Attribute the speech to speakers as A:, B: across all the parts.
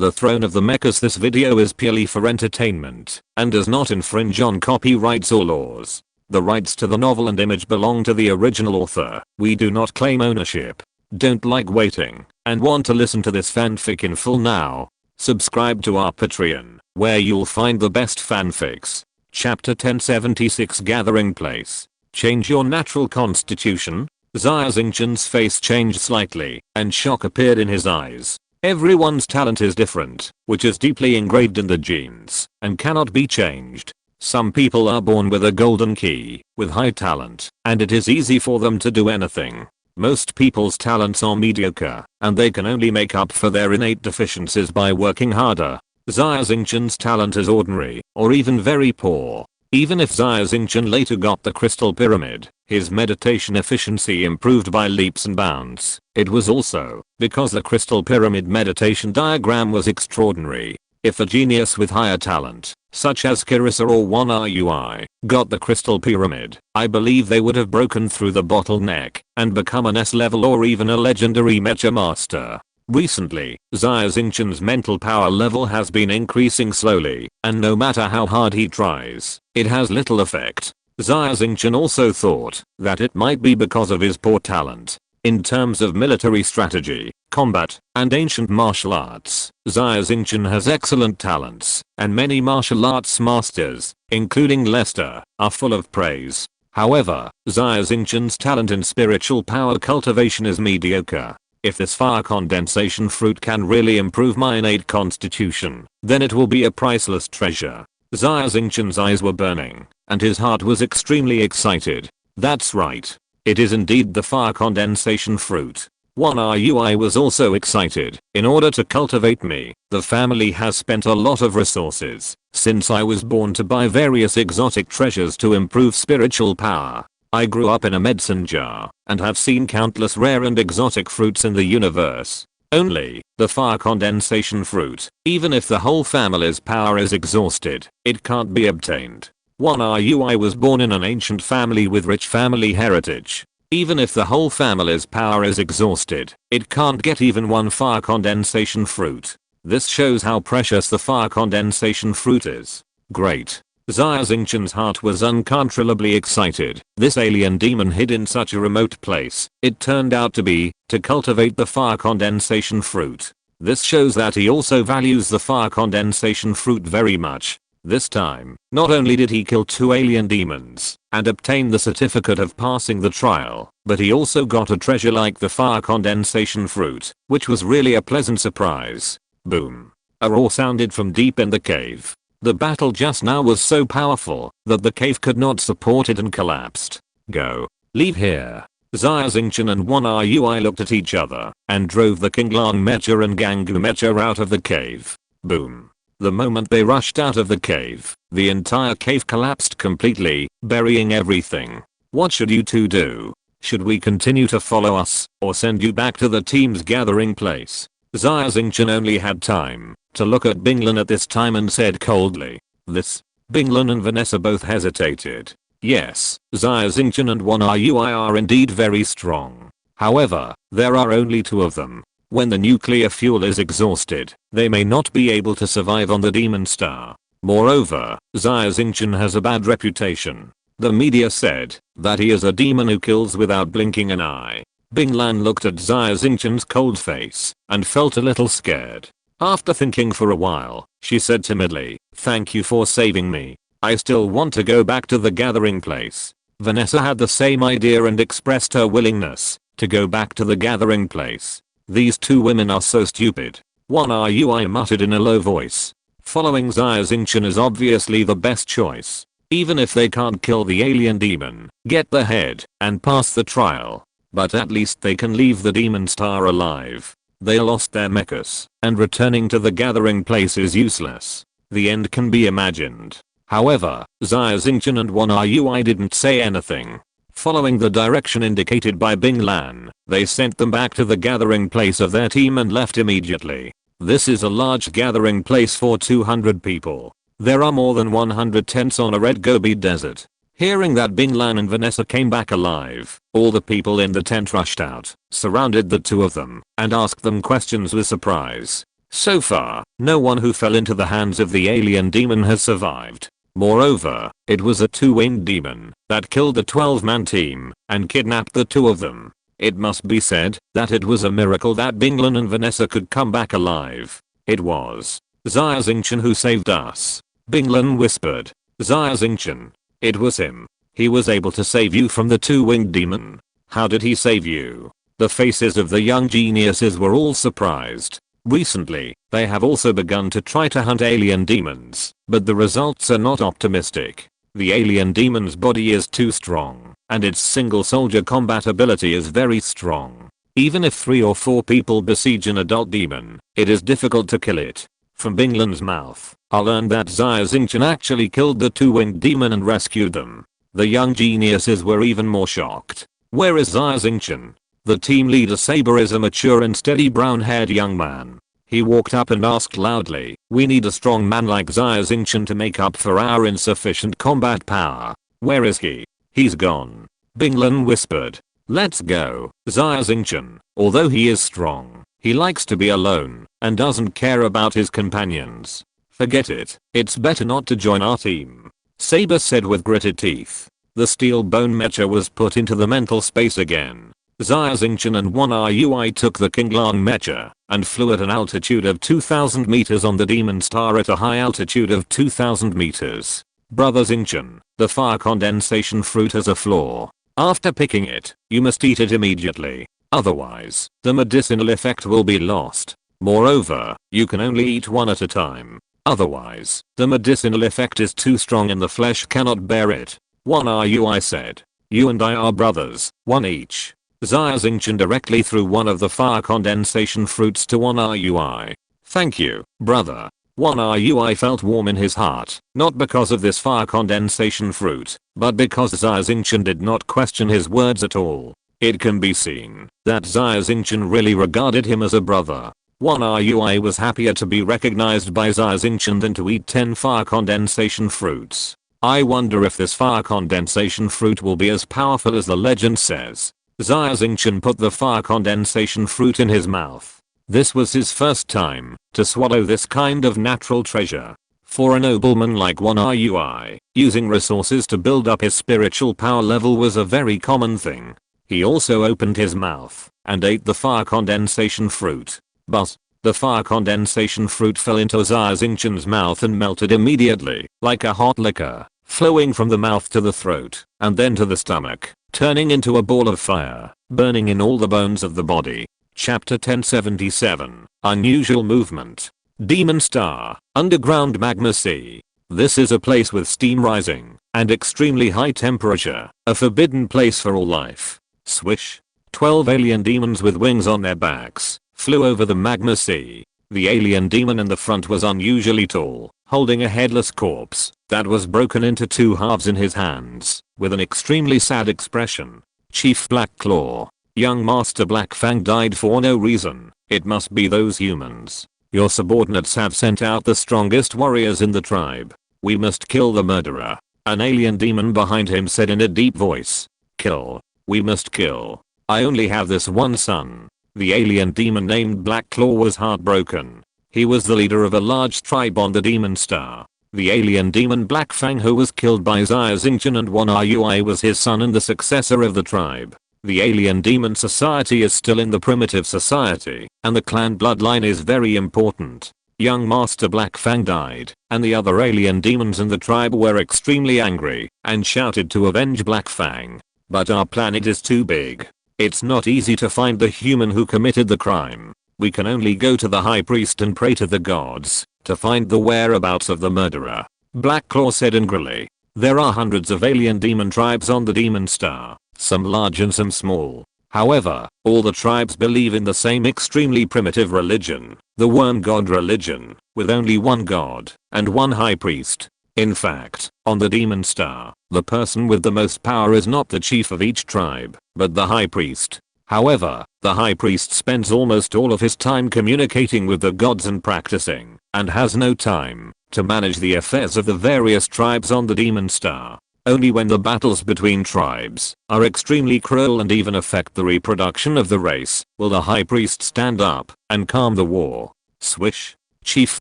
A: The Throne of the Mechas. This video is purely for entertainment and does not infringe on copyrights or laws. The rights to the novel and image belong to the original author. We do not claim ownership. Don't like waiting and want to listen to this fanfic in full now? Subscribe to our Patreon, where you'll find the best fanfics. Chapter 1076 Gathering Place. Change your natural constitution? Xia Xingchen's face changed slightly, and shock appeared in his eyes. Everyone's talent is different, which is deeply ingrained in the genes, and cannot be changed. Some people are born with a golden key, with high talent, and it is easy for them to do anything. Most people's talents are mediocre, and they can only make up for their innate deficiencies by working harder. Xia Xingchen's talent is ordinary, or even very poor. Even if Xia Xingchen later got the crystal pyramid, his meditation efficiency improved by leaps and bounds. It was also because the crystal pyramid meditation diagram was extraordinary. If a genius with higher talent, such as Carissa or 1RUI, got the crystal pyramid, I believe they would have broken through the bottleneck and become an S level or even a legendary mecha master. Recently, Xia Xingchen's mental power level has been increasing slowly, and no matter how hard he tries, it has little effect. Xia Xingchen also thought that it might be because of his poor talent. In terms of military strategy, combat, and ancient martial arts, Xia Xingchen has excellent talents, and many martial arts masters, including Lester, are full of praise. However, Xia Xingchen's talent in spiritual power cultivation is mediocre. If this fire condensation fruit can really improve my innate constitution, then it will be a priceless treasure. Xia Xingchen's eyes were burning, and his heart was extremely excited. That's right. It is indeed the fire condensation fruit. 1RUI was also excited. In order to cultivate me, the family has spent a lot of resources since I was born to buy various exotic treasures to improve spiritual power. I grew up in a medicine jar and have seen countless rare and exotic fruits in the universe. Only the fire condensation fruit, even if the whole family's power is exhausted, it can't be obtained. 1RUI was born in an ancient family with rich family heritage. Even if the whole family's power is exhausted, it can't get even one fire condensation fruit. This shows how precious the fire condensation fruit is. Great. Xia Xingchen's heart was uncontrollably excited. This alien demon hid in such a remote place, it turned out to be, to cultivate the fire condensation fruit. This shows that he also values the fire condensation fruit very much. This time, not only did he kill 2 alien demons and obtain the certificate of passing the trial, but he also got a treasure like the fire condensation fruit, which was really a pleasant surprise. Boom. A roar sounded from deep in the cave. The battle just now was so powerful that the cave could not support it and collapsed. Go. Leave here. Xia Xingchen and 1RUI looked at each other and drove the Qinglang Mecha and Gangu Mecha out of the cave. Boom. The moment they rushed out of the cave, the entire cave collapsed completely, burying everything. What should you two do? Should we continue to follow us, or send you back to the team's gathering place? Xia Xingchen only had time to look at Binglan at this time and said coldly, this. Binglan and Vanessa both hesitated. Yes, Xia Xingchen and 1RUI are indeed very strong. However, there are only 2 of them. When the nuclear fuel is exhausted, they may not be able to survive on the Demon Star. Moreover, Xia Xingchen has a bad reputation. The media said that he is a demon who kills without blinking an eye. Binglan looked at Xia Xingchen's cold face and felt a little scared. After thinking for a while, she said timidly, "Thank you for saving me. I still want to go back to the gathering place." Vanessa had the same idea and expressed her willingness to go back to the gathering place. These 2 women are so stupid. 1RUI muttered in a low voice. Following Xia Xingchen is obviously the best choice. Even if they can't kill the alien demon, get the head, and pass the trial. But at least they can leave the Demon Star alive. They lost their mechas, and returning to the gathering place is useless. The end can be imagined. However, Xia Xingchen and 1RUI didn't say anything. Following the direction indicated by Binglan, they sent them back to the gathering place of their team and left immediately. This is a large gathering place for 200 people. There are more than 100 tents on a red Gobi desert. Hearing that Binglan and Vanessa came back alive, all the people in the tent rushed out, surrounded the 2 of them, and asked them questions with surprise. So far, no one who fell into the hands of the alien demon has survived. Moreover, it was a two-winged demon that killed the 12-man team and kidnapped the two of them. It must be said that it was a miracle that Binglan and Vanessa could come back alive. It was Xia Xingchen who saved us. Binglan whispered. Xia Xingchen. It was him. He was able to save you from the two-winged demon. How did he save you? The faces of the young geniuses were all surprised. Recently, they have also begun to try to hunt alien demons, but the results are not optimistic. The alien demon's body is too strong, and its single soldier combat ability is very strong. Even if 3 or 4 people besiege an adult demon, it is difficult to kill it. From Binglan's mouth, I learned that Xia Xingchen actually killed the two-winged demon and rescued them. The young geniuses were even more shocked. Where is Xia Xingchen? The team leader Saber is a mature and steady brown-haired young man. He walked up and asked loudly, "We need a strong man like Xia Xingchen to make up for our insufficient combat power. Where is he?" "He's gone." Binglan whispered. "Let's go." Xia Xingchen, although he is strong, he likes to be alone and doesn't care about his companions. "Forget it. It's better not to join our team," Saber said with gritted teeth. The steel bone mecha was put into the mental space again. Xia Xingchen and 1RUI took the Qinglang mecha and flew at an altitude of 2000 meters on the demon star at a high altitude of 2000 meters. "Brother Xingchen, the fire condensation fruit has a flaw. After picking it, you must eat it immediately. Otherwise, the medicinal effect will be lost. Moreover, you can only eat one at a time. Otherwise, the medicinal effect is too strong and the flesh cannot bear it." 1RUI said. "You and I are brothers, one each." Xia Xingchen directly threw one of the fire condensation fruits to 1RUI. "Thank you, brother." 1RUI felt warm in his heart, not because of this fire condensation fruit, but because Xia Xingchen did not question his words at all. It can be seen that Xia Xingchen really regarded him as a brother. 1RUI was happier to be recognized by Xia Xingchen than to eat 10 fire condensation fruits. I wonder if this fire condensation fruit will be as powerful as the legend says. Xia Xingchen put the fire condensation fruit in his mouth. This was his first time to swallow this kind of natural treasure. For a nobleman like 1RUI, using resources to build up his spiritual power level was a very common thing. He also opened his mouth and ate the fire condensation fruit. But the fire condensation fruit fell into Xia Xingchen's mouth and melted immediately, like a hot liquor, flowing from the mouth to the throat, and then to the stomach, turning into a ball of fire, burning in all the bones of the body. Chapter 1077, Unusual Movement. Demon Star, Underground Magma Sea. This is a place with steam rising, and extremely high temperature, a forbidden place for all life. Swish. 12 alien demons with wings on their backs flew over the magma sea. The alien demon in the front was unusually tall, holding a headless corpse that was broken into 2 halves in his hands, with an extremely sad expression. Chief Black Claw. Young Master Black Fang died for no reason. It must be those humans. Your subordinates have sent out the strongest warriors in the tribe. We must kill the murderer. An alien demon behind him said in a deep voice. Kill. We must kill. I only have this one son. The alien demon named Black Claw was heartbroken. He was the leader of a large tribe on the demon star. The alien demon Black Fang who was killed by Xia Xingchen and 1RUI was his son and the successor of the tribe. The alien demon society is still in the primitive society, and the clan bloodline is very important. Young Master Black Fang died, and the other alien demons in the tribe were extremely angry and shouted to avenge Black Fang. But our planet is too big. It's not easy to find the human who committed the crime. We can only go to the high priest and pray to the gods to find the whereabouts of the murderer. Black Claw said angrily. There are hundreds of alien demon tribes on the demon star, some large and some small. However, all the tribes believe in the same extremely primitive religion, the worm god religion, with only one god and one high priest. In fact, on the demon star, the person with the most power is not the chief of each tribe, but the high priest. However, the high priest spends almost all of his time communicating with the gods and practicing, and has no time to manage the affairs of the various tribes on the demon star. Only when the battles between tribes are extremely cruel and even affect the reproduction of the race will the high priest stand up and calm the war. Swish. Chief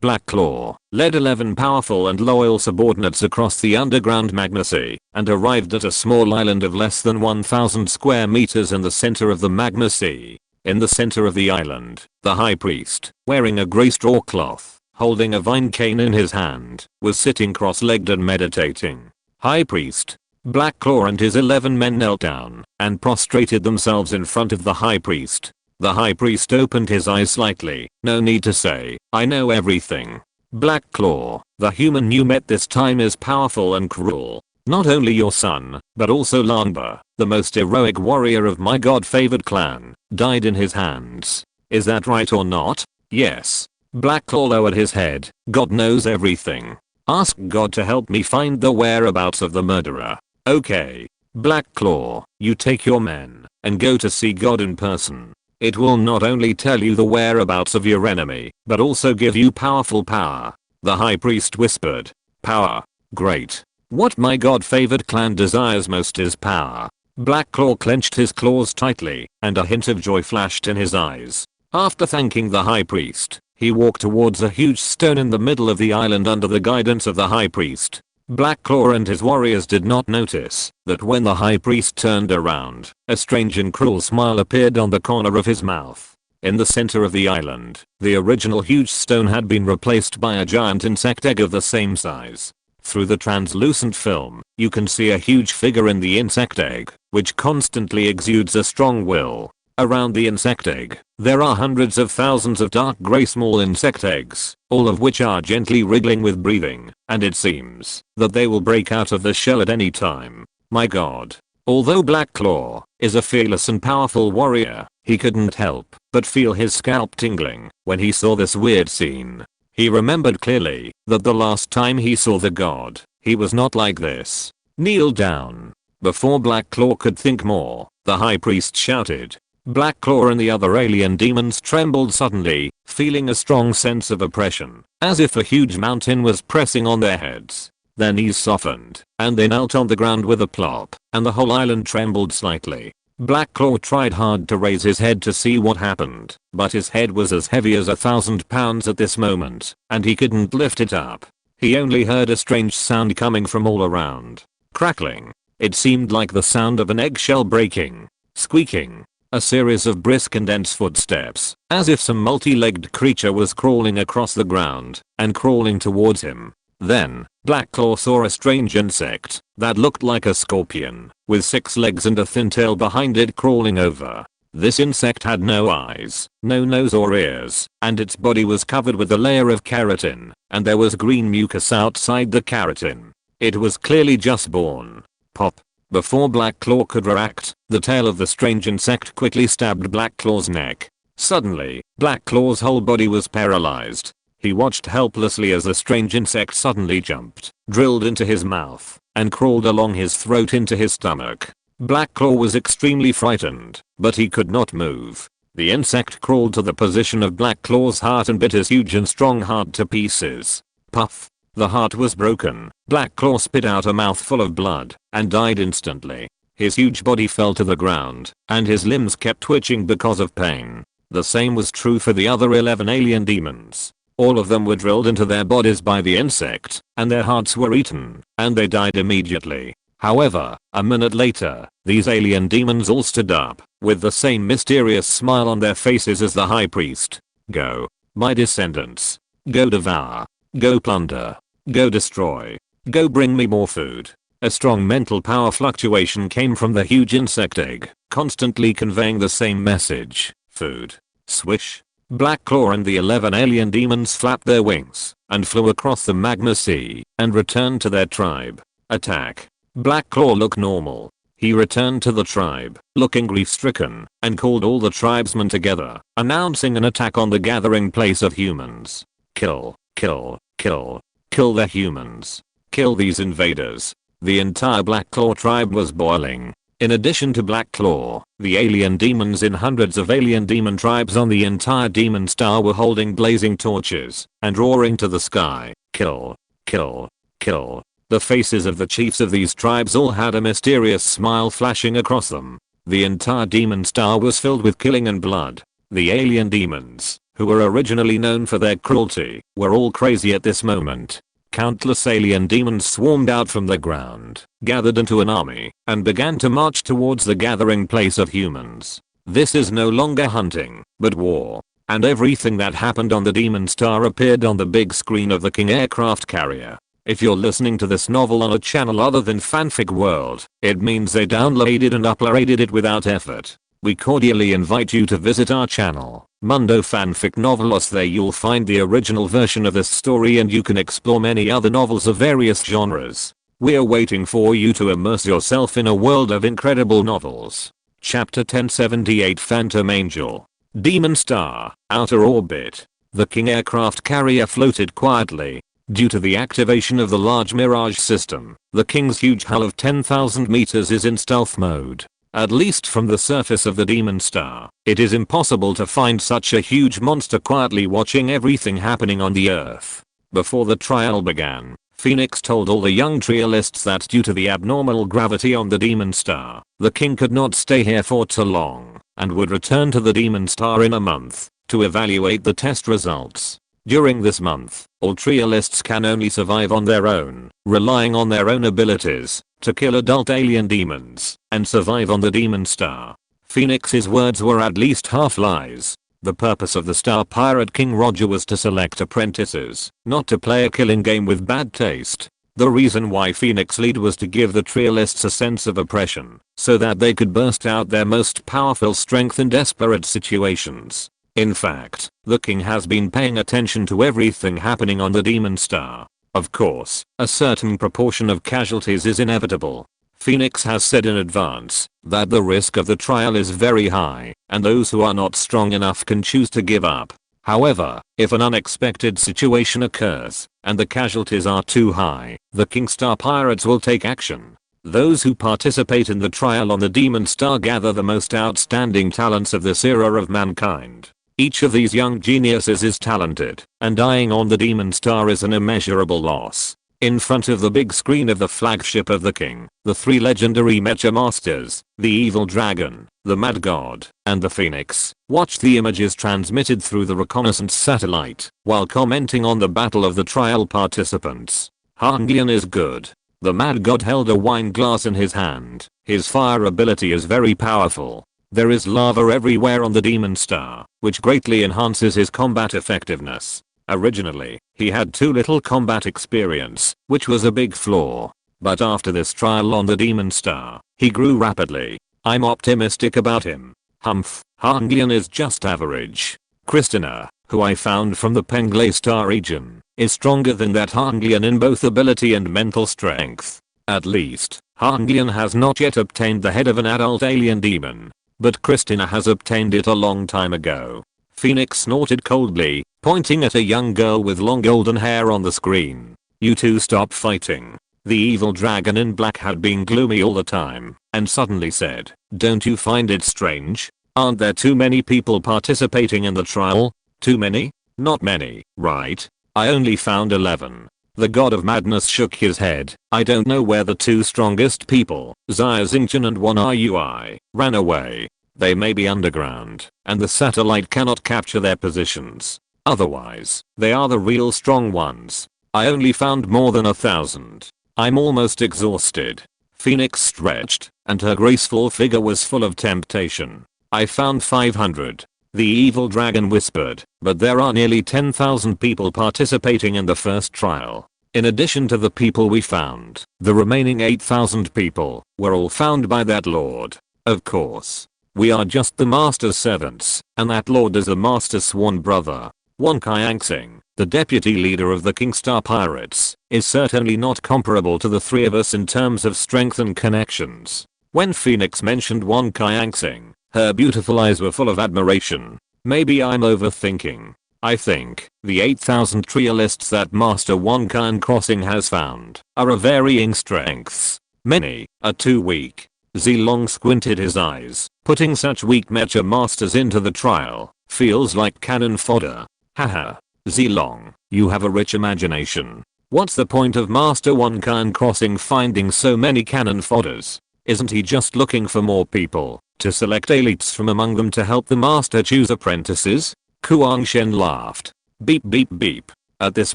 A: Black Claw led 11 powerful and loyal subordinates across the underground magma sea and arrived at a small island of less than 1,000 square meters in the center of the magma sea. In the center of the island, the high priest, wearing a gray straw cloth, holding a vine cane in his hand, was sitting cross-legged and meditating. High priest Black Claw and his 11 men knelt down and prostrated themselves in front of the high priest. The high priest opened his eyes slightly. No need to say, I know everything. Black Claw, the human you met this time is powerful and cruel. Not only your son, but also Lanba, the most heroic warrior of my god-favored clan, died in his hands. Is that right or not? Yes. Black Claw lowered his head. God knows everything. Ask God to help me find the whereabouts of the murderer. Okay. Black Claw, you take your men and go to see God in person. It will not only tell you the whereabouts of your enemy, but also give you powerful power. The high priest whispered. Power. Great. What my god-favored clan desires most is power. Black Claw clenched his claws tightly, and a hint of joy flashed in his eyes. After thanking the high priest, he walked towards a huge stone in the middle of the island under the guidance of the high priest. Black Claw and his warriors did not notice that when the high priest turned around, a strange and cruel smile appeared on the corner of his mouth. In the center of the island, the original huge stone had been replaced by a giant insect egg of the same size. Through the translucent film, you can see a huge figure in the insect egg, which constantly exudes a strong will. Around the insect egg, there are hundreds of thousands of dark gray small insect eggs, all of which are gently wriggling with breathing, and it seems that they will break out of the shell at any time. My god. Although Black Claw is a fearless and powerful warrior, he couldn't help but feel his scalp tingling when he saw this weird scene. He remembered clearly that the last time he saw the god, he was not like this. Kneel down. Before Black Claw could think more, the high priest shouted. Black Claw and the other alien demons trembled suddenly, feeling a strong sense of oppression, as if a huge mountain was pressing on their heads. Their knees softened, and they knelt on the ground with a plop, and the whole island trembled slightly. Black Claw tried hard to raise his head to see what happened, but his head was as heavy as 1,000 pounds at this moment, and he couldn't lift it up. He only heard a strange sound coming from all around. Crackling. It seemed like the sound of an eggshell breaking. Squeaking. A series of brisk and dense footsteps, as if some multi-legged creature was crawling across the ground and crawling towards him. Then, Black Claw saw a strange insect that looked like a scorpion, with 6 legs and a thin tail behind it crawling over. This insect had no eyes, no nose or ears, and its body was covered with a layer of keratin, and there was green mucus outside the keratin. It was clearly just born. Pop. Before Black Claw could react, the tail of the strange insect quickly stabbed Black Claw's neck. Suddenly, Black Claw's whole body was paralyzed. He watched helplessly as the strange insect suddenly jumped, drilled into his mouth, and crawled along his throat into his stomach. Black Claw was extremely frightened, but he could not move. The insect crawled to the position of Black Claw's heart and bit his huge and strong heart to pieces. Puff. The heart was broken. Black Claw spit out a mouthful of blood and died instantly. His huge body fell to the ground, and his limbs kept twitching because of pain. The same was true for the other 11 alien demons. All of them were drilled into their bodies by the insect, and their hearts were eaten, and they died immediately. However, a minute later, these alien demons all stood up, with the same mysterious smile on their faces as the high priest. Go, my descendants. Go devour. Go plunder. Go destroy. Go bring me more food. A strong mental power fluctuation came from the huge insect egg, constantly conveying the same message. Food. Swish. Black Claw and the 11 alien demons flapped their wings and flew across the magma sea and returned to their tribe. Attack. Black Claw looked normal. He returned to the tribe, looking grief-stricken, and called all the tribesmen together, announcing an attack on the gathering place of humans. Kill. Kill, kill, kill the humans. Kill these invaders. The entire Black Claw tribe was boiling. In addition to Black Claw, the alien demons in hundreds of alien demon tribes on the entire demon star were holding blazing torches and roaring to the sky. Kill, kill, kill. The faces of the chiefs of these tribes all had a mysterious smile flashing across them. The entire demon star was filled with killing and blood. The alien demons who were originally known for their cruelty, were all crazy at this moment. Countless alien demons swarmed out from the ground, gathered into an army, and began to march towards the gathering place of humans. This is no longer hunting, but war. And everything that happened on the Demon Star appeared on the big screen of the King aircraft carrier. If you're listening to this novel on a channel other than Fanfic World, it means they downloaded and uploaded it without effort. We cordially invite you to visit our channel, Mundo Fanfic Novelos. There you'll find the original version of this story and you can explore many other novels of various genres. We're waiting for you to immerse yourself in a world of incredible novels. Chapter 1078 Phantom Angel. Demon Star, Outer Orbit. The King aircraft carrier floated quietly. Due to the activation of the large Mirage system, the King's huge hull of 10,000 meters is in stealth mode. At least from the surface of the Demon Star, it is impossible to find such a huge monster quietly watching everything happening on the Earth. Before the trial began, Phoenix told all the young trialists that due to the abnormal gravity on the Demon Star, the King could not stay here for too long, and would return to the Demon Star in a month, to evaluate the test results. During this month, all trialists can only survive on their own, relying on their own abilities, to kill adult alien demons, and survive on the Demon Star. Phoenix's words were at least half lies. The purpose of the Star Pirate King Roger was to select apprentices, not to play a killing game with bad taste. The reason why Phoenix lead was to give the trialists a sense of oppression, so that they could burst out their most powerful strength in desperate situations. In fact, the King has been paying attention to everything happening on the Demon Star. Of course, a certain proportion of casualties is inevitable. Phoenix has said in advance that the risk of the trial is very high, and those who are not strong enough can choose to give up. However, if an unexpected situation occurs, and the casualties are too high, the King Star Pirates will take action. Those who participate in the trial on the Demon Star gather the most outstanding talents of this era of mankind. Each of these young geniuses is talented, and dying on the Demon Star is an immeasurable loss. In front of the big screen of the flagship of the King, the three legendary Mecha Masters, the Evil Dragon, the Mad God, and the Phoenix, watched the images transmitted through the reconnaissance satellite, while commenting on the battle of the trial participants. Hanglian is good. The Mad God held a wine glass in his hand. His fire ability is very powerful. There is lava everywhere on the Demon Star, which greatly enhances his combat effectiveness. Originally, he had too little combat experience, which was a big flaw. But after this trial on the Demon Star, he grew rapidly. I'm optimistic about him. Humph, Hanglian is just average. Christina, who I found from the Penglay Star region, is stronger than that Hanglian in both ability and mental strength. At least, Hanglian has not yet obtained the head of an adult alien demon. But Christina has obtained it a long time ago. Phoenix snorted coldly, pointing at a young girl with long golden hair on the screen. You two stop fighting. The evil dragon in black had been gloomy all the time, and suddenly said, don't you find it strange? Aren't there too many people participating in the trial? Too many? Not many, right? I only found 11. The god of madness shook his head. I don't know where the two strongest people, Xia Xingchen and One Rui, ran away. They may be underground, and the satellite cannot capture their positions. Otherwise, they are the real strong ones. I only found more than 1,000. I'm almost exhausted. Phoenix stretched, and her graceful figure was full of temptation. I found 500. The evil dragon whispered, but there are nearly 10,000 people participating in the first trial. In addition to the people we found, the remaining 8,000 people were all found by that lord. Of course. We are just the master's servants, and that lord is the master's sworn brother. Wong Qiangsing, the deputy leader of the King Star Pirates, is certainly not comparable to the three of us in terms of strength and connections. When Phoenix mentioned Wong Qiangsing, her beautiful eyes were full of admiration. Maybe I'm overthinking. I think the 8,000 trialists that Master Wong Qiangsing has found are of varying strengths. Many are too weak. Zilong squinted his eyes. Putting such weak mecha masters into the trial feels like cannon fodder. Haha. Zilong, you have a rich imagination. What's the point of Master Wong Qiangsing finding so many cannon fodders? Isn't he just looking for more people to select elites from among them to help the master choose apprentices? Kuang Shen laughed. Beep beep beep. At this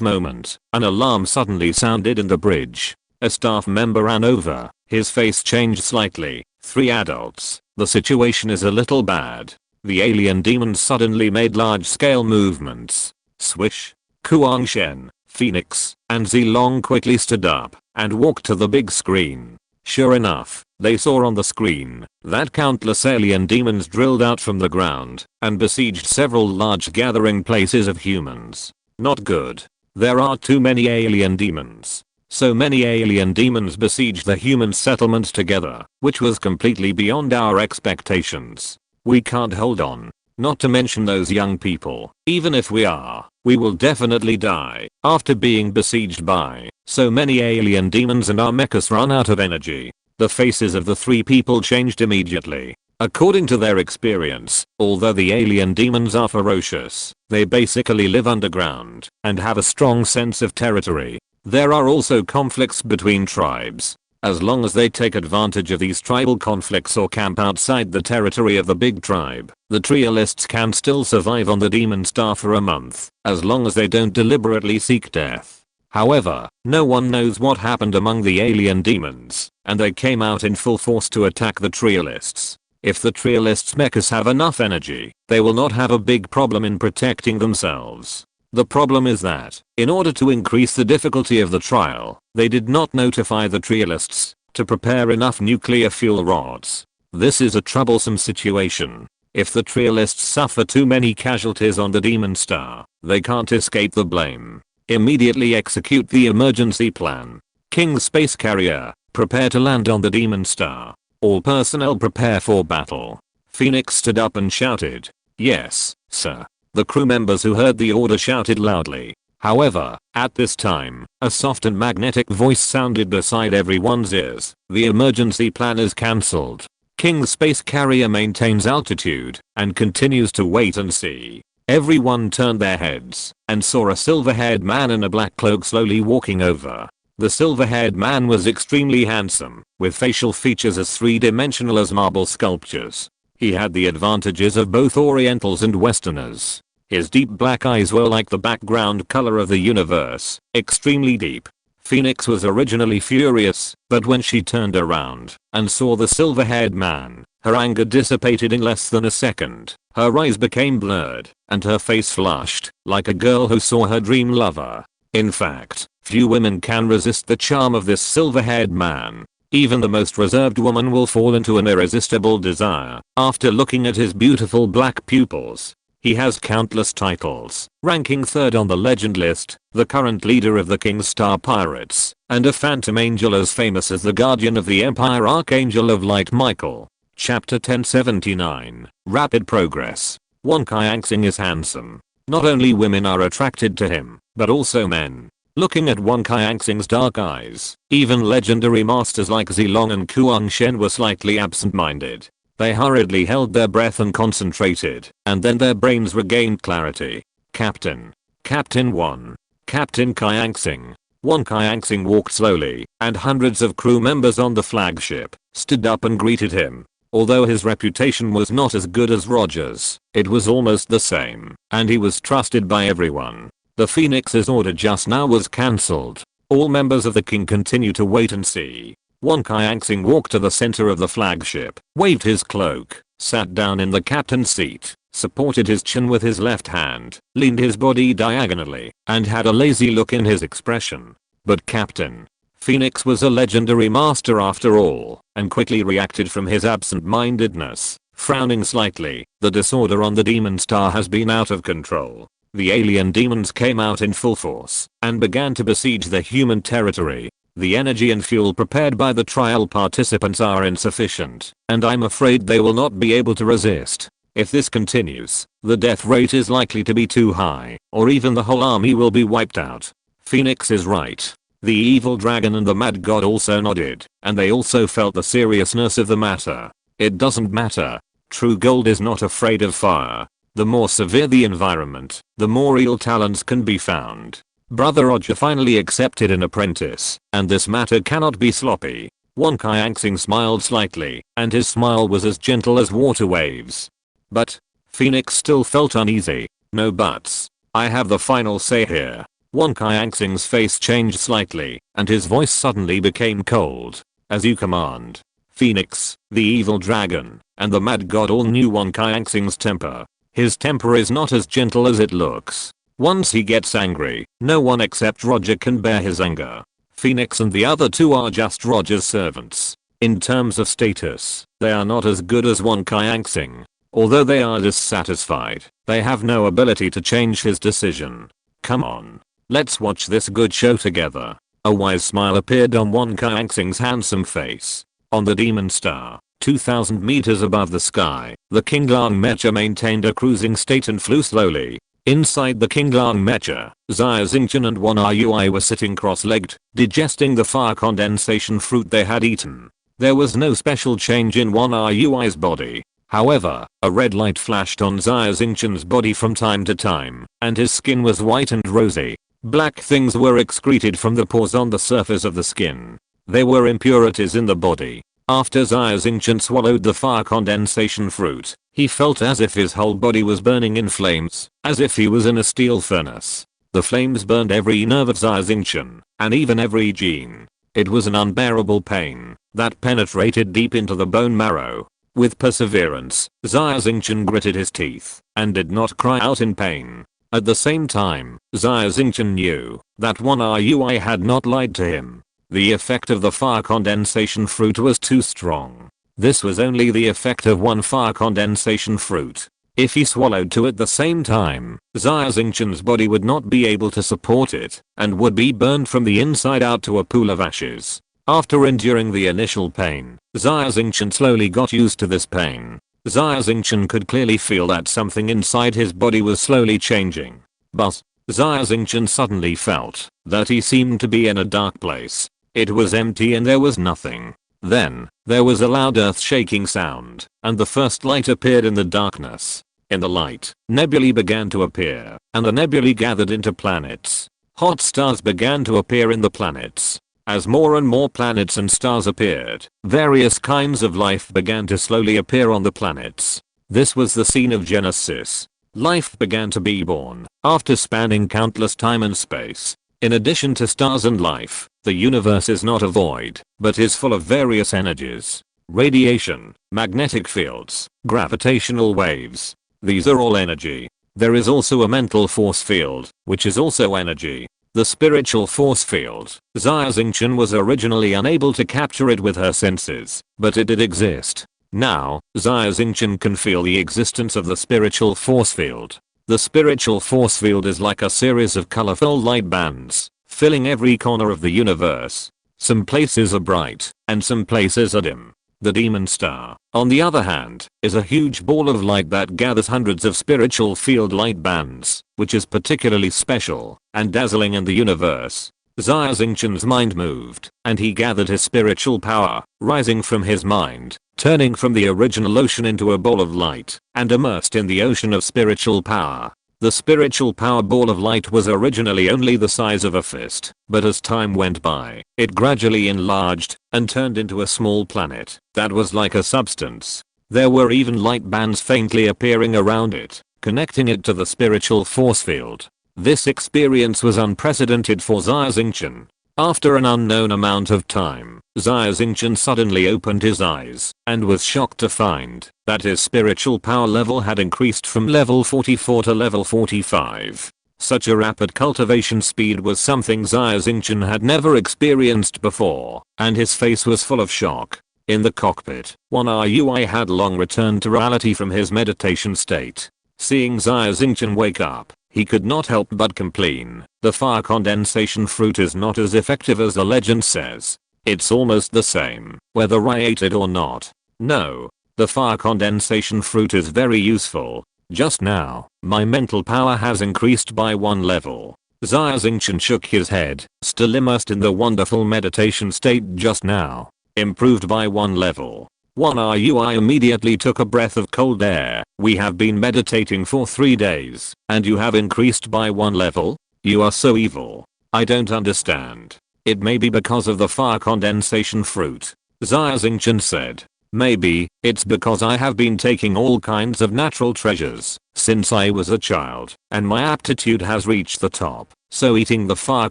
A: moment, an alarm suddenly sounded in the bridge. A staff member ran over. His face changed slightly. 3 adults. The situation is a little bad. The alien demons suddenly made large-scale movements. Swish. Kuang Shen, Phoenix, and Zilong quickly stood up and walked to the big screen. Sure enough, they saw on the screen that countless alien demons drilled out from the ground and besieged several large gathering places of humans. Not good. There are too many alien demons. So many alien demons besieged the human settlement together, which was completely beyond our expectations. We can't hold on. Not to mention those young people. Even if we are, we will definitely die after being besieged by so many alien demons, and our mechas run out of energy. The faces of the 3 people changed immediately. According to their experience, although the alien demons are ferocious, they basically live underground and have a strong sense of territory. There are also conflicts between tribes. As long as they take advantage of these tribal conflicts or camp outside the territory of the big tribe, the trialists can still survive on the demon star for a month, as long as they don't deliberately seek death. However, no one knows what happened among the alien demons, and they came out in full force to attack the trialists. If the trialists' mechas have enough energy, they will not have a big problem in protecting themselves. The problem is that, in order to increase the difficulty of the trial, they did not notify the trialists to prepare enough nuclear fuel rods. This is a troublesome situation. If the trialists suffer too many casualties on the demon star, they can't escape the blame. Immediately execute the emergency plan. King Space Carrier, prepare to land on the demon star. All personnel prepare for battle. Phoenix stood up and shouted. Yes, sir. The crew members who heard the order shouted loudly. However, at this time, a soft and magnetic voice sounded beside everyone's ears. The emergency plan is cancelled. King Space Carrier maintains altitude and continues to wait and see. Everyone turned their heads and saw a silver-haired man in a black cloak slowly walking over. The silver-haired man was extremely handsome, with facial features as three-dimensional as marble sculptures. He had the advantages of both Orientals and Westerners. His deep black eyes were like the background color of the universe, extremely deep. Phoenix was originally furious, but when she turned around and saw the silver-haired man, her anger dissipated in less than a second. Her eyes became blurred, and her face flushed, like a girl who saw her dream lover. In fact, few women can resist the charm of this silver-haired man. Even the most reserved woman will fall into an irresistible desire after looking at his beautiful black pupils. He has countless titles, ranking 3rd on the legend list, the current leader of the King's Star Pirates, and a phantom angel as famous as the guardian of the Empire Archangel of Light Michael. Chapter 1079, Rapid Progress. Wang Qianxing is handsome. Not only women are attracted to him, but also men. Looking at Wang Qianxing's dark eyes, even legendary masters like Zilong and Kuang Shen were slightly absent-minded. They hurriedly held their breath and concentrated, and then their brains regained clarity. Captain. Captain 1. Captain Qianxing. Wang Qianxing walked slowly, and hundreds of crew members on the flagship stood up and greeted him. Although his reputation was not as good as Roger's, it was almost the same, and he was trusted by everyone. The Phoenix's order just now was cancelled. All members of the King continue to wait and see. Wang Qianxing walked to the center of the flagship, waved his cloak, sat down in the captain's seat, supported his chin with his left hand, leaned his body diagonally, and had a lazy look in his expression. But Captain Phoenix was a legendary master after all, and quickly reacted from his absent-mindedness, frowning slightly. The disorder on the demon star has been out of control. The alien demons came out in full force and began to besiege the human territory. The energy and fuel prepared by the trial participants are insufficient, and I'm afraid they will not be able to resist. If this continues, the death rate is likely to be too high, or even the whole army will be wiped out. Phoenix is right. The evil dragon and the mad god also nodded, and they also felt the seriousness of the matter. It doesn't matter. True gold is not afraid of fire. The more severe the environment, the more real talents can be found. Brother Roger finally accepted an apprentice, and this matter cannot be sloppy. Wang Qianxing smiled slightly, and his smile was as gentle as water waves. But Phoenix still felt uneasy. No buts. I have the final say here. Wang Qianxing's face changed slightly, and his voice suddenly became cold. As you command. Phoenix, the evil dragon, and the mad god all knew Wang Qianxing's temper. His temper is not as gentle as it looks. Once he gets angry, no one except Roger can bear his anger. Phoenix and the other two are just Roger's servants. In terms of status, they are not as good as Wang Qianxing. Although they are dissatisfied, they have no ability to change his decision. Come on. Let's watch this good show together. A wise smile appeared on Wang Qianxing's handsome face. On the Demon Star, 2,000 meters above the sky, the Qinglang Mecha maintained a cruising state and flew slowly. Inside the Qinglang Mecha, Xia Xingchen and Wan Rui were sitting cross-legged, digesting the fire condensation fruit they had eaten. There was no special change in Wan Rui's body. However, a red light flashed on Xia Xingchen's body from time to time, and his skin was white and rosy. Black things were excreted from the pores on the surface of the skin. They were impurities in the body. After Xia Xingchen swallowed the fire condensation fruit, he felt as if his whole body was burning in flames, as if he was in a steel furnace. The flames burned every nerve of Xia Xingchen, and even every gene. It was an unbearable pain that penetrated deep into the bone marrow. With perseverance, Xia Xingchen gritted his teeth and did not cry out in pain. At the same time, Xia Xingchen knew that Wan Rui had not lied to him. The effect of the fire condensation fruit was too strong. This was only the effect of one fire condensation fruit. If he swallowed two at the same time, Xia Xingchen's body would not be able to support it and would be burned from the inside out to a pool of ashes. After enduring the initial pain, Xia Xingchen slowly got used to this pain. Xia Xingchen could clearly feel that something inside his body was slowly changing. But, Xia Xingchen suddenly felt that he seemed to be in a dark place. It was empty and there was nothing. Then, there was a loud earth-shaking sound, and the first light appeared in the darkness. In the light, nebulae began to appear, and the nebulae gathered into planets. Hot stars began to appear in the planets. As more and more planets and stars appeared, various kinds of life began to slowly appear on the planets. This was the scene of Genesis. Life began to be born, after spanning countless time and space. In addition to stars and life, the universe is not a void, but is full of various energies. Radiation, magnetic fields, gravitational waves. These are all energy. There is also a mental force field, which is also energy. The spiritual force field. Xia Xingchen was originally unable to capture it with her senses, but it did exist. Now, Xia Xingchen can feel the existence of the spiritual force field. The spiritual force field is like a series of colorful light bands, filling every corner of the universe. Some places are bright, and some places are dim. The Demon Star, on the other hand, is a huge ball of light that gathers hundreds of spiritual field light bands, which is particularly special and dazzling in the universe. Xia Xingchen's mind moved, and he gathered his spiritual power, rising from his mind, turning from the original ocean into a ball of light, and immersed in the ocean of spiritual power. The spiritual power ball of light was originally only the size of a fist, but as time went by, it gradually enlarged and turned into a small planet that was like a substance. There were even light bands faintly appearing around it, connecting it to the spiritual force field. This experience was unprecedented for Xia Xingchen. After an unknown amount of time, Xia Xingchen suddenly opened his eyes and was shocked to find that his spiritual power level had increased from level 44 to level 45. Such a rapid cultivation speed was something Xia Xingchen had never experienced before, and his face was full of shock. In the cockpit, Wan Rui had long returned to reality from his meditation state. Seeing Xia Xingchen wake up, he could not help but complain. The fire condensation fruit is not as effective as the legend says. It's almost the same, whether I ate it or not. No. The fire condensation fruit is very useful. Just now, my mental power has increased by 1 level. Xia Xingchen shook his head, still immersed in the wonderful meditation state just now. Improved by 1 level. Wan Rui immediately took a breath of cold air. We have been meditating for 3 days, and you have increased by 1 level? You are so evil. I don't understand. It may be because of the fire condensation fruit. Xia Xingchen said. Maybe it's because I have been taking all kinds of natural treasures since I was a child, and my aptitude has reached the top, so eating the fire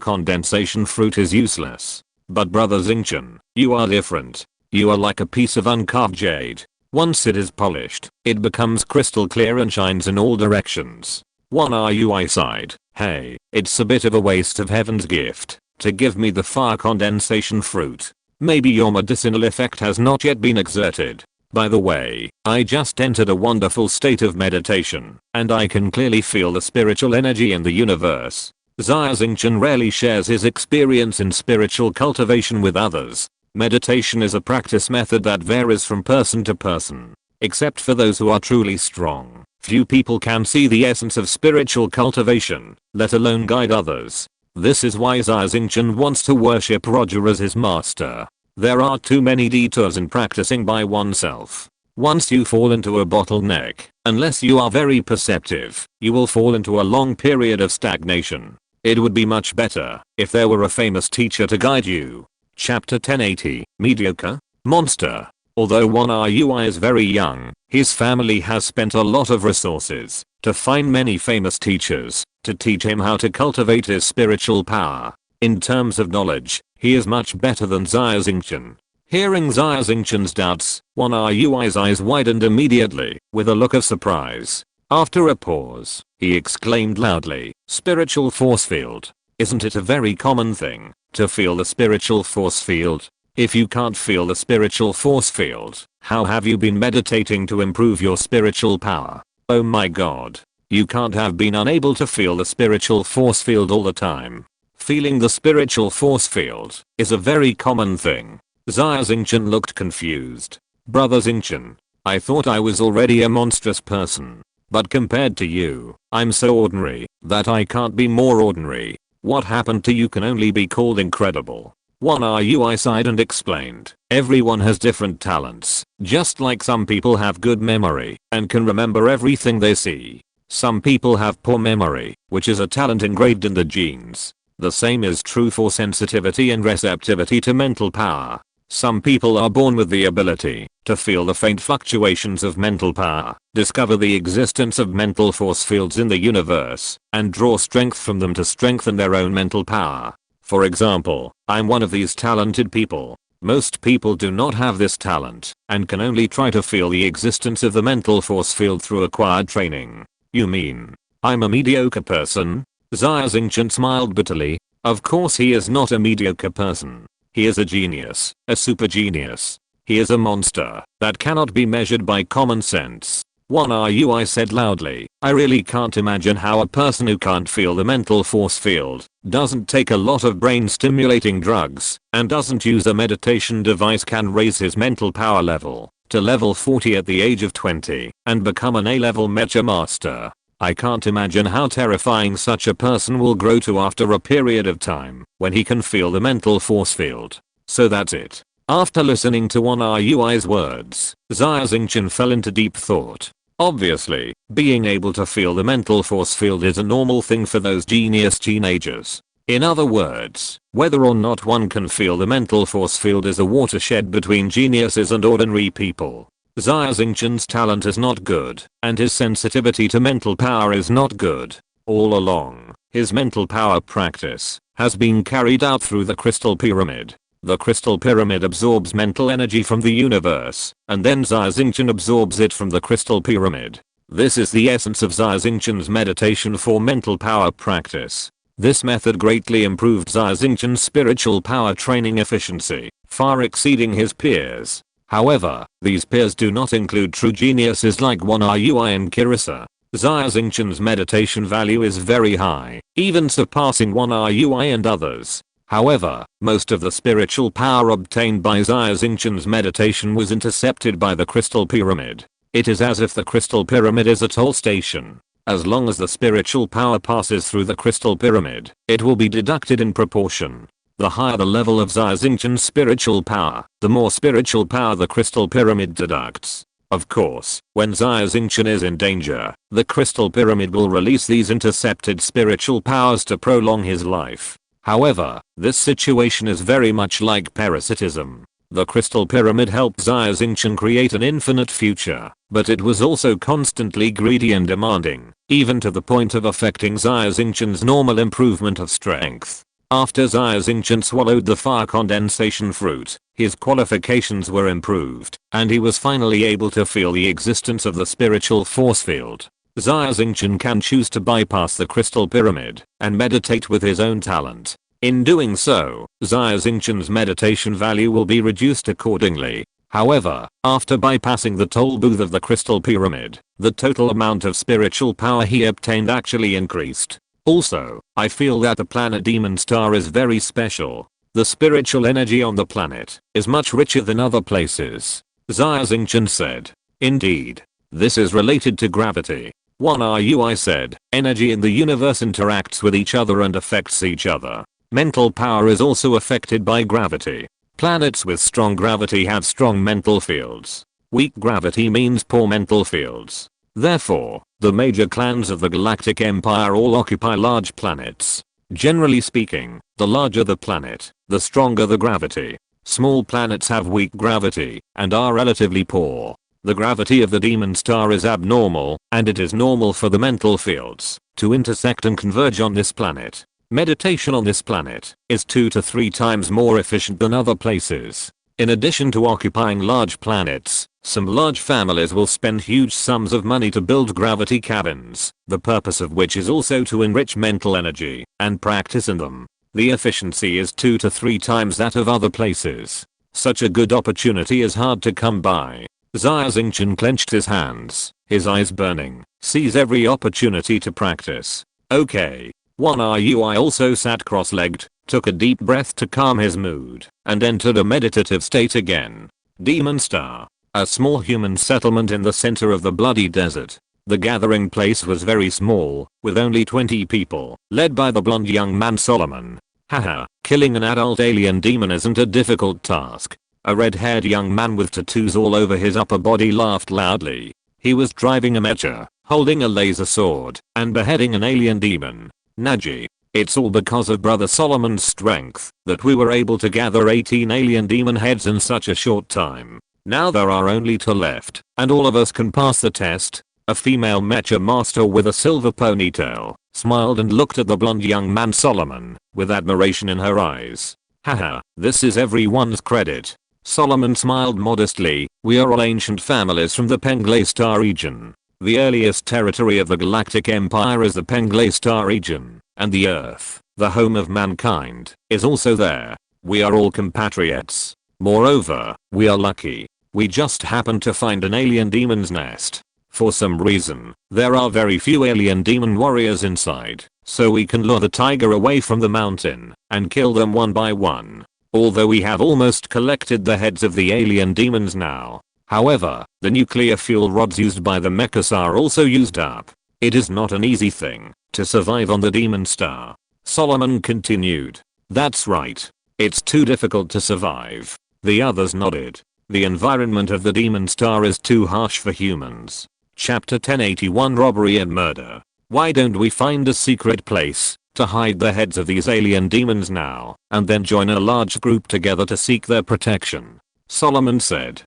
A: condensation fruit is useless. But Brother Xingchen, you are different. You are like a piece of uncarved jade. Once it is polished, it becomes crystal clear and shines in all directions. One RUI sighed, hey, it's a bit of a waste of heaven's gift to give me the fire condensation fruit. Maybe your medicinal effect has not yet been exerted. By the way, I just entered a wonderful state of meditation, and I can clearly feel the spiritual energy in the universe. Xia Xingchen rarely shares his experience in spiritual cultivation with others. Meditation is a practice method that varies from person to person. Except for those who are truly strong, few people can see the essence of spiritual cultivation, let alone guide others. This is why Xia Xingchen wants to worship Roger as his master. There are too many detours in practicing by oneself. Once you fall into a bottleneck, unless you are very perceptive, you will fall into a long period of stagnation. It would be much better if there were a famous teacher to guide you. Chapter 1080, Mediocre? Monster. Although one RUI is very young, his family has spent a lot of resources to find many famous teachers to teach him how to cultivate his spiritual power. In terms of knowledge, he is much better than Xia Xingchen. Hearing Xia Xingchen's doubts, one RUI's eyes widened immediately with a look of surprise. After a pause, he exclaimed loudly, spiritual force field. Isn't it a very common thing to feel the spiritual force field? If you can't feel the spiritual force field, how have you been meditating to improve your spiritual power? Oh my god. You can't have been unable to feel the spiritual force field all the time. Feeling the spiritual force field is a very common thing. Xia Xingchen looked confused. Brother Xingchen, I thought I was already a monstrous person. But compared to you, I'm so ordinary that I can't be more ordinary. What happened to you can only be called incredible. One RUI sighed and explained, everyone has different talents, just like some people have good memory and can remember everything they see. Some people have poor memory, which is a talent engraved in the genes. The same is true for sensitivity and receptivity to mental power. Some people are born with the ability to feel the faint fluctuations of mental power, discover the existence of mental force fields in the universe, and draw strength from them to strengthen their own mental power. For example, I'm one of these talented people. Most people do not have this talent and can only try to feel the existence of the mental force field through acquired training. You mean I'm a mediocre person? Xia Xingchen smiled bitterly. Of course he is not a mediocre person. He is a genius, a super genius. He is a monster that cannot be measured by common sense. One RUI said loudly, I really can't imagine how a person who can't feel the mental force field, doesn't take a lot of brain stimulating drugs, and doesn't use a meditation device can raise his mental power level to level 40 at the age of 20 and become an A-level mecha master. I can't imagine how terrifying such a person will grow to after a period of time when he can feel the mental force field. So that's it. After listening to one RUI's words, Xia Xingchen fell into deep thought. Obviously, being able to feel the mental force field is a normal thing for those genius teenagers. In other words, whether or not one can feel the mental force field is a watershed between geniuses and ordinary people. Xia Xingchen's talent is not good, and his sensitivity to mental power is not good. All along, his mental power practice has been carried out through the crystal pyramid. The crystal pyramid absorbs mental energy from the universe, and then Xia Xingchen absorbs it from the crystal pyramid. This is the essence of Xia Xingchen's meditation for mental power practice. This method greatly improved Xia Xingchen's spiritual power training efficiency, far exceeding his peers. However, these peers do not include true geniuses like One RUI and Kirisa. Xia Xingchen's meditation value is very high, even surpassing One RUI and others. However, most of the spiritual power obtained by Xia Xingchen's meditation was intercepted by the crystal pyramid. It is as if the crystal pyramid is a toll station. As long as the spiritual power passes through the crystal pyramid, it will be deducted in proportion. The higher the level of Xia Xingchen's spiritual power, the more spiritual power the crystal pyramid deducts. Of course, when Xia Xingchen is in danger, the crystal pyramid will release these intercepted spiritual powers to prolong his life. However, this situation is very much like parasitism. The crystal pyramid helped Xia Xingchen create an infinite future, but it was also constantly greedy and demanding, even to the point of affecting Xia Xingchen's normal improvement of strength. After Xia Xingchen swallowed the fire condensation fruit, his qualifications were improved, and he was finally able to feel the existence of the spiritual force field. Xia Xingchen can choose to bypass the crystal pyramid and meditate with his own talent. In doing so, Xia Xingchen's meditation value will be reduced accordingly. However, after bypassing the toll booth of the crystal pyramid, the total amount of spiritual power he obtained actually increased. Also, I feel that the planet Demon Star is very special. The spiritual energy on the planet is much richer than other places. Xia Xingchen said. Indeed. This is related to gravity. I said, energy in the universe interacts with each other and affects each other. Mental power is also affected by gravity. Planets with strong gravity have strong mental fields. Weak gravity means poor mental fields. Therefore, the major clans of the Galactic Empire all occupy large planets. Generally speaking, the larger the planet, the stronger the gravity. Small planets have weak gravity and are relatively poor. The gravity of the Demon Star is abnormal, and it is normal for the mental fields to intersect and converge on this planet. Meditation on this planet is 2 to 3 times more efficient than other places. In addition to occupying large planets, some large families will spend huge sums of money to build gravity cabins, the purpose of which is also to enrich mental energy and practice in them. The efficiency is 2 to 3 times that of other places. Such a good opportunity is hard to come by. Xia Xingchen clenched his hands, his eyes burning, sees every opportunity to practice. Okay. I also sat cross-legged, took a deep breath to calm his mood, and entered a meditative state again. Demon Star. A small human settlement in the center of the bloody desert. The gathering place was very small, with only 20 people, led by the blonde young man Solomon. Haha, killing an adult alien demon isn't a difficult task. A red-haired young man with tattoos all over his upper body laughed loudly. He was driving a mecha, holding a laser sword, and beheading an alien demon. Naji. It's all because of Brother Solomon's strength that we were able to gather 18 alien demon heads in such a short time. Now there are only 2 left, and all of us can pass the test. A female mecha master with a silver ponytail smiled and looked at the blonde young man Solomon with admiration in her eyes. Haha, this is everyone's credit. Solomon smiled modestly. We are all ancient families from the Penglay Star region. The earliest territory of the Galactic Empire is the Penglay Star region, and the Earth, the home of mankind, is also there. We are all compatriots. Moreover, we are lucky. We just happened to find an alien demon's nest. For some reason, there are very few alien demon warriors inside, so we can lure the tiger away from the mountain and kill them one by one. Although we have almost collected the heads of the alien demons now. However, the nuclear fuel rods used by the Mechas are also used up. It is not an easy thing to survive on the Demon Star. Solomon continued. That's right. It's too difficult to survive. The others nodded. The environment of the Demon Star is too harsh for humans. Chapter 1081 Robbery and Murder. Why don't we find a secret place to hide the heads of these alien demons now, and then join a large group together to seek their protection? Solomon said.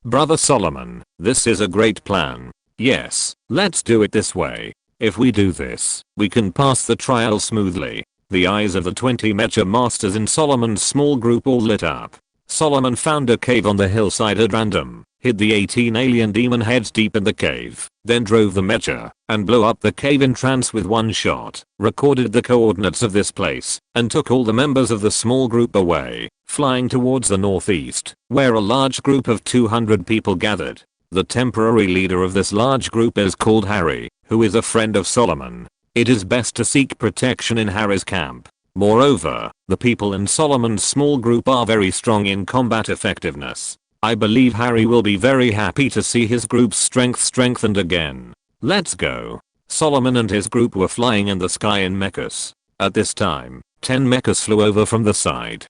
A: Brother Solomon, this is a great plan. Yes, let's do it this way. If we do this, we can pass the trial smoothly. The eyes of the 20 mecha masters in Solomon's small group all lit up. Solomon found a cave on the hillside at random, hid the 18 alien demon heads deep in the cave, then drove the mecha and blew up the cave entrance with one shot, recorded the coordinates of this place, and took all the members of the small group away, flying towards the northeast, where a large group of 200 people gathered. The temporary leader of this large group is called Harry, who is a friend of Solomon. It is best to seek protection in Harry's camp. Moreover, the people in Solomon's small group are very strong in combat effectiveness. I believe Harry will be very happy to see his group's strength strengthened again. Let's go. Solomon and his group were flying in the sky in Mechas. At this time, 10 Mechas flew over from the side.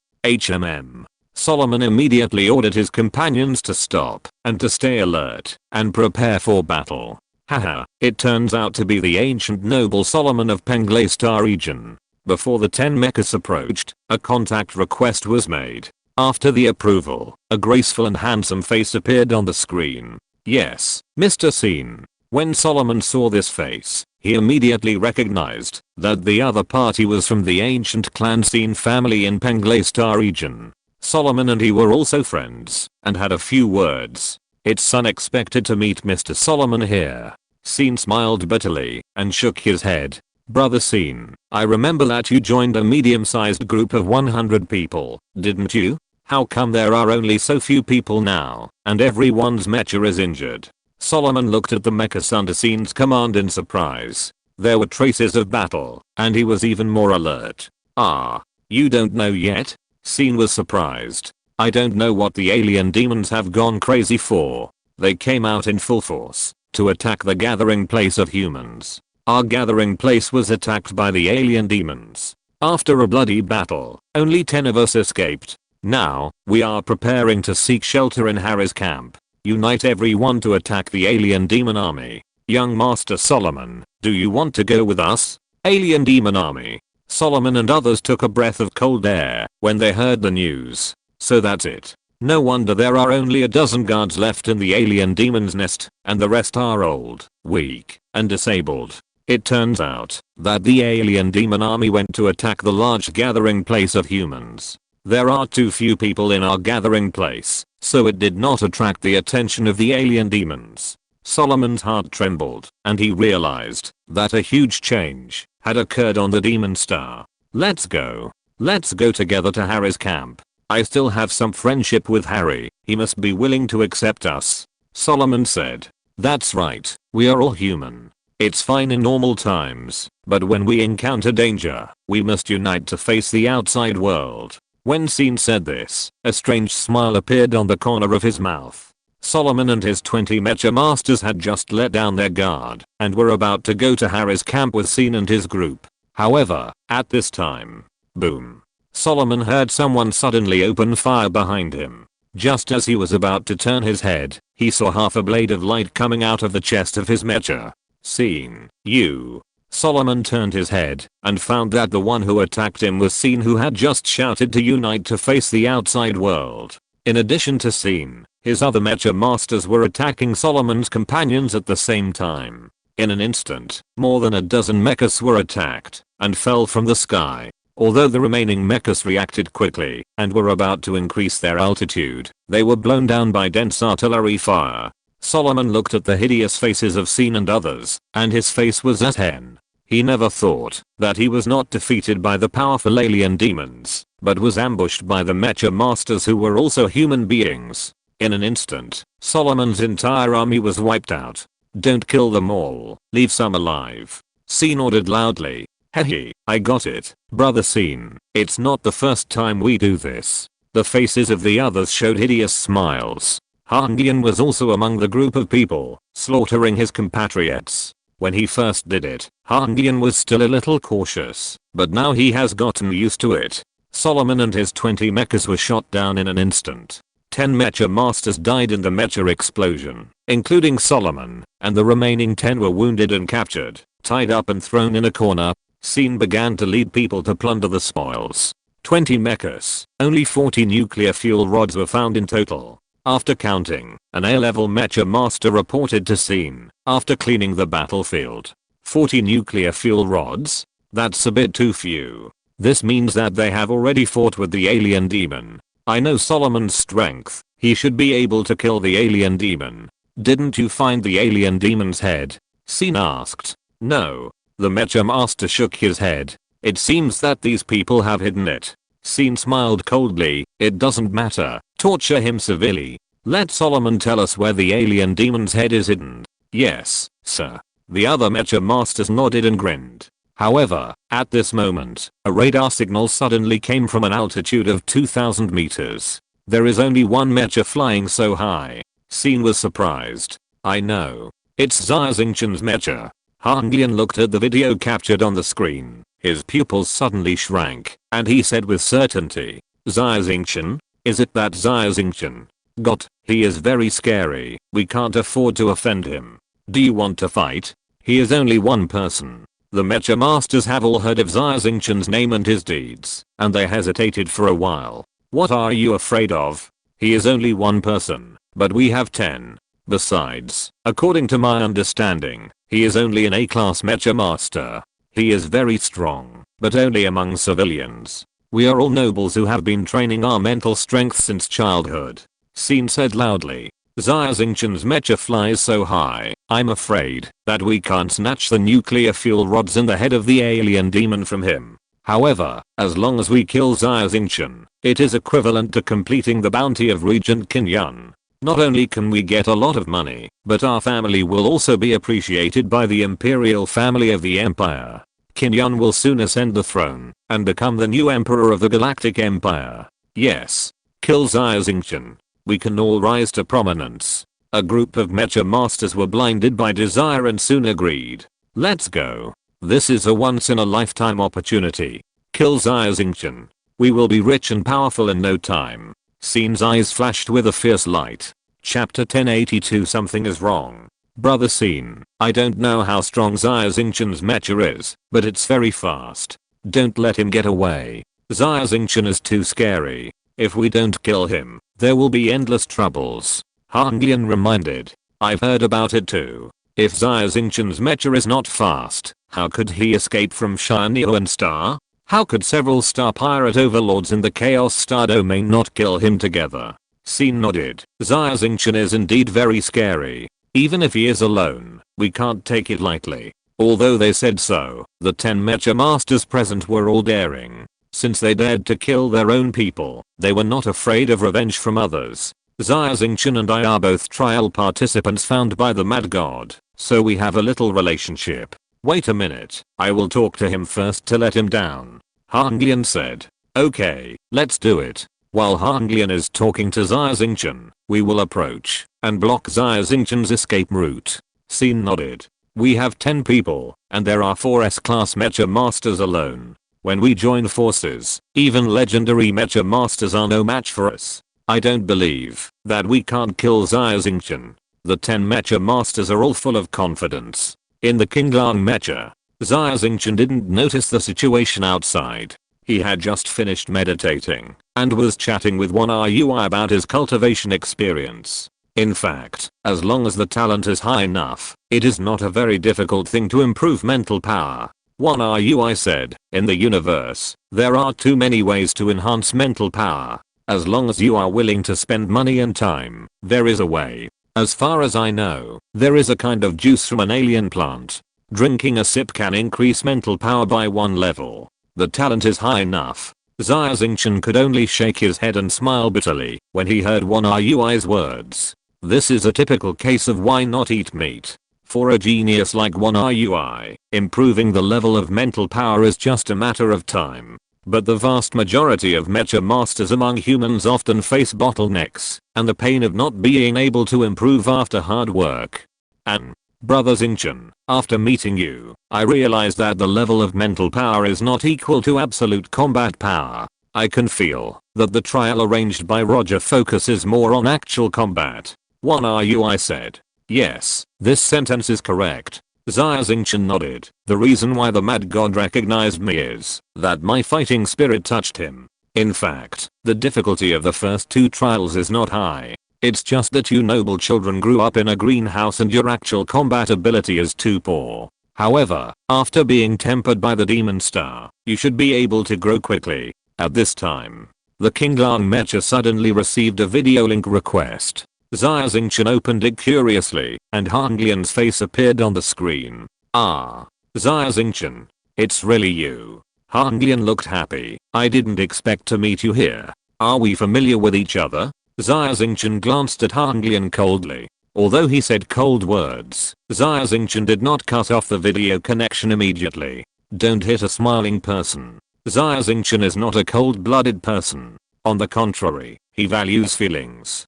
A: Solomon immediately ordered his companions to stop and to stay alert and prepare for battle. Haha, it turns out to be the ancient noble Solomon of Penglay Star region. Before the 10 Mechas approached, a contact request was made. After the approval, a graceful and handsome face appeared on the screen. Yes, Mr. Scene. When Solomon saw this face, he immediately recognized that the other party was from the ancient clan Scene family in Penglestar region. Solomon and he were also friends and had a few words. It's unexpected to meet Mr. Solomon here. Scene smiled bitterly and shook his head. Brother Scene, I remember that you joined a medium-sized group of 100 people, didn't you? How come there are only so few people now, and everyone's mecha is injured? Solomon looked at the Mechas under Scene's command in surprise. There were traces of battle, and he was even more alert. Ah, you don't know yet? Scene was surprised. I don't know what the alien demons have gone crazy for. They came out in full force to attack the gathering place of humans. Our gathering place was attacked by the alien demons. After a bloody battle, only 10 of us escaped. Now, we are preparing to seek shelter in Harry's camp. Unite everyone to attack the alien demon army. Young Master Solomon, do you want to go with us? Alien demon army. Solomon and others took a breath of cold air when they heard the news. So that's it. No wonder there are only a dozen guards left in the alien demon's nest, and the rest are old, weak, and disabled. It turns out that the alien demon army went to attack the large gathering place of humans. There are too few people in our gathering place, so it did not attract the attention of the alien demons. Solomon's heart trembled, and he realized that a huge change had occurred on the demon star. Let's go. Let's go together to Harry's camp. I still have some friendship with Harry. He must be willing to accept us. Solomon said. That's right. We are all human. It's fine in normal times, but when we encounter danger, we must unite to face the outside world. When Scene said this, a strange smile appeared on the corner of his mouth. Solomon and his 20 mecha masters had just let down their guard and were about to go to Harry's camp with Scene and his group. However, at this time, boom. Solomon heard someone suddenly open fire behind him. Just as he was about to turn his head, he saw half a blade of light coming out of the chest of his mecha. Scene, you. Solomon turned his head and found that the one who attacked him was Scene, who had just shouted to unite to face the outside world. In addition to Scene, his other mecha masters were attacking Solomon's companions at the same time. In an instant, more than a dozen mechas were attacked and fell from the sky. Although the remaining mechas reacted quickly and were about to increase their altitude, they were blown down by dense artillery fire. Solomon looked at the hideous faces of Scene and others, and his face was as hen. He never thought that he was not defeated by the powerful alien demons, but was ambushed by the mecha masters who were also human beings. In an instant, Solomon's entire army was wiped out. Don't kill them all, leave some alive. Scene ordered loudly. Hehe, I got it, brother Scene. It's not the first time we do this. The faces of the others showed hideous smiles. Xingchen was also among the group of people, slaughtering his compatriots. When he first did it, Xingchen was still a little cautious, but now he has gotten used to it. Solomon and his 20 mechas were shot down in an instant. 10 mecha masters died in the mecha explosion, including Solomon, and the remaining 10 were wounded and captured, tied up and thrown in a corner. Scene began to lead people to plunder the spoils. 20 mechas, only 40 nuclear fuel rods were found in total. After counting, an A-level mecha master reported to Scene, after cleaning the battlefield. 40 nuclear fuel rods? That's a bit too few. This means that they have already fought with the alien demon. I know Solomon's strength. He should be able to kill the alien demon. Didn't you find the alien demon's head? Scene asked. No. The mecha master shook his head. It seems that these people have hidden it. Scene smiled coldly. It doesn't matter. Torture him severely. Let Solomon tell us where the alien demon's head is hidden. Yes, sir. The other mecha masters nodded and grinned. However, at this moment, a radar signal suddenly came from an altitude of 2,000 meters. There is only one mecha flying so high. Scene was surprised. I know. It's Xia Xingchen's mecha. Xingchen looked at the video captured on the screen. His pupils suddenly shrank, and he said with certainty, Xia Xingchen? Is it that Xia Xingchen? God, he is very scary. We can't afford to offend him. Do you want to fight? He is only one person. The mecha masters have all heard of Xia Xingchen's name and his deeds, and they hesitated for a while. What are you afraid of? He is only one person, but we have 10. Besides, according to my understanding, he is only an A-class mecha master. He is very strong, but only among civilians. We are all nobles who have been training our mental strength since childhood. Xin said loudly. Xia Xingchen's mecha flies so high, I'm afraid that we can't snatch the nuclear fuel rods in the head of the alien demon from him. However, as long as we kill Xia Xingchen, it is equivalent to completing the bounty of Regent Qin Yun. Not only can we get a lot of money, but our family will also be appreciated by the imperial family of the empire. Qin Yun will soon ascend the throne and become the new emperor of the Galactic Empire. Yes. Kill Xia Xingchen. We can all rise to prominence. A group of mecha masters were blinded by desire and soon agreed. Let's go. This is a once-in-a-lifetime opportunity. Kill Xia Xingchen. We will be rich and powerful in no time. Xin's eyes flashed with a fierce light. Chapter 1082. Something is wrong. Brother Xin, I don't know how strong Xia Xingchen's mecha is, but it's very fast. Don't let him get away. Xia Xingchen is too scary. If we don't kill him, there will be endless troubles. Hanglian reminded. I've heard about it too. If Xia Xingchen's mecha is not fast, how could he escape from Shineon Star? How could several star pirate overlords in the Chaos Star domain not kill him together? Xin nodded. Xia Xingchen is indeed very scary. Even if he is alone, we can't take it lightly. Although they said so, the 10 mecha masters present were all daring. Since they dared to kill their own people, they were not afraid of revenge from others. Xia Xingchen and I are both trial participants found by the Mad God, so we have a little relationship. Wait a minute, I will talk to him first to let him down. Hanglian said. Okay, let's do it. While Hanglian is talking to Xia Xingchen, we will approach and block Xia Xingchen's escape route. Xin nodded. We have 10 people, and there are 4 S-class mecha masters alone. When we join forces, even legendary mecha masters are no match for us. I don't believe that we can't kill Xia Xingchen. The 10 mecha masters are all full of confidence. In the Qinglang mecha, Xia Xingchen didn't notice the situation outside. He had just finished meditating and was chatting with one RUI about his cultivation experience. In fact, as long as the talent is high enough, it is not a very difficult thing to improve mental power. One RUI said, in the universe, there are too many ways to enhance mental power. As long as you are willing to spend money and time, there is a way. As far as I know, there is a kind of juice from an alien plant. Drinking a sip can increase mental power by 1 level. The talent is high enough. Xia Xingchen could only shake his head and smile bitterly when he heard one RUI's words. This is a typical case of why not eat meat. For a genius like one RUI, improving the level of mental power is just a matter of time. But the vast majority of mecha masters among humans often face bottlenecks and the pain of not being able to improve after hard work. And, Brother Xingchen, after meeting you, I realized that the level of mental power is not equal to absolute combat power. I can feel that the trial arranged by Roger focuses more on actual combat. One RUI said. Yes, this sentence is correct. Xia Xingchen nodded. The reason why the Mad God recognized me is that my fighting spirit touched him. In fact, the difficulty of the first 2 trials is not high. It's just that you noble children grew up in a greenhouse and your actual combat ability is too poor. However, after being tempered by the Demon Star, you should be able to grow quickly. At this time, the Qinglang Mecha suddenly received a video link request. Xia Xingchen opened it curiously, and Hanglian's face appeared on the screen. Ah. Xia Xingchen. It's really you. Hanglian looked happy. I didn't expect to meet you here. Are we familiar with each other? Xia Xingchen glanced at Hanglian coldly. Although he said cold words, Xia Xingchen did not cut off the video connection immediately. Don't hit a smiling person. Xia Xingchen is not a cold-blooded person. On the contrary, he values feelings.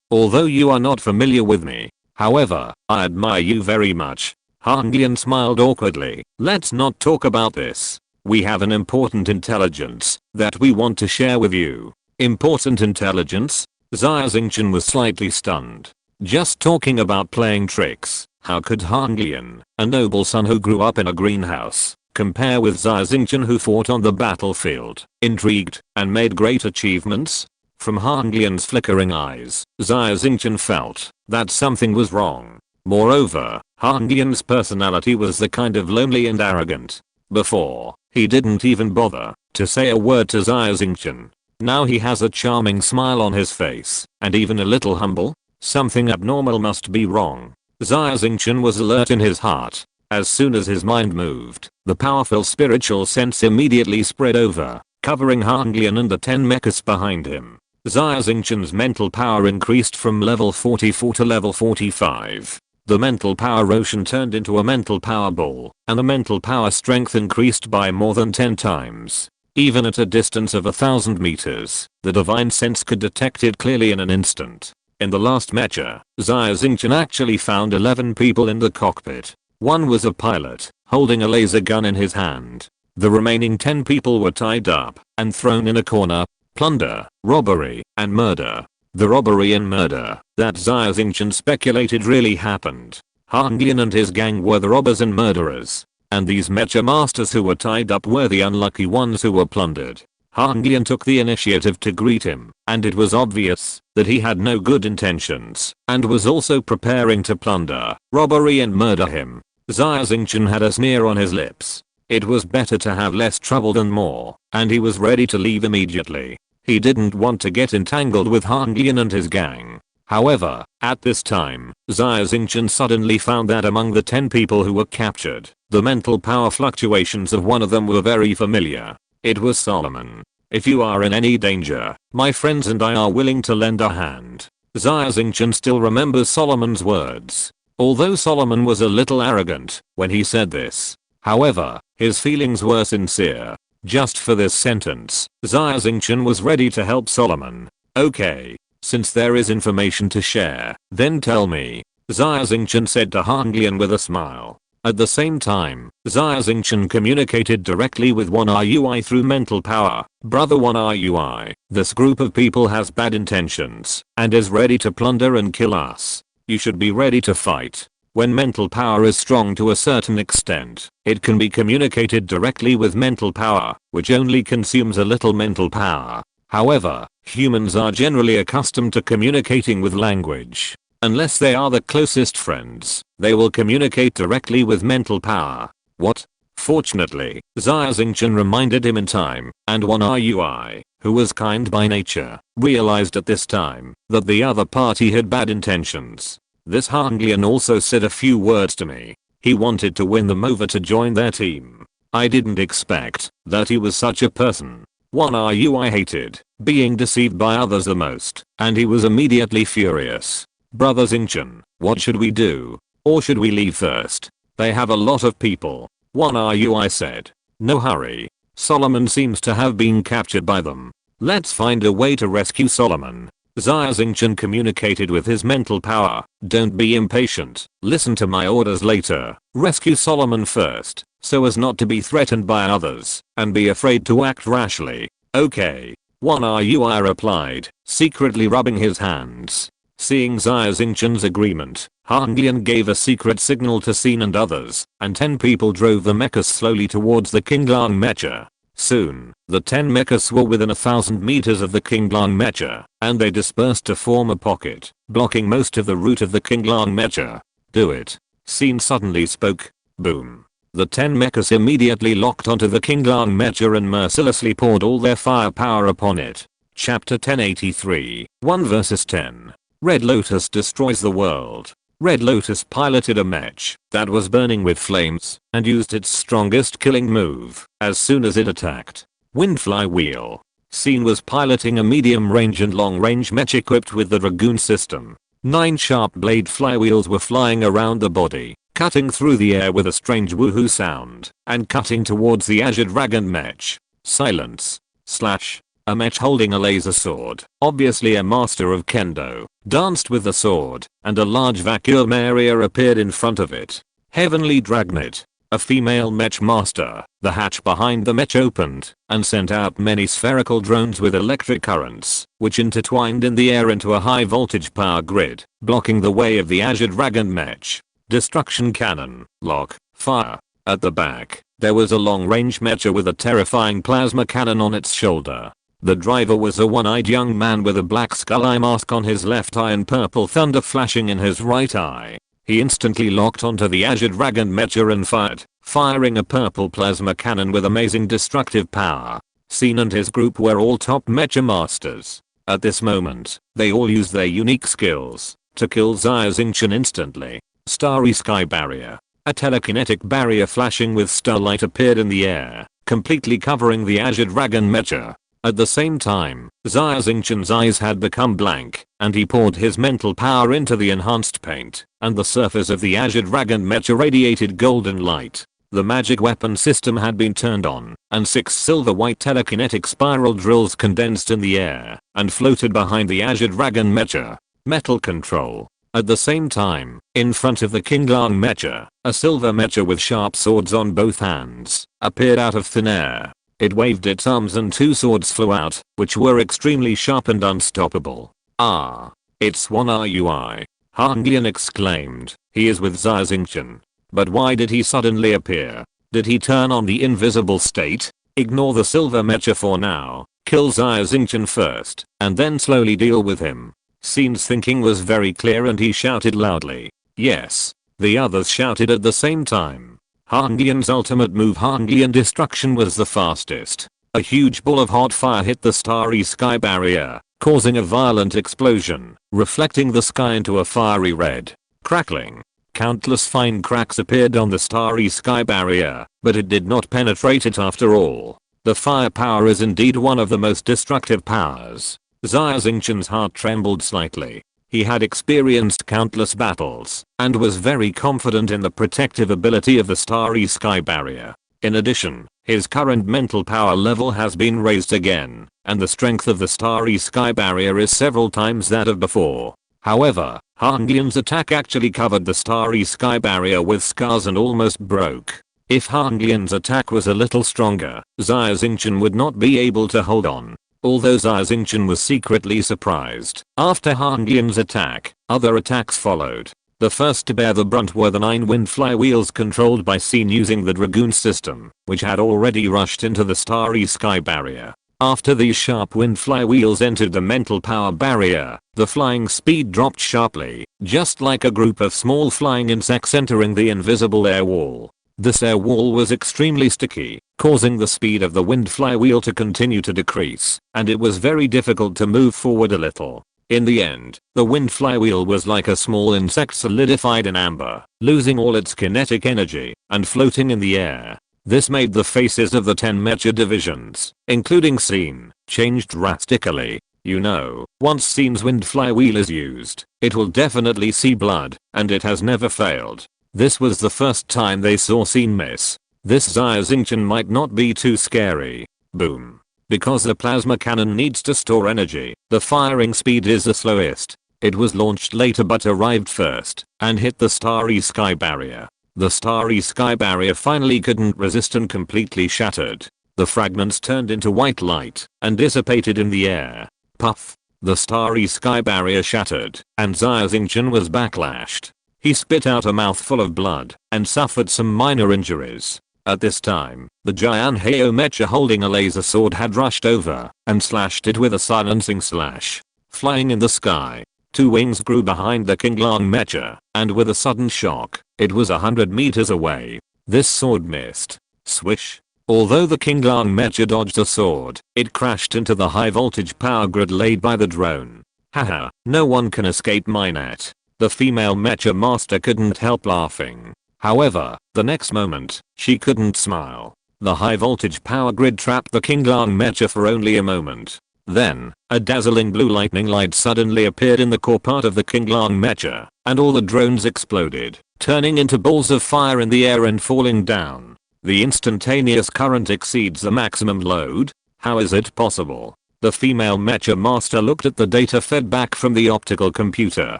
A: Although you are not familiar with me, however, I admire you very much. Hanglian smiled awkwardly. Let's not talk about this. We have an important intelligence that we want to share with you. Important intelligence? Xia Xingchen was slightly stunned. Just talking about playing tricks, how could Hanglian, a noble son who grew up in a greenhouse, Compare with Xia Xingchen, who fought on the battlefield, intrigued, and made great achievements. From Han Lian's flickering eyes, Xia Xingchen felt that something was wrong. Moreover, Han Lian's personality was the kind of lonely and arrogant. Before, he didn't even bother to say a word to Xia Xingchen. Now he has a charming smile on his face, and even a little humble. Something abnormal must be wrong. Xia Xingchen was alert in his heart. As soon as his mind moved, the powerful spiritual sense immediately spread over, covering Han Lian and the 10 mechas behind him. Xia Xingchen's mental power increased from level 44 to level 45. The mental power ocean turned into a mental power ball, and the mental power strength increased by more than 10 times. Even at a distance of 1,000 meters, the divine sense could detect it clearly in an instant. In the last mecha, Xia Xingchen actually found 11 people in the cockpit. One was a pilot, holding a laser gun in his hand. The remaining 10 people were tied up and thrown in a corner. Plunder, robbery, and murder. The robbery and murder that Xia Xingchen speculated really happened. Han Lian and his gang were the robbers and murderers, and these mecha masters who were tied up were the unlucky ones who were plundered. Han Lian took the initiative to greet him, and it was obvious that he had no good intentions and was also preparing to plunder, robbery and murder him. Xia Xingchen had a sneer on his lips. It was better to have less trouble than more, and he was ready to leave immediately. He didn't want to get entangled with Han Lian and his gang. However, at this time, Xia Xingchen suddenly found that among the 10 people who were captured, the mental power fluctuations of one of them were very familiar. It was Solomon. If you are in any danger, my friends and I are willing to lend a hand. Xia Xingchen still remembers Solomon's words. Although Solomon was a little arrogant when he said this, however, his feelings were sincere. Just for this sentence, Xia Xingchen was ready to help Solomon. Okay, since there is information to share, then tell me, Xia Xingchen said to Han Lian with a smile. At the same time, Xia Xingchen communicated directly with 1RUI through mental power. Brother 1RUI, this group of people has bad intentions and is ready to plunder and kill us. You should be ready to fight. When mental power is strong to a certain extent, it can be communicated directly with mental power, which only consumes a little mental power. However, humans are generally accustomed to communicating with language. Unless they are the closest friends, they will communicate directly with mental power. What? Fortunately, Xia Xingchen reminded him in time, and 1RUI, who was kind by nature, realized at this time that the other party had bad intentions. This Han Lian also said a few words to me. He wanted to win them over to join their team. I didn't expect that he was such a person. 1RUI hated being deceived by others the most, and he was immediately furious. Brother Xingchen, what should we do? Or should we leave first? They have a lot of people. 1RUI said. No hurry. Solomon seems to have been captured by them. Let's find a way to rescue Solomon. Xia Xingchen communicated with his mental power. Don't be impatient. Listen to my orders later. Rescue Solomon first, so as not to be threatened by others, and be afraid to act rashly. Okay. 1RUI replied, secretly rubbing his hands. Seeing Xia Xingchen's agreement, Han Lian gave a secret signal to Xin and others, and 10 people drove the mechas slowly towards the Qinglang mecha. Soon, the 10 mechas were within 1,000 meters of the Qinglang mecha, and they dispersed to form a pocket, blocking most of the route of the Qinglang mecha. Do it. Xin suddenly spoke. Boom. The 10 mechas immediately locked onto the Qinglang mecha and mercilessly poured all their firepower upon it. Chapter 1083, 1 vs 10. Red Lotus destroys the world. Red Lotus piloted a mech that was burning with flames and used its strongest killing move as soon as it attacked. Wind Flywheel. Xin was piloting a medium-range and long-range mech equipped with the Dragoon system. 9 sharp blade flywheels were flying around the body, cutting through the air with a strange woohoo sound, and cutting towards the Azure Dragon mech. Silence. Slash. A mech holding a laser sword, obviously a master of kendo, danced with the sword, and a large vacuum area appeared in front of it. Heavenly Dragnet. A female mech master. The hatch behind the mech opened, and sent out many spherical drones with electric currents, which intertwined in the air into a high voltage power grid, blocking the way of the Azure Dragon mech. Destruction cannon. Lock. Fire. At the back, There was a long-range mecha with a terrifying plasma cannon on its shoulder. The driver was a one-eyed young man with a black skull eye mask on his left eye and purple thunder flashing in his right eye. He instantly locked onto the Azure Dragon mecha and fired, firing a purple plasma cannon with amazing destructive power. Sin and his group were all top mecha masters. At this moment, they all used their unique skills to kill Xia Xingchen instantly. Starry Sky Barrier. A telekinetic barrier flashing with starlight appeared in the air, completely covering the Azure Dragon mecha. At the same time, Xia Xingchen's eyes had become blank, and he poured his mental power into the enhanced paint, and the surface of the Azure Dragon mecha radiated golden light. The magic weapon system had been turned on, and 6 silver-white telekinetic spiral drills condensed in the air, and floated behind the Azure Dragon mecha. Metal control. At the same time, in front of the King Lang mecha, a silver mecha with sharp swords on both hands appeared out of thin air. It waved its arms and 2 swords flew out, which were extremely sharp and unstoppable. Ah! It's one RUI. Hanglian exclaimed. He is with Xia Xingchen. But why did he suddenly appear? Did he turn on the invisible state? Ignore the silver mecha for now. Kill Xia Xingchen first, and then slowly deal with him. Sin's thinking was very clear and he shouted loudly. Yes. The others shouted at the same time. Hanglian's ultimate move Hanglian Destruction was the fastest. A huge ball of hot fire hit the starry sky barrier, causing a violent explosion, reflecting the sky into a fiery red. Crackling. Countless fine cracks appeared on the starry sky barrier, but it did not penetrate it after all. The fire power is indeed one of the most destructive powers. Xia Xingchen's heart trembled slightly. He had experienced countless battles, and was very confident in the protective ability of the starry sky barrier. In addition, his current mental power level has been raised again, and the strength of the starry sky barrier is several times that of before. However, Hanglian's attack actually covered the starry sky barrier with scars and almost broke. If Hanglian's attack was a little stronger, Xia Xingchen would not be able to hold on. Although Xia Xingchen was secretly surprised, after Hanglian's attack, other attacks followed. The first to bear the brunt were the 9 wind flywheels controlled by Sin using the Dragoon system, which had already rushed into the starry sky barrier. After these sharp wind flywheels entered the mental power barrier, the flying speed dropped sharply, just like a group of small flying insects entering the invisible air wall. This air wall was extremely sticky, causing the speed of the wind flywheel to continue to decrease, and it was very difficult to move forward a little. In the end, the wind flywheel was like a small insect solidified in amber, losing all its kinetic energy, and floating in the air. This made the faces of the 10 mecha divisions, including Sin, change drastically. You know, once Sin's wind flywheel is used, it will definitely see blood, and it has never failed. This was the first time they saw Sin miss. This Xia Xingchen might not be too scary. Boom. Because the plasma cannon needs to store energy, the firing speed is the slowest. It was launched later but arrived first, and hit the starry sky barrier. The starry sky barrier finally couldn't resist and completely shattered. The fragments turned into white light, and dissipated in the air. Puff. The starry sky barrier shattered, and Xia Xingchen was backlashed. He spit out a mouthful of blood, and suffered some minor injuries. At this time, the Jian Heo mecha holding a laser sword had rushed over, and slashed it with a silencing slash. Flying in the sky, 2 wings grew behind the King Lang mecha, and with a sudden shock, it was 100 meters away. This sword missed. Swish. Although the King Lang mecha dodged the sword, it crashed into the high voltage power grid laid by the drone. Haha, no one can escape my net. The female mecha master couldn't help laughing. However, the next moment, she couldn't smile. The high voltage power grid trapped the King Lang mecha for only a moment. Then, a dazzling blue lightning light suddenly appeared in the core part of the King Lang mecha, and all the drones exploded, turning into balls of fire in the air and falling down. The instantaneous current exceeds the maximum load? How is it possible? The female mecha master looked at the data fed back from the optical computer,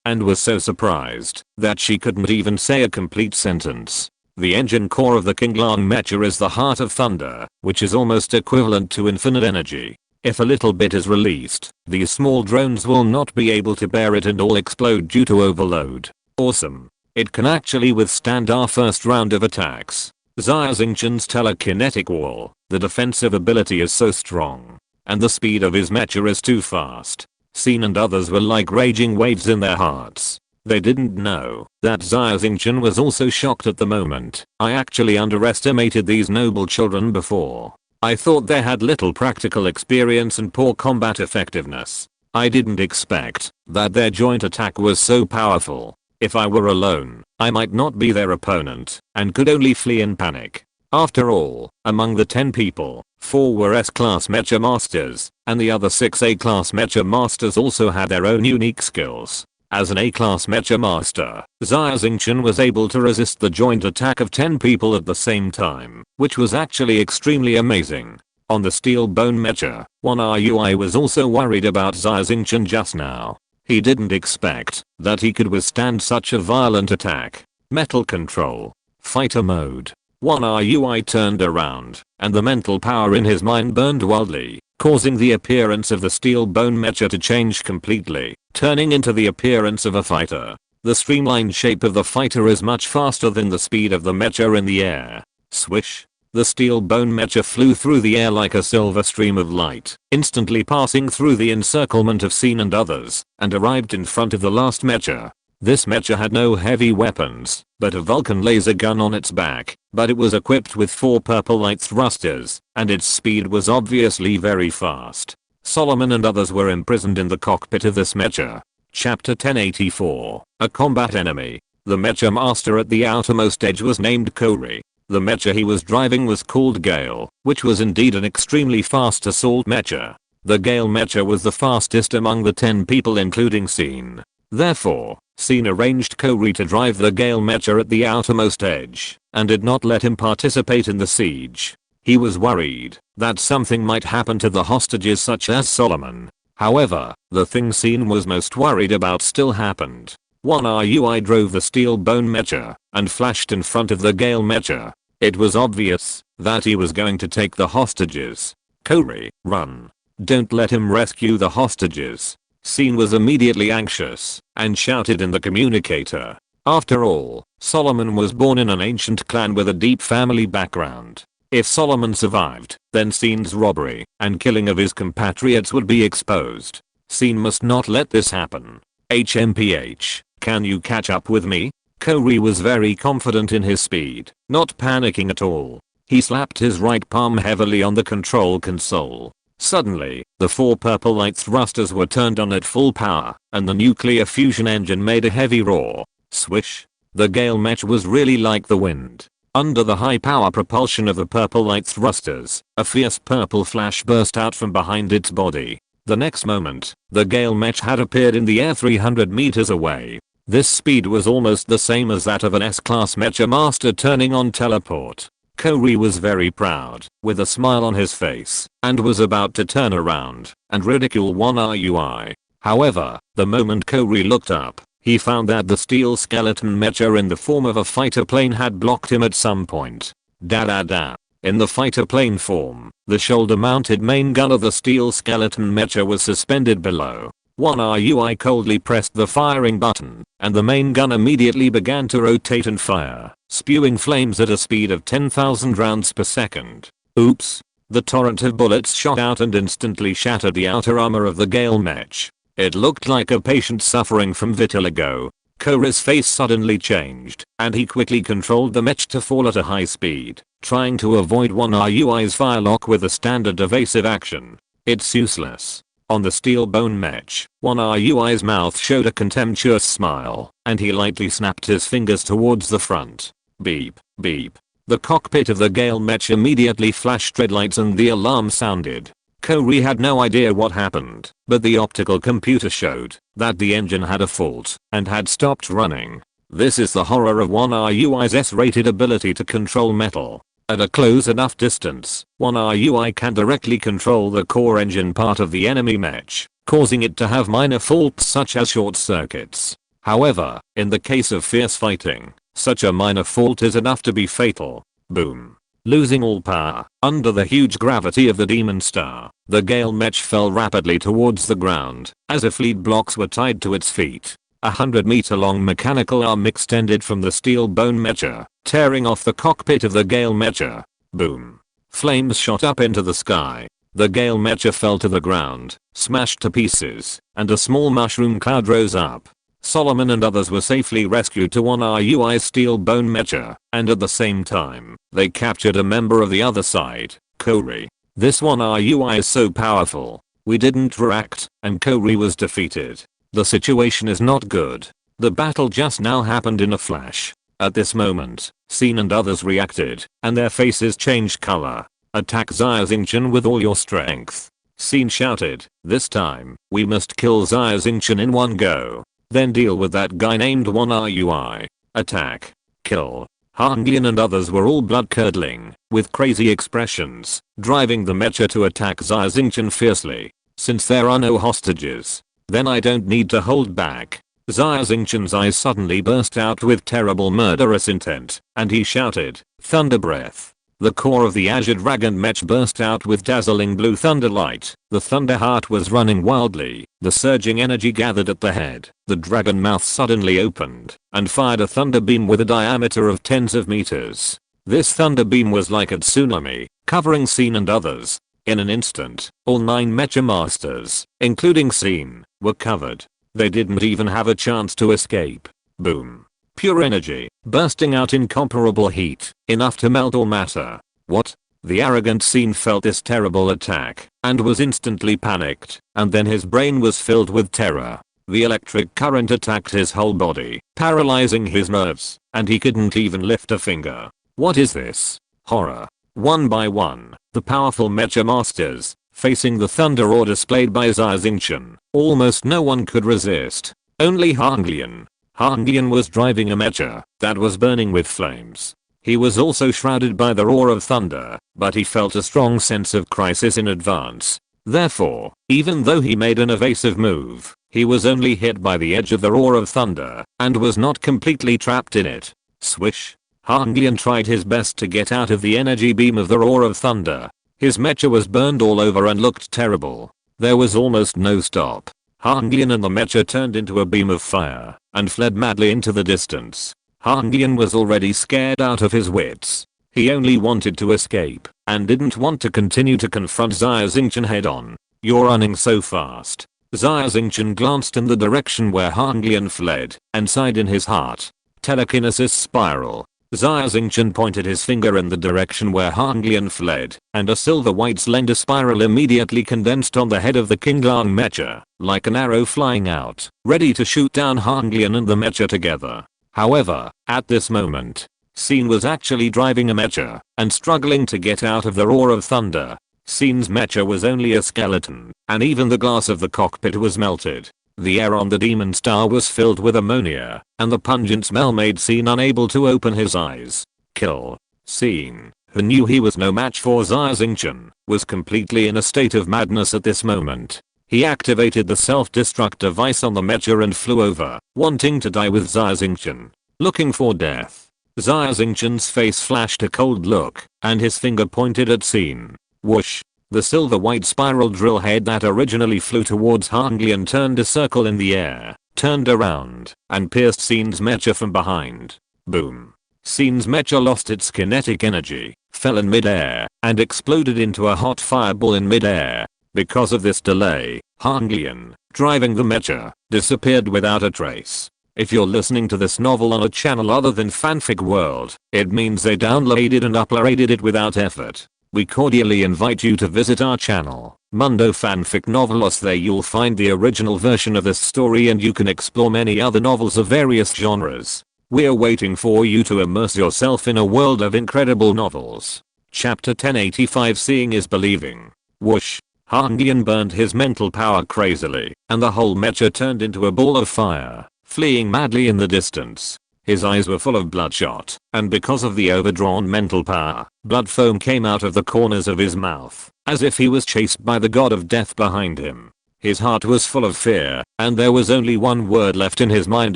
A: and was so surprised that she couldn't even say a complete sentence. The engine core of the King Lang mecha is the heart of thunder, which is almost equivalent to infinite energy. If a little bit is released, these small drones will not be able to bear it and all explode due to overload. Awesome. It can actually withstand our first round of attacks. Xia Xingchen's telekinetic wall, the defensive ability is so strong. And the speed of his mecha is too fast. Xin and others were like raging waves in their hearts. They didn't know that Xia Xingchen was also shocked at the moment. I actually underestimated these noble children before. I thought they had little practical experience and poor combat effectiveness. I didn't expect that their joint attack was so powerful. If I were alone, I might not be their opponent and could only flee in panic. After all, among the 10 people, 4 were S-class mecha masters, and the other 6 A-class mecha masters also had their own unique skills. As an A-class mecha master, Xia Xingchen was able to resist the joint attack of 10 people at the same time, which was actually extremely amazing. On the steel bone mecha, one RUI was also worried about Xia Xingchen just now. He didn't expect that he could withstand such a violent attack. Metal control. Fighter mode. One RUI turned around, and the mental power in his mind burned wildly, causing the appearance of the steel bone mecha to change completely, turning into the appearance of a fighter. The streamlined shape of the fighter is much faster than the speed of the mecha in the air. Swish. The steel bone mecha flew through the air like a silver stream of light, instantly passing through the encirclement of Xin and others, and arrived in front of the last mecha. This mecha had no heavy weapons, but a Vulcan laser gun on its back, but it was equipped with 4 purple light thrusters, and its speed was obviously very fast. Solomon and others were imprisoned in the cockpit of this mecha. Chapter 1084. A combat enemy. The mecha master at the outermost edge was named Kori. The mecha he was driving was called Gale, which was indeed an extremely fast assault mecha. The Gale mecha was the fastest among the 10 people including Xin. Therefore, Xin arranged Kori to drive the Gale mecha at the outermost edge, and did not let him participate in the siege. He was worried that something might happen to the hostages such as Solomon. However, the thing Xin was most worried about still happened. One RUI drove the steel bone mecha and flashed in front of the Gale mecha. It was obvious that he was going to take the hostages. Kori, run. Don't let him rescue the hostages. Xin was immediately anxious and shouted in the communicator. After all, Solomon was born in an ancient clan with a deep family background. If Solomon survived, then Xin's robbery and killing of his compatriots would be exposed. Xin must not let this happen. HMPH, can you catch up with me? Kori was very confident in his speed, not panicking at all. He slapped his right palm heavily on the control console. Suddenly, the 4 purple light thrusters were turned on at full power, and the nuclear fusion engine made a heavy roar. Swish. The Gale mech was really like the wind. Under the high power propulsion of the purple light thrusters, a fierce purple flash burst out from behind its body. The next moment, the Gale mech had appeared in the air 300 meters away. This speed was almost the same as that of an S-class mecha master turning on teleport. Kori was very proud, with a smile on his face, and was about to turn around and ridicule one RUI. However, the moment Kori looked up, he found that the steel skeleton mecha in the form of a fighter plane had blocked him at some point. Da. In the fighter plane form, the shoulder-mounted main gun of the steel skeleton mecha was suspended below. One RUI coldly pressed the firing button, and the main gun immediately began to rotate and fire, spewing flames at a speed of 10,000 rounds per second. Oops. The torrent of bullets shot out and instantly shattered the outer armor of the Gale mech. It looked like a patient suffering from vitiligo. Kori's face suddenly changed, and he quickly controlled the mech to fall at a high speed, trying to avoid one RUI's firelock with a standard evasive action. It's useless. On the steel bone mech, one RUI's mouth showed a contemptuous smile, and he lightly snapped his fingers towards the front. Beep, beep. The cockpit of the Gale mech immediately flashed red lights and the alarm sounded. Kori had no idea what happened, but the optical computer showed that the engine had a fault and had stopped running. This is the horror of one RUI's S-rated ability to control metal. At a close enough distance, one RUI can directly control the core engine part of the enemy mech, causing it to have minor faults such as short circuits. However, in the case of fierce fighting, such a minor fault is enough to be fatal. Boom. Losing all power, under the huge gravity of the Demon Star, the Gale mech fell rapidly towards the ground, as if lead blocks were tied to its feet. 100-meter-long mechanical arm extended from the steel bone mecha, tearing off the cockpit of the Gale mecha. Boom. Flames shot up into the sky. The Gale mecha fell to the ground, smashed to pieces, and a small mushroom cloud rose up. Solomon and others were safely rescued to 1RUI's steel bone mecha, and at the same time, they captured a member of the other side, Kori. This 1RUI is so powerful. We didn't react, and Kori was defeated. The situation is not good. The battle just now happened in a flash. At this moment, Xin and others reacted, and their faces changed color. Attack Xia Xingchen with all your strength. Xin shouted, this time, we must kill Xia Xingchen in one go. Then deal with that guy named 1RUI. Attack. Kill. Hanglian and others were all blood-curdling, with crazy expressions, driving the mecha to attack Xia Xingchen fiercely. Since there are no hostages, then I don't need to hold back. Xia Xingchen's eyes suddenly burst out with terrible murderous intent, and he shouted, Thunder Breath. The core of the Azure Dragon mech burst out with dazzling blue thunder light. The thunder heart was running wildly. The surging energy gathered at the head. The dragon mouth suddenly opened and fired a thunder beam with a diameter of tens of meters. This thunder beam was like a tsunami, covering Xin and others. In an instant, all 9 mecha masters, including Xin, were covered. They didn't even have a chance to escape. Boom. Pure energy, bursting out incomparable heat, enough to melt all matter. What? The arrogant Xin felt this terrible attack, and was instantly panicked, and then his brain was filled with terror. The electric current attacked his whole body, paralyzing his nerves, and he couldn't even lift a finger. What is this? Horror. One by one, the powerful mecha masters, facing the thunder roar displayed by Xia Xingchen, almost no one could resist. Only Hanglian. Hanglian was driving a mecha that was burning with flames. He was also shrouded by the roar of thunder, but he felt a strong sense of crisis in advance. Therefore, even though he made an evasive move, he was only hit by the edge of the roar of thunder, and was not completely trapped in it. Swish. Hanglian tried his best to get out of the energy beam of the roar of thunder. His mecha was burned all over and looked terrible. There was almost no stop. Hanglian and the mecha turned into a beam of fire and fled madly into the distance. Hanglian was already scared out of his wits. He only wanted to escape and didn't want to continue to confront Xia Xingchen head on. You're running so fast. Xia Xingchen glanced in the direction where Hanglian fled and sighed in his heart. Telekinesis spiral. Xia Xingchen pointed his finger in the direction where Hanglian fled, and a silver-white slender spiral immediately condensed on the head of the Kinglang mecha, like an arrow flying out, ready to shoot down Hanglian and the mecha together. However, at this moment, Xin was actually driving a mecha and struggling to get out of the roar of thunder. Xin's mecha was only a skeleton, and even the glass of the cockpit was melted. The air on the Demon Star was filled with ammonia, and the pungent smell made Xin unable to open his eyes. Kill. Xin, who knew he was no match for Xia Xingchen, was completely in a state of madness at this moment. He activated the self-destruct device on the mecha and flew over, wanting to die with Xia Xingchen, looking for death. Xia Xingchen's face flashed a cold look, and his finger pointed at Xin. Whoosh. The silver-white spiral drill head that originally flew towards Hanglian turned a circle in the air, turned around, and pierced Xin's mecha from behind. Boom. Xin's mecha lost its kinetic energy, fell in mid-air, and exploded into a hot fireball in mid-air. Because of this delay, Hanglian, driving the mecha, disappeared without a trace. If you're listening to this novel on a channel other than Fanfic World, it means they downloaded and uploaded it without effort. We cordially invite you to visit our channel, Mundo Fanfic Novelos. There you'll find the original version of this story and you can explore many other novels of various genres. We're waiting for you to immerse yourself in a world of incredible novels. Chapter 1085 Seeing is Believing. Whoosh. Hanglian burned his mental power crazily, and the whole mecha turned into a ball of fire, fleeing madly in the distance. His eyes were full of bloodshot, and because of the overdrawn mental power, blood foam came out of the corners of his mouth, as if he was chased by the god of death behind him. His heart was full of fear, and there was only one word left in his mind: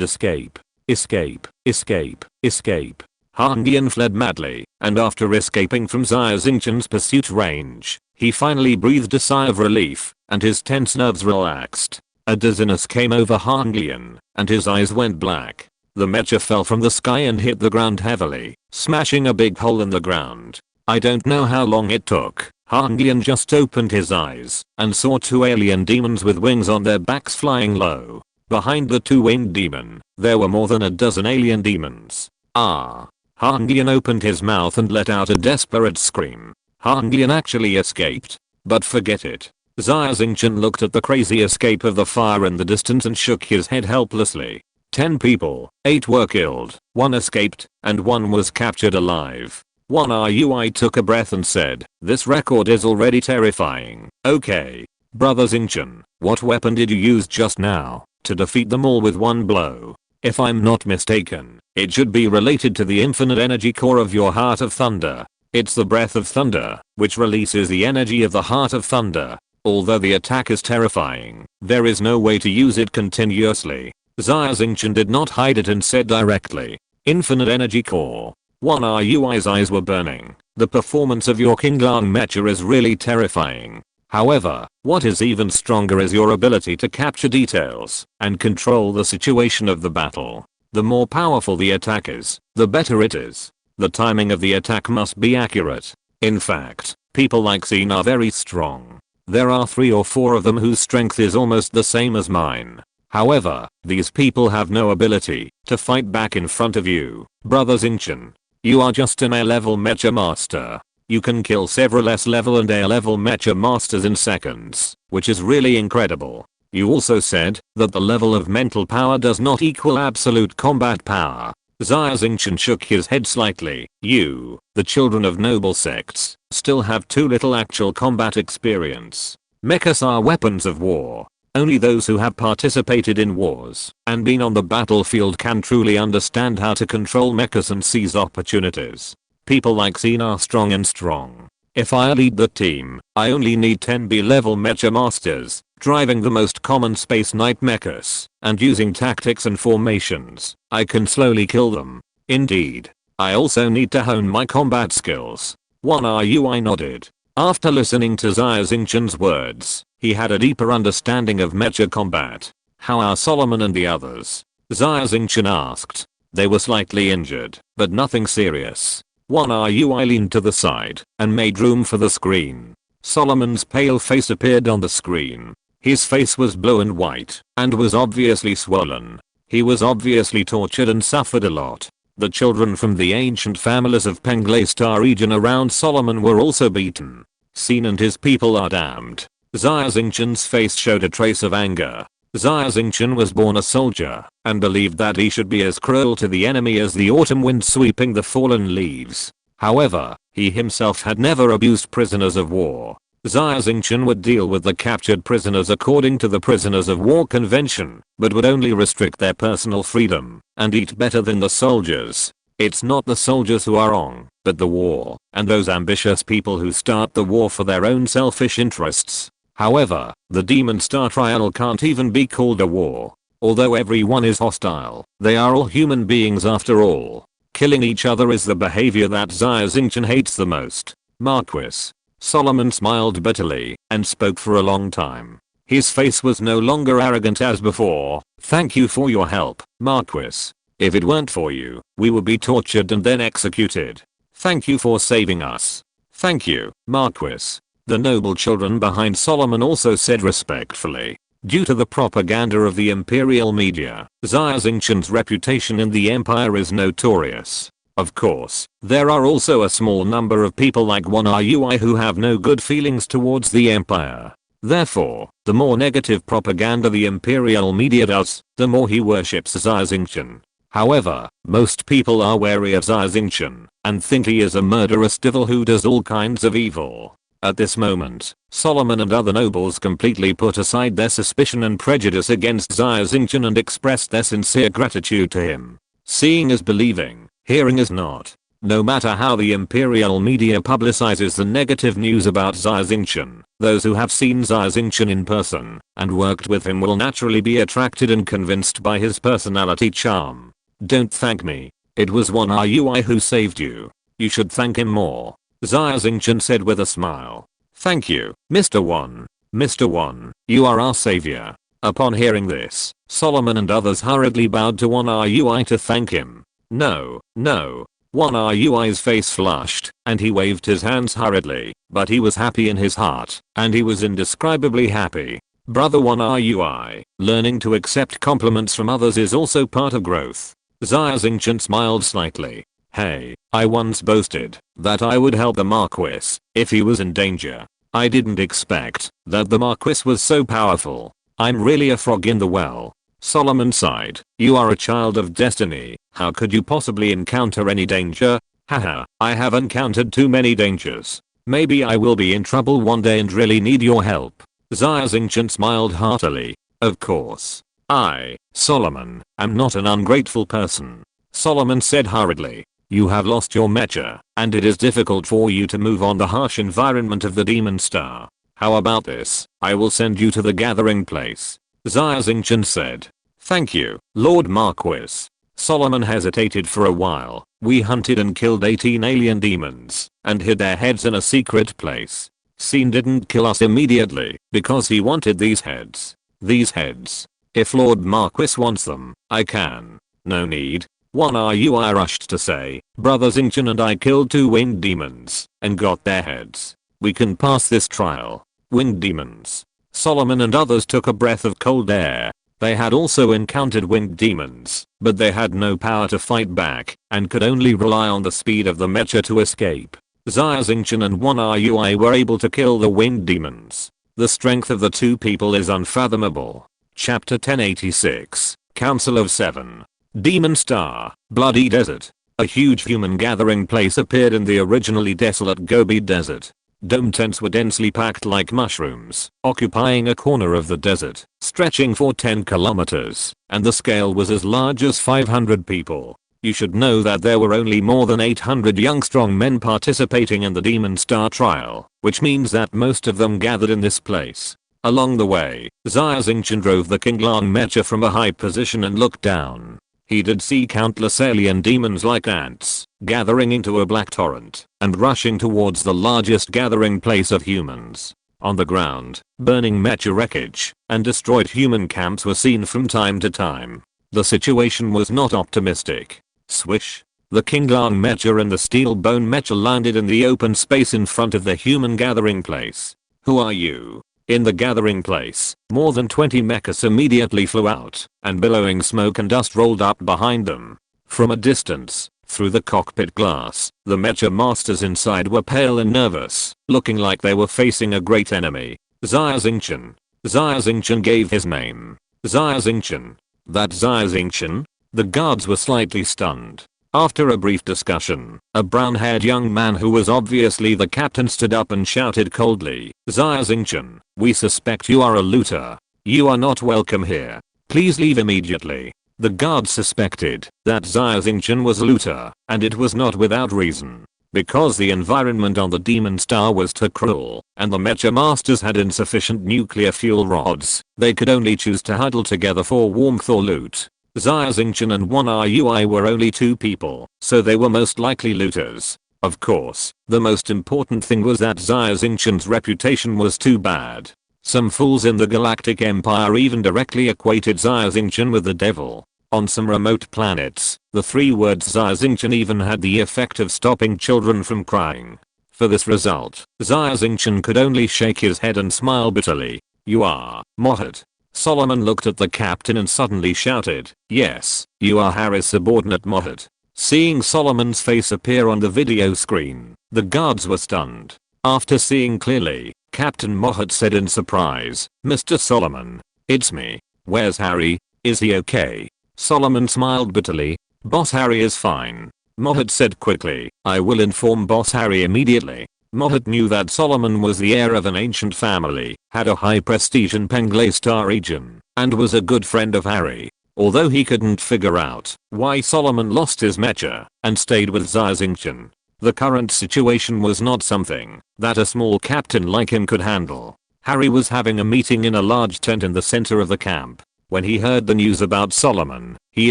A: escape. Escape, escape, escape. Hanglian fled madly, and after escaping from Xia Xingchen's pursuit range, he finally breathed a sigh of relief, and his tense nerves relaxed. A dizziness came over Han Lian, and his eyes went black. The mecha fell from the sky and hit the ground heavily, smashing a big hole in the ground. I don't know how long it took. Han Lian just opened his eyes and saw 2 alien demons with wings on their backs flying low. Behind the 2-winged demon, there were more than a dozen alien demons. Ah! Han Lian opened his mouth and let out a desperate scream. Han Lian actually escaped. But forget it. Xia Xingchen looked at the crazy escape of the fire in the distance and shook his head helplessly. 10 people, 8 were killed, 1 escaped, and 1 was captured alive. 1 RUI took a breath and said, "This record is already terrifying." Okay. Brother Xingchen, what weapon did you use just now to defeat them all with 1 blow? If I'm not mistaken, it should be related to the infinite energy core of your Heart of Thunder. It's the Breath of Thunder, which releases the energy of the Heart of Thunder. Although the attack is terrifying, there is no way to use it continuously. Xia Xingchen did not hide it and said directly, "Infinite energy core." 1 RUI's eyes were burning. The performance of your King Lang mecha is really terrifying. However, what is even stronger is your ability to capture details and control the situation of the battle. The more powerful the attack is, the better it is. The timing of the attack must be accurate. In fact, people like Xin are very strong. There are 3 or 4 of them whose strength is almost the same as mine. However, these people have no ability to fight back in front of you. Brother Xingchen, you are just an A-level mecha master. You can kill several S-level and A-level mecha masters in seconds, which is really incredible. You also said that the level of mental power does not equal absolute combat power. Xia Xingchen shook his head slightly. You, the children of noble sects, still have too little actual combat experience. Mechas are weapons of war. Only those who have participated in wars and been on the battlefield can truly understand how to control mechas and seize opportunities. People like Xin are strong and strong. If I lead the team, I only need 10 B-level mecha masters, driving the most common Space Knight mechas, and using tactics and formations. I can slowly kill them. Indeed. I also need to hone my combat skills. 1 RUI nodded. After listening to Xia Xingchen's words, he had a deeper understanding of mecha combat. How are Solomon and the others? Xia Xingchen asked. They were slightly injured, but nothing serious. 1 RUI leaned to the side and made room for the screen. Solomon's pale face appeared on the screen. His face was blue and white and was obviously swollen. He was obviously tortured and suffered a lot. The children from the ancient families of Penglay Star region around Solomon were also beaten. Xin and his people are damned. Xia Xingchen's face showed a trace of anger. Xia Xingchen was born a soldier and believed that he should be as cruel to the enemy as the autumn wind sweeping the fallen leaves. However, he himself had never abused prisoners of war. Xia Xingchen would deal with the captured prisoners according to the Prisoners of War Convention, but would only restrict their personal freedom and eat better than the soldiers. It's not the soldiers who are wrong, but the war, and those ambitious people who start the war for their own selfish interests. However, the Demon Star Trial can't even be called a war. Although everyone is hostile, they are all human beings after all. Killing each other is the behavior that Xia Xingchen hates the most. Marquis. Solomon smiled bitterly and spoke for a long time. His face was no longer arrogant as before. Thank you for your help, Marquis. If it weren't for you, we would be tortured and then executed. Thank you for saving us. Thank you, Marquis. The noble children behind Solomon also said respectfully. Due to the propaganda of the imperial media, Xia Xingchen's reputation in the empire is notorious. Of course, there are also a small number of people like 1 RUI who have no good feelings towards the empire. Therefore, the more negative propaganda the imperial media does, the more he worships Xia Xingchen. However, most people are wary of Xia Xingchen and think he is a murderous devil who does all kinds of evil. At this moment, Solomon and other nobles completely put aside their suspicion and prejudice against Xia Xingchen and expressed their sincere gratitude to him. Seeing is believing, hearing is not. No matter how the imperial media publicizes the negative news about Xia Xingchen, those who have seen Xia Xingchen in person and worked with him will naturally be attracted and convinced by his personality charm. Don't thank me. It was 1 RUI who saved you. You should thank him more. Xia Xingchen said with a smile. Thank you, Mr. One. Mr. One, you are our savior. Upon hearing this, Solomon and others hurriedly bowed to One Rui to thank him. No, no. One Rui's face flushed, and he waved his hands hurriedly, but he was happy in his heart, and he was indescribably happy. Brother One Rui, learning to accept compliments from others is also part of growth. Xia Xingchen smiled slightly. Hey, I once boasted that I would help the Marquis if he was in danger. I didn't expect that the Marquis was so powerful. I'm really a frog in the well. Solomon sighed. You are a child of destiny. How could you possibly encounter any danger? Haha, I have encountered too many dangers. Maybe I will be in trouble one day and really need your help. Xia Xingchen smiled heartily. Of course. I, Solomon, am not an ungrateful person. Solomon said hurriedly. You have lost your mecha, and it is difficult for you to move on the harsh environment of the Demon Star. How about this? I will send you to the gathering place. Xia Xingchen said. Thank you, Lord Marquis. Solomon hesitated for a while. We hunted and killed 18 alien demons, and hid their heads in a secret place. Scene didn't kill us immediately, because he wanted these heads. These heads. If Lord Marquis wants them, I can. No need. One Rui rushed to say, Brother Xingchen and I killed 2 winged demons, and got their heads. We can pass this trial. Winged demons. Solomon and others took a breath of cold air. They had also encountered winged demons, but they had no power to fight back, and could only rely on the speed of the mecha to escape. Xia Xingchen and One Rui were able to kill the winged demons. The strength of the 2 people is unfathomable. Chapter 1086, Council of 7. Demon Star, Bloody Desert. A huge human gathering place appeared in the originally desolate Gobi Desert. Dome tents were densely packed like mushrooms, occupying a corner of the desert, stretching for 10 kilometers, and the scale was as large as 500 people. You should know that there were only more than 800 young strong men participating in the Demon Star trial, which means that most of them gathered in this place. Along the way, Xia Xingchen drove the Qinglang mecha from a high position and looked down. He did see countless alien demons like ants, gathering into a black torrent, and rushing towards the largest gathering place of humans. On the ground, burning mecha wreckage, and destroyed human camps were seen from time to time. The situation was not optimistic. Swish. The Qinglang mecha and the steel bone mecha landed in the open space in front of the human gathering place. Who are you? In the gathering place, more than 20 mechas immediately flew out, and billowing smoke and dust rolled up behind them. From a distance, through the cockpit glass, the mecha masters inside were pale and nervous, looking like they were facing a great enemy. Xia Xingchen. Xia Xingchen gave his name. Xia Xingchen. That Xia Xingchen? The guards were slightly stunned. After a brief discussion, a brown-haired young man who was obviously the captain stood up and shouted coldly, Xia Xingchen, we suspect you are a looter. You are not welcome here. Please leave immediately. The guards suspected that Xia Xingchen was a looter, and it was not without reason. Because the environment on the Demon Star was too cruel, and the mecha masters had insufficient nuclear fuel rods, they could only choose to huddle together for warmth or loot. Xia Xingchen and One Rui were only 2 people, so they were most likely looters. Of course, the most important thing was that Xia Xingchen's reputation was too bad. Some fools in the Galactic Empire even directly equated Xia Xingchen with the devil. On some remote planets, the 3 words Xia Xingchen even had the effect of stopping children from crying. For this result, Xia Xingchen could only shake his head and smile bitterly. You are Mohat. Solomon looked at the captain and suddenly shouted, yes, you are Harry's subordinate Mohat. Seeing Solomon's face appear on the video screen, the guards were stunned. After seeing clearly, Captain Mohat said in surprise, Mr. Solomon, it's me. Where's Harry? Is he okay? Solomon smiled bitterly. Boss Harry is fine. Mohat said quickly, I will inform Boss Harry immediately. Mohat knew that Solomon was the heir of an ancient family, had a high prestige in Penglay Star region, and was a good friend of Harry. Although he couldn't figure out why Solomon lost his mecha and stayed with Xia Xingchen, the current situation was not something that a small captain like him could handle. Harry was having a meeting in a large tent in the center of the camp. When he heard the news about Solomon, he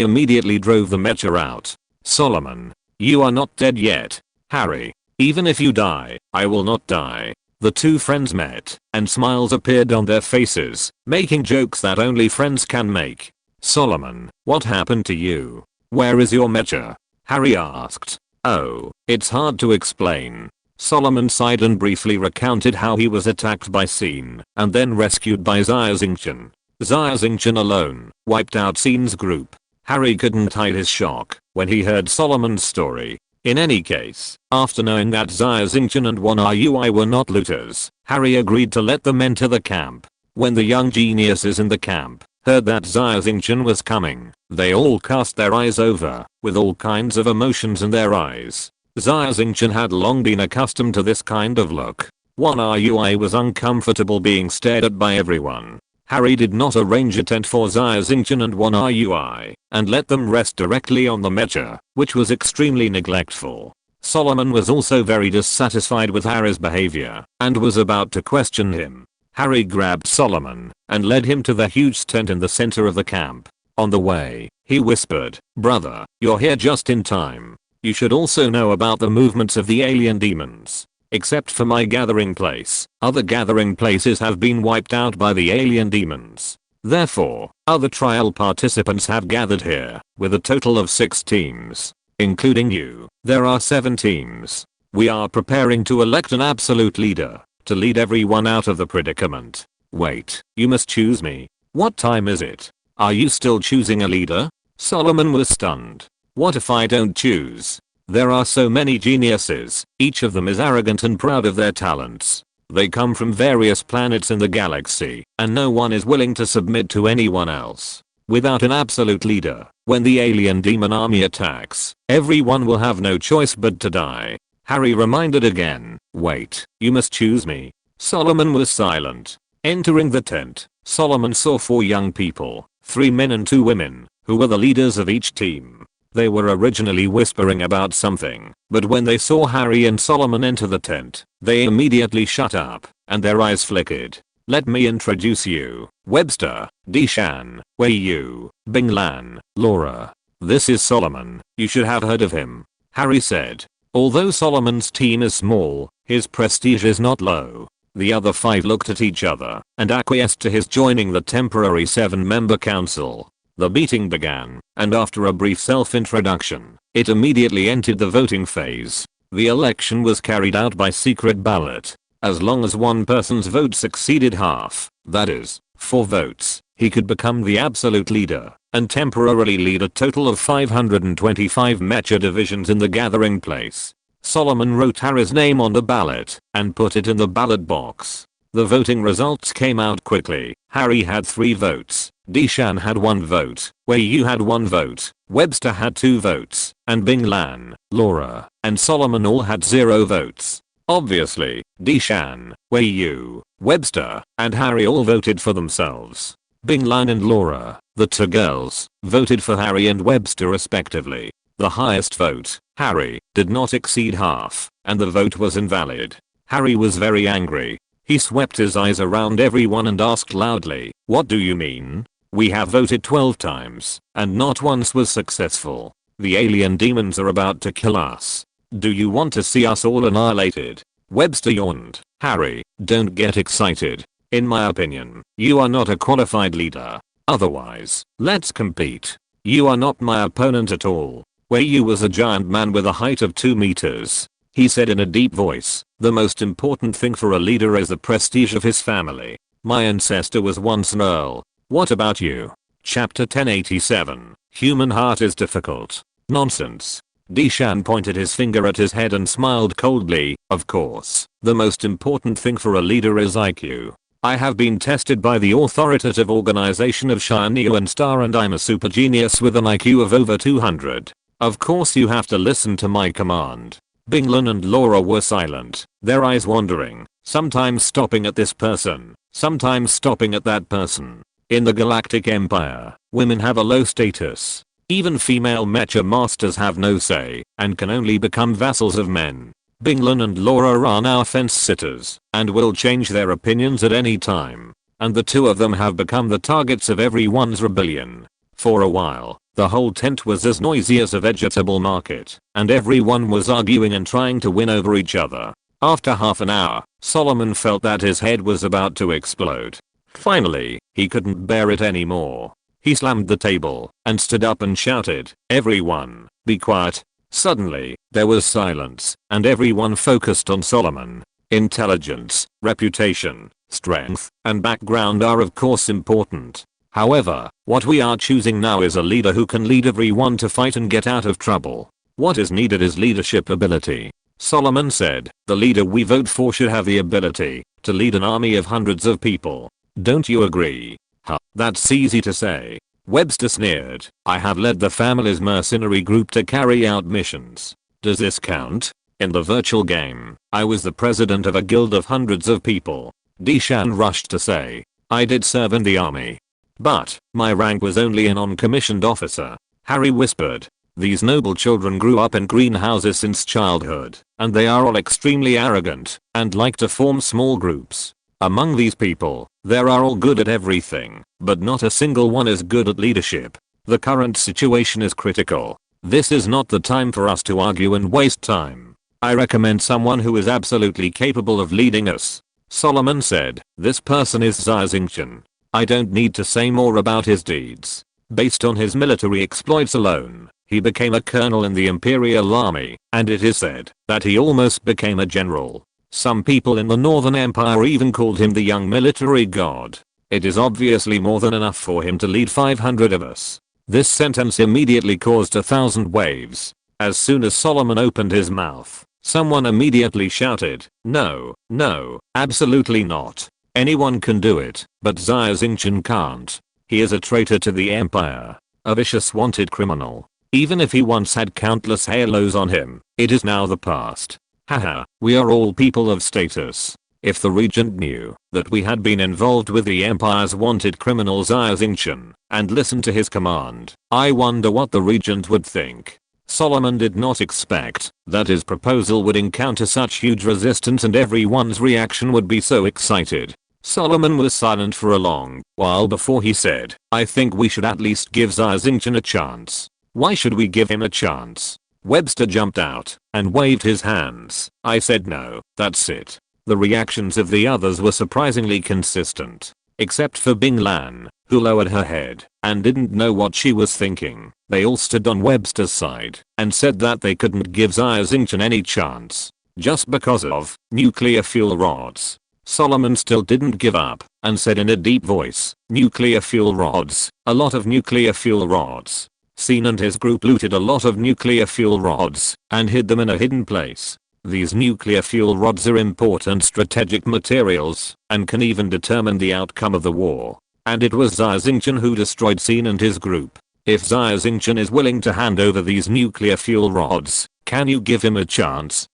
A: immediately drove the mecha out. Solomon, you are not dead yet. Harry. Even if you die, I will not die. The two friends met, and smiles appeared on their faces, making jokes that only friends can make. "Solomon, what happened to you? Where is your mecha?" Harry asked. "Oh, it's hard to explain." Solomon sighed and briefly recounted how he was attacked by Scene, and then rescued by Xia Xingchen. Xia Xingchen alone wiped out Scene's group. Harry couldn't hide his shock when he heard Solomon's story. In any case, after knowing that Xia Xingchen and 1RUI were not looters, Harry agreed to let them enter the camp. When the young geniuses in the camp heard that Xia Xingchen was coming, they all cast their eyes over, with all kinds of emotions in their eyes. Xia Xingchen had long been accustomed to this kind of look. 1RUI was uncomfortable being stared at by everyone. Harry did not arrange a tent for Xia Xingchen and 1RUI, and let them rest directly on the mecha, which was extremely neglectful. Solomon was also very dissatisfied with Harry's behavior, and was about to question him. Harry grabbed Solomon, and led him to the huge tent in the center of the camp. On the way, he whispered, "Brother, you're here just in time. You should also know about the movements of the alien demons. Except for my gathering place, other gathering places have been wiped out by the alien demons. Therefore, other trial participants have gathered here, with a total of 6 teams. Including you, there are 7 teams. We are preparing to elect an absolute leader, to lead everyone out of the predicament. Wait, you must choose me. What time is it? Are you still choosing a leader?" Solomon was stunned. "What if I don't choose? There are so many geniuses, each of them is arrogant and proud of their talents. They come from various planets in the galaxy, and no one is willing to submit to anyone else. Without an absolute leader, when the alien demon army attacks, everyone will have no choice but to die." Harry reminded again, "Wait, you must choose me." Solomon was silent. Entering the tent, Solomon saw 4 young people, 3 men and 2 women, who were the leaders of each team. They were originally whispering about something, but when they saw Harry and Solomon enter the tent, they immediately shut up, and their eyes flickered. "Let me introduce you, Webster, Dishan, Wei Yu, Bing Lan, Laura. This is Solomon, you should have heard of him," Harry said. Although Solomon's team is small, his prestige is not low. The other 5 looked at each other, and acquiesced to his joining the temporary 7-member council. The meeting began, and after a brief self-introduction, it immediately entered the voting phase. The election was carried out by secret ballot. As long as one person's vote succeeded half, that is, 4 votes, he could become the absolute leader, and temporarily lead a total of 525 mecha divisions in the gathering place. Solomon wrote Harry's name on the ballot, and put it in the ballot box. The voting results came out quickly. Harry had 3 votes, Dishan had 1 vote, Wei Yu had 1 vote, Webster had 2 votes, and Bing Lan, Laura, and Solomon all had 0 votes. Obviously, Dishan, Wei Yu, Webster, and Harry all voted for themselves. Bing Lan and Laura, the 2 girls, voted for Harry and Webster respectively. The highest vote, Harry, did not exceed half, and the vote was invalid. Harry was very angry. He swept his eyes around everyone and asked loudly, "What do you mean? We have voted 12 times, and not once was successful. The alien demons are about to kill us. Do you want to see us all annihilated?" Webster yawned. "Harry, don't get excited. In my opinion, you are not a qualified leader. Otherwise, let's compete. You are not my opponent at all." Wei Yu was a giant man with a height of 2 meters. He said in a deep voice, "The most important thing for a leader is the prestige of his family. My ancestor was once an earl. What about you?" Chapter 1087. Human heart is difficult. Nonsense. Dishan pointed his finger at his head and smiled coldly. "Of course, the most important thing for a leader is IQ. I have been tested by the authoritative organization of Shiny and Star and I'm a super genius with an IQ of over 200. Of course you have to listen to my command." Bing Lan and Laura were silent, their eyes wandering, sometimes stopping at this person, sometimes stopping at that person. In the Galactic Empire, women have a low status. Even female mecha masters have no say, and can only become vassals of men. Bing Lan and Laura are now fence sitters, and will change their opinions at any time. And the 2 of them have become the targets of everyone's rebellion. For a while, the whole tent was as noisy as a vegetable market, and everyone was arguing and trying to win over each other. After half an hour, Solomon felt that his head was about to explode. Finally, he couldn't bear it anymore. He slammed the table and stood up and shouted, "Everyone, be quiet." Suddenly, there was silence, and everyone focused on Solomon. Intelligence, reputation, strength, and background are of course important. However, what we are choosing now is a leader who can lead everyone to fight and get out of trouble. What is needed is leadership ability. Solomon said, the leader we vote for should have the ability to lead an army of hundreds of people. Don't you agree? Huh, that's easy to say. Webster sneered. I have led the family's mercenary group to carry out missions. Does this count? In the virtual game, I was the president of a guild of hundreds of people. Dishan rushed to say. I did serve in the army. But, my rank was only a non-commissioned officer. Harry whispered. These noble children grew up in greenhouses since childhood, and they are all extremely arrogant, and like to form small groups. Among these people, there are all good at everything, but not a single one is good at leadership. The current situation is critical. This is not the time for us to argue and waste time. I recommend someone who is absolutely capable of leading us. Solomon said, this person is Xia Xingchen. I don't need to say more about his deeds. Based on his military exploits alone, he became a colonel in the Imperial Army, and it is said that he almost became a general. Some people in the Northern Empire even called him the young military god. It is obviously more than enough for him to lead 500 of us. This sentence immediately caused 1,000 waves. As soon as Solomon opened his mouth, someone immediately shouted, no, no, absolutely not. Anyone can do it, but Xia Xingchen can't. He is a traitor to the empire. A vicious wanted criminal. Even if he once had countless halos on him, it is now the past. Haha, we are all people of status. If the regent knew that we had been involved with the empire's wanted criminal Xia Xingchen and listened to his command, I wonder what the regent would think. Solomon did not expect that his proposal would encounter such huge resistance and everyone's reaction would be so excited. Solomon was silent for a long while before he said, I think we should at least give Xia Xingchen a chance. Why should we give him a chance? Webster jumped out and waved his hands. I said no, that's it. The reactions of the others were surprisingly consistent. Except for Bing Lan, who lowered her head and didn't know what she was thinking. They all stood on Webster's side and said that they couldn't give Xia Xingchen any chance. Just because of nuclear fuel rods. Solomon still didn't give up and said in a deep voice, nuclear fuel rods, a lot of nuclear fuel rods. Sin and his group looted a lot of nuclear fuel rods and hid them in a hidden place. These nuclear fuel rods are important strategic materials and can even determine the outcome of the war. And it was Xia Xingchen who destroyed Sin and his group. If Xia Xingchen is willing to hand over these nuclear fuel rods, can you give him a chance?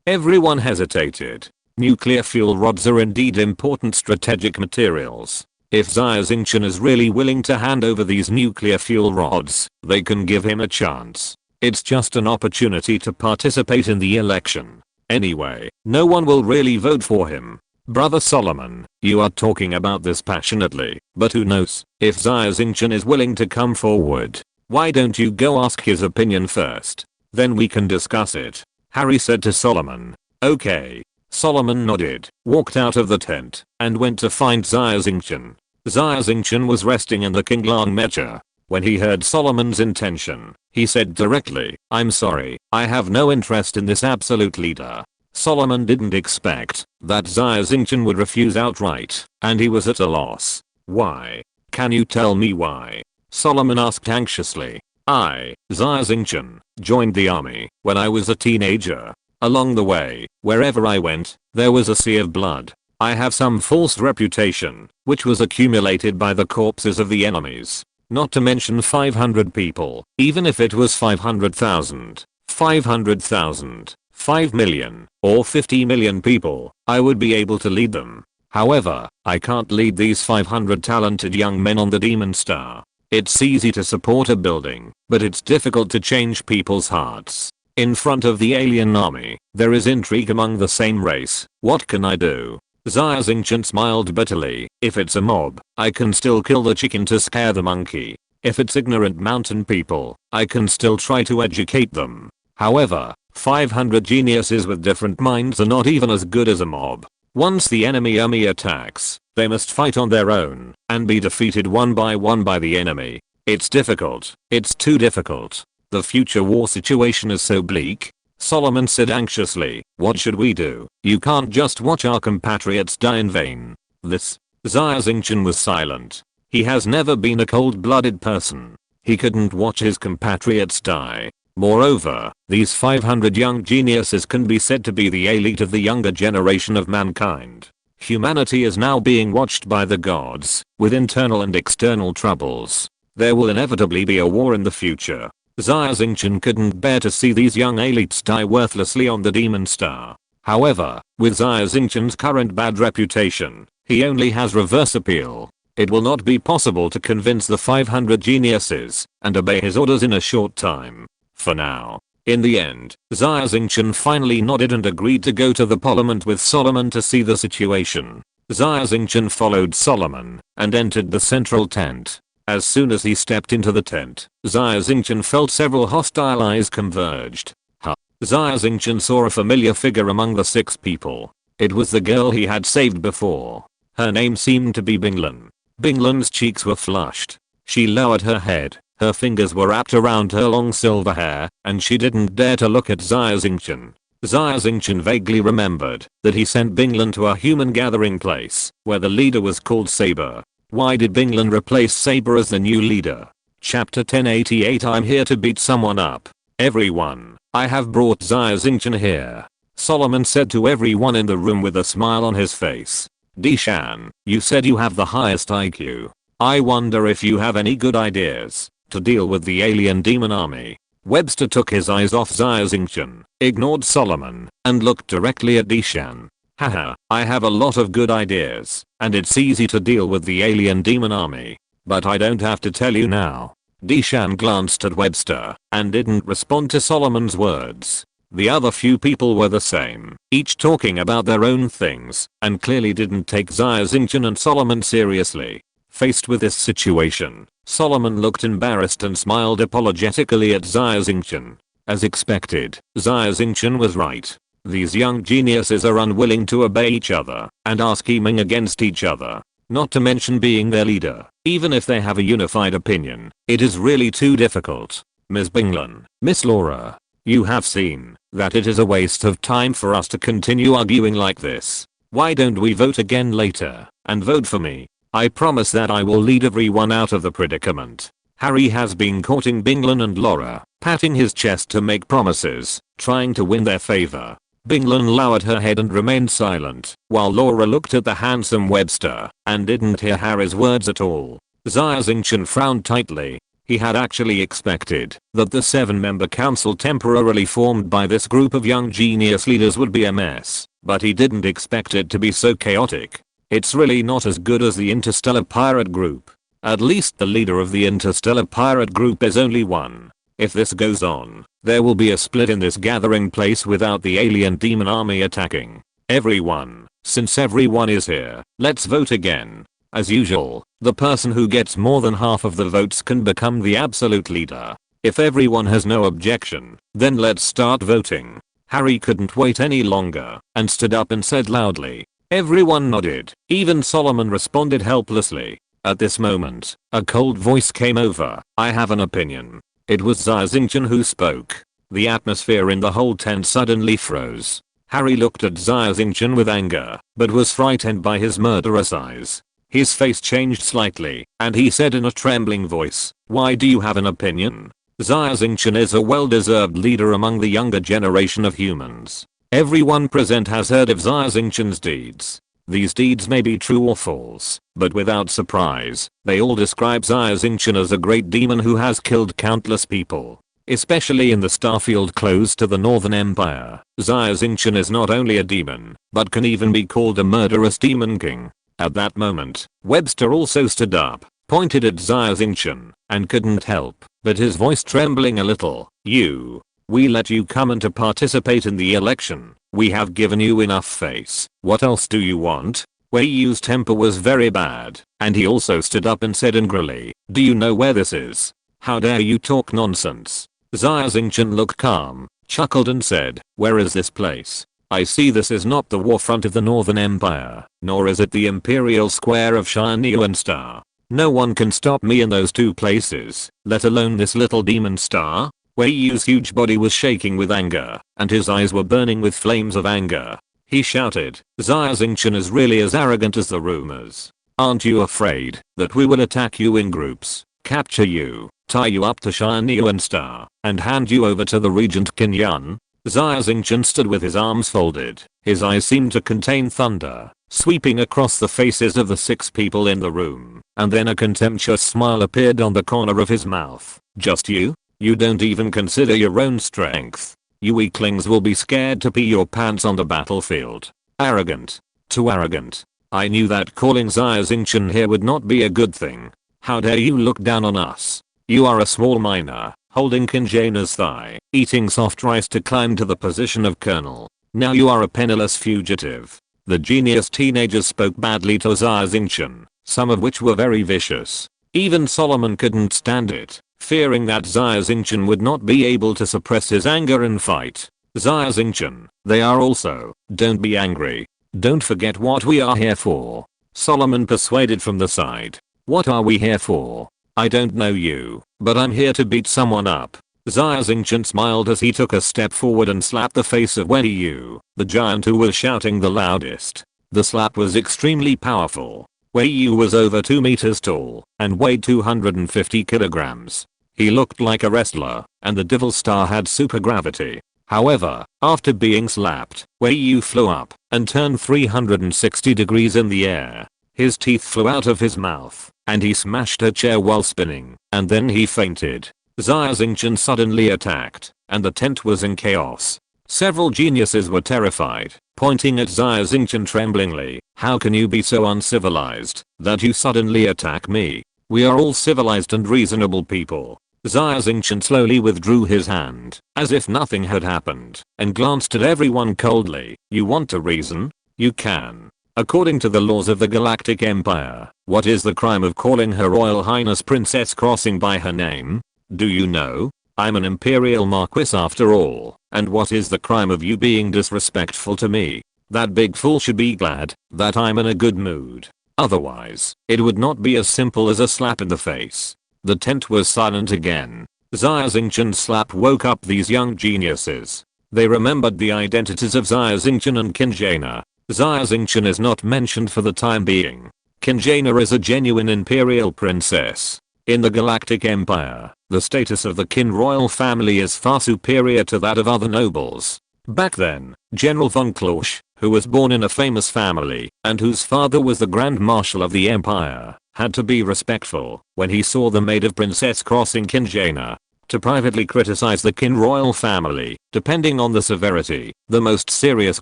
A: Everyone hesitated. Nuclear fuel rods are indeed important strategic materials. If Xia Xingchen is really willing to hand over these nuclear fuel rods, they can give him a chance. It's just an opportunity to participate in the election. Anyway, no one will really vote for him. Brother Solomon, you are talking about this passionately, but who knows if Xia Xingchen is willing to come forward. Why don't you go ask his opinion first? Then we can discuss it. Harry said to Solomon. Okay. Solomon nodded, walked out of the tent, and went to find Xia Xingchen. Xia Xingchen was resting in the Kinglang Mecha. When he heard Solomon's intention, he said directly, I'm sorry, I have no interest in this absolute leader. Solomon didn't expect that Xia Xingchen would refuse outright, and he was at a loss. Why? Can you tell me why? Solomon asked anxiously. I, Xia Xingchen, joined the army when I was a teenager. Along the way, wherever I went, there was a sea of blood. I have some false reputation, which was accumulated by the corpses of the enemies. Not to mention 500 people, even if it was 500,000, 500,000, 5 million, or 50 million people, I would be able to lead them. However, I can't lead these 500 talented young men on the Demon Star. It's easy to support a building, but it's difficult to change people's hearts. In front of the alien army, there is intrigue among the same race. What can I do? Xia Xingchen smiled bitterly. If it's a mob, I can still kill the chicken to scare the monkey. If it's ignorant mountain people, I can still try to educate them. However, 500 geniuses with different minds are not even as good as a mob. Once the enemy army attacks, they must fight on their own and be defeated one by the enemy. It's difficult. It's too difficult. The future war situation is so bleak. Solomon said anxiously, what should we do? You can't just watch our compatriots die in vain. Xia Xingchen was silent. He has never been a cold-blooded person. He couldn't watch his compatriots die. Moreover, these 500 young geniuses can be said to be the elite of the younger generation of mankind. Humanity is now being watched by the gods, with internal and external troubles. There will inevitably be a war in the future. Xia Xingchen couldn't bear to see these young elites die worthlessly on the Demon Star. However, with Xia Xingchen's current bad reputation, he only has reverse appeal. It will not be possible to convince the 500 geniuses and obey his orders in a short time. For now. In the end, Xia Xingchen finally nodded and agreed to go to the parliament with Solomon to see the situation. Xia Xingchen followed Solomon and entered the central tent. As soon as he stepped into the tent, Xia Xingchen felt several hostile eyes converged. Xia Xingchen saw a familiar figure among the 6 people. It was the girl he had saved before. Her name seemed to be Binglan. Binglan's cheeks were flushed. She lowered her head, her fingers were wrapped around her long silver hair, and she didn't dare to look at Xia Xingchen. Xia Xingchen vaguely remembered that he sent Binglan to a human gathering place, where the leader was called Saber. Why did Binglan replace Saber as the new leader? Chapter 1088 I'm here to beat someone up. Everyone, I have brought Xia Xingchen here. Solomon said to everyone in the room with a smile on his face. Dishan, you said you have the highest IQ. I wonder if you have any good ideas to deal with the alien demon army. Webster took his eyes off Xia Xingchen, ignored Solomon, and looked directly at Dishan. Haha, I have a lot of good ideas, and it's easy to deal with the alien demon army. But I don't have to tell you now. Dishan glanced at Webster and didn't respond to Solomon's words. The other few people were the same, each talking about their own things, and clearly didn't take Xia Xingchen and Solomon seriously. Faced with this situation, Solomon looked embarrassed and smiled apologetically at Xia Xingchen. As expected, Xia Xingchen was right. These young geniuses are unwilling to obey each other and are scheming against each other. Not to mention being their leader. Even if they have a unified opinion, it is really too difficult. Ms. Binglan, Miss Laura, you have seen that it is a waste of time for us to continue arguing like this. Why don't we vote again later and vote for me? I promise that I will lead everyone out of the predicament. Harry has been courting Binglan and Laura, patting his chest to make promises, trying to win their favor. Binglan lowered her head and remained silent, while Laura looked at the handsome Webster and didn't hear Harry's words at all. Xia Xingchen frowned tightly. He had actually expected that the 7-member council temporarily formed by this group of young genius leaders would be a mess, but he didn't expect it to be so chaotic. It's really not as good as the Interstellar Pirate Group. At least the leader of the Interstellar Pirate Group is only one. If this goes on, there will be a split in this gathering place without the alien demon army attacking. Everyone, since everyone is here, let's vote again. As usual, the person who gets more than half of the votes can become the absolute leader. If everyone has no objection, then let's start voting. Harry couldn't wait any longer and stood up and said loudly. Everyone nodded. Even Solomon responded helplessly. At this moment, a cold voice came over. I have an opinion. It was Xia Xingchen who spoke. The atmosphere in the whole tent suddenly froze. Harry looked at Xia Xingchen with anger, but was frightened by his murderous eyes. His face changed slightly, and he said in a trembling voice, why do you have an opinion? Xia Xingchen is a well-deserved leader among the younger generation of humans. Everyone present has heard of Xia Xingchen's deeds. These deeds may be true or false, but without surprise, they all describe Xia Xingchen as a great demon who has killed countless people. Especially in the starfield close to the Northern Empire, Xia Xingchen is not only a demon, but can even be called a murderous demon king. At that moment, Webster also stood up, pointed at Xia Xingchen, and couldn't help but his voice trembling a little. We let you come and to participate in the election. We have given you enough face. What else do you want? Wei Yu's temper was very bad, and he also stood up and said angrily, do you know where this is? How dare you talk nonsense? Xia Xingchen looked calm, chuckled and said, "Where is this place? I see this is not the war front of the Northern Empire, nor is it the Imperial Square of Shineon Star. No one can stop me in those two places, let alone this little demon star." Wei Yu's huge body was shaking with anger, and his eyes were burning with flames of anger. He shouted, "Xia Xingchen is really as arrogant as the rumors. Aren't you afraid that we will attack you in groups, capture you, tie you up to Shineon Star, and hand you over to the Regent Qin Yun?" Xia Xingchen stood with his arms folded, his eyes seemed to contain thunder, sweeping across the faces of the 6 people in the room, and then a contemptuous smile appeared on the corner of his mouth. "Just you? You don't even consider your own strength. You weaklings will be scared to pee your pants on the battlefield. Arrogant. Too arrogant. I knew that calling Xia Xingchen here would not be a good thing. How dare you look down on us? You are a small miner, holding Kinjaina's thigh, eating soft rice to climb to the position of colonel. Now you are a penniless fugitive." The genius teenagers spoke badly to Xia Xingchen, some of which were very vicious. Even Solomon couldn't stand it, fearing that Xia Xingchen would not be able to suppress his anger and fight. "Xia Xingchen, they are also, don't be angry. Don't forget what we are here for," Solomon persuaded from the side. "What are we here for? I don't know you, but I'm here to beat someone up." Xia Xingchen smiled as he took a step forward and slapped the face of Wei Yu, the giant who was shouting the loudest. The slap was extremely powerful. Wei Yu was over 2 meters tall and weighed 250 kilograms. He looked like a wrestler, and the Devil Star had super gravity. However, after being slapped, Wei Yu flew up and turned 360 degrees in the air. His teeth flew out of his mouth, and he smashed a chair while spinning, and then he fainted. Xia Xingchen suddenly attacked, and the tent was in chaos. Several geniuses were terrified, pointing at Xia Xingchen tremblingly. "How can you be so uncivilized that you suddenly attack me? We are all civilized and reasonable people." Xia Xingchen slowly withdrew his hand, as if nothing had happened, and glanced at everyone coldly. "You want a reason? You can. According to the laws of the Galactic Empire, what is the crime of calling Her Royal Highness Princess Crossing by her name? Do you know? I'm an Imperial Marquis after all, and what is the crime of you being disrespectful to me? That big fool should be glad that I'm in a good mood. Otherwise, it would not be as simple as a slap in the face." The tent was silent again. Xia Xingchen's slap woke up these young geniuses. They remembered the identities of Xia Xingchen and Kinjaina. Xia Xingchen is not mentioned for the time being. Kinjaina is a genuine imperial princess. In the Galactic Empire, the status of the Qin royal family is far superior to that of other nobles. Back then, General von Klausch, who was born in a famous family and whose father was the Grand Marshal of the Empire, had to be respectful when he saw the maid of Princess Crossing Kinjaina. To privately criticize the Qin royal family, depending on the severity, the most serious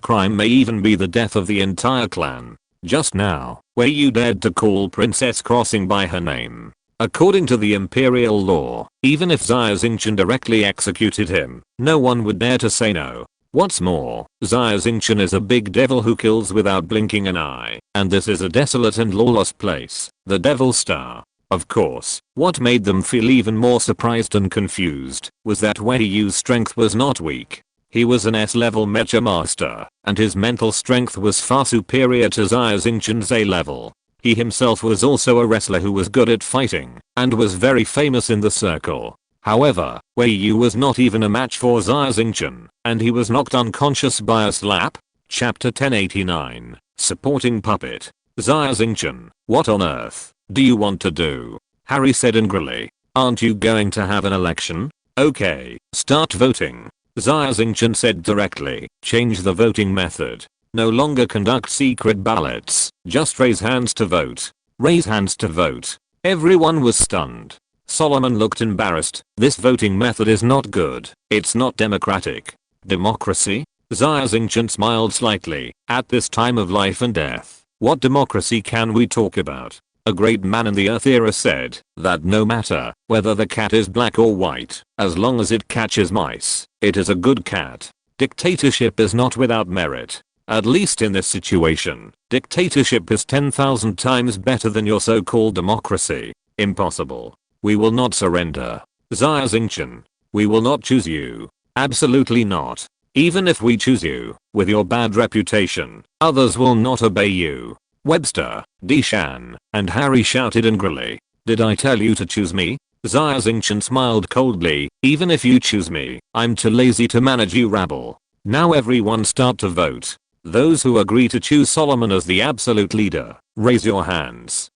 A: crime may even be the death of the entire clan. Just now, Wei Yu dared to call Princess Crossing by her name. According to the imperial law, even if Xia Xingchen directly executed him, no one would dare to say no. What's more, Xia Xingchen is a big devil who kills without blinking an eye, and this is a desolate and lawless place, the Devil Star. Of course, what made them feel even more surprised and confused was that Wei Yu's strength was not weak. He was an S-level mecha master, and his mental strength was far superior to Xia Xingchen's A-level. He himself was also a wrestler who was good at fighting, and was very famous in the circle. However, Wei Yu was not even a match for Xia Xingchen, and he was knocked unconscious by a slap. Chapter 1089, Supporting Puppet. Xia Xingchen, what on earth do you want to do? Harry said angrily. Aren't you going to have an election? Okay, start voting. Xia Xingchen said directly. Change the voting method. No longer conduct secret ballots, just raise hands to vote. Raise hands to vote. Everyone was stunned. Solomon looked embarrassed. This voting method is not good. It's not democratic. Democracy? Xia Xingchen smiled slightly. At this time of life and death, what democracy can we talk about? A great man in the Earth era said that no matter whether the cat is black or white, as long as it catches mice, it is a good cat. Dictatorship is not without merit. At least in this situation, dictatorship is 10,000 times better than your so-called democracy. Impossible. We will not surrender. Xia Xingchen, we will not choose you. Absolutely not. Even if we choose you, with your bad reputation, others will not obey you. Webster, Deshan, and Harry shouted angrily. Did I tell you to choose me? Xia Xingchen smiled coldly. Even if you choose me, I'm too lazy to manage you rabble. Now everyone start to vote. Those who agree to choose Solomon as the absolute leader, raise your hands.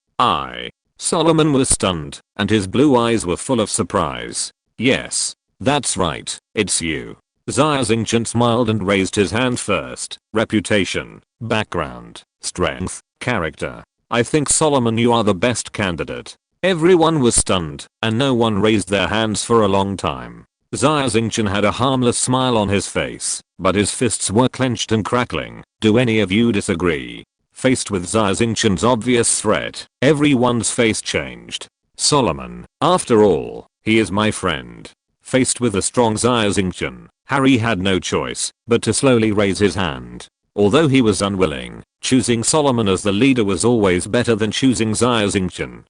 A: Solomon was stunned, and his blue eyes were full of surprise. Yes. That's right, it's you. Xia Xingchen smiled and raised his hand first. Reputation, background, strength, character. I think Solomon, you are the best candidate. Everyone was stunned, and no one raised their hands for a long time. Xia Xingchen had a harmless smile on his face, but his fists were clenched and crackling. Do any of you disagree? Faced with Xia Xingchen's obvious threat, everyone's face changed. Solomon, after all, he is my friend. Faced with a strong Xia Xingchen, Harry had no choice but to slowly raise his hand. Although he was unwilling, choosing Solomon as the leader was always better than choosing Xia Xingchen.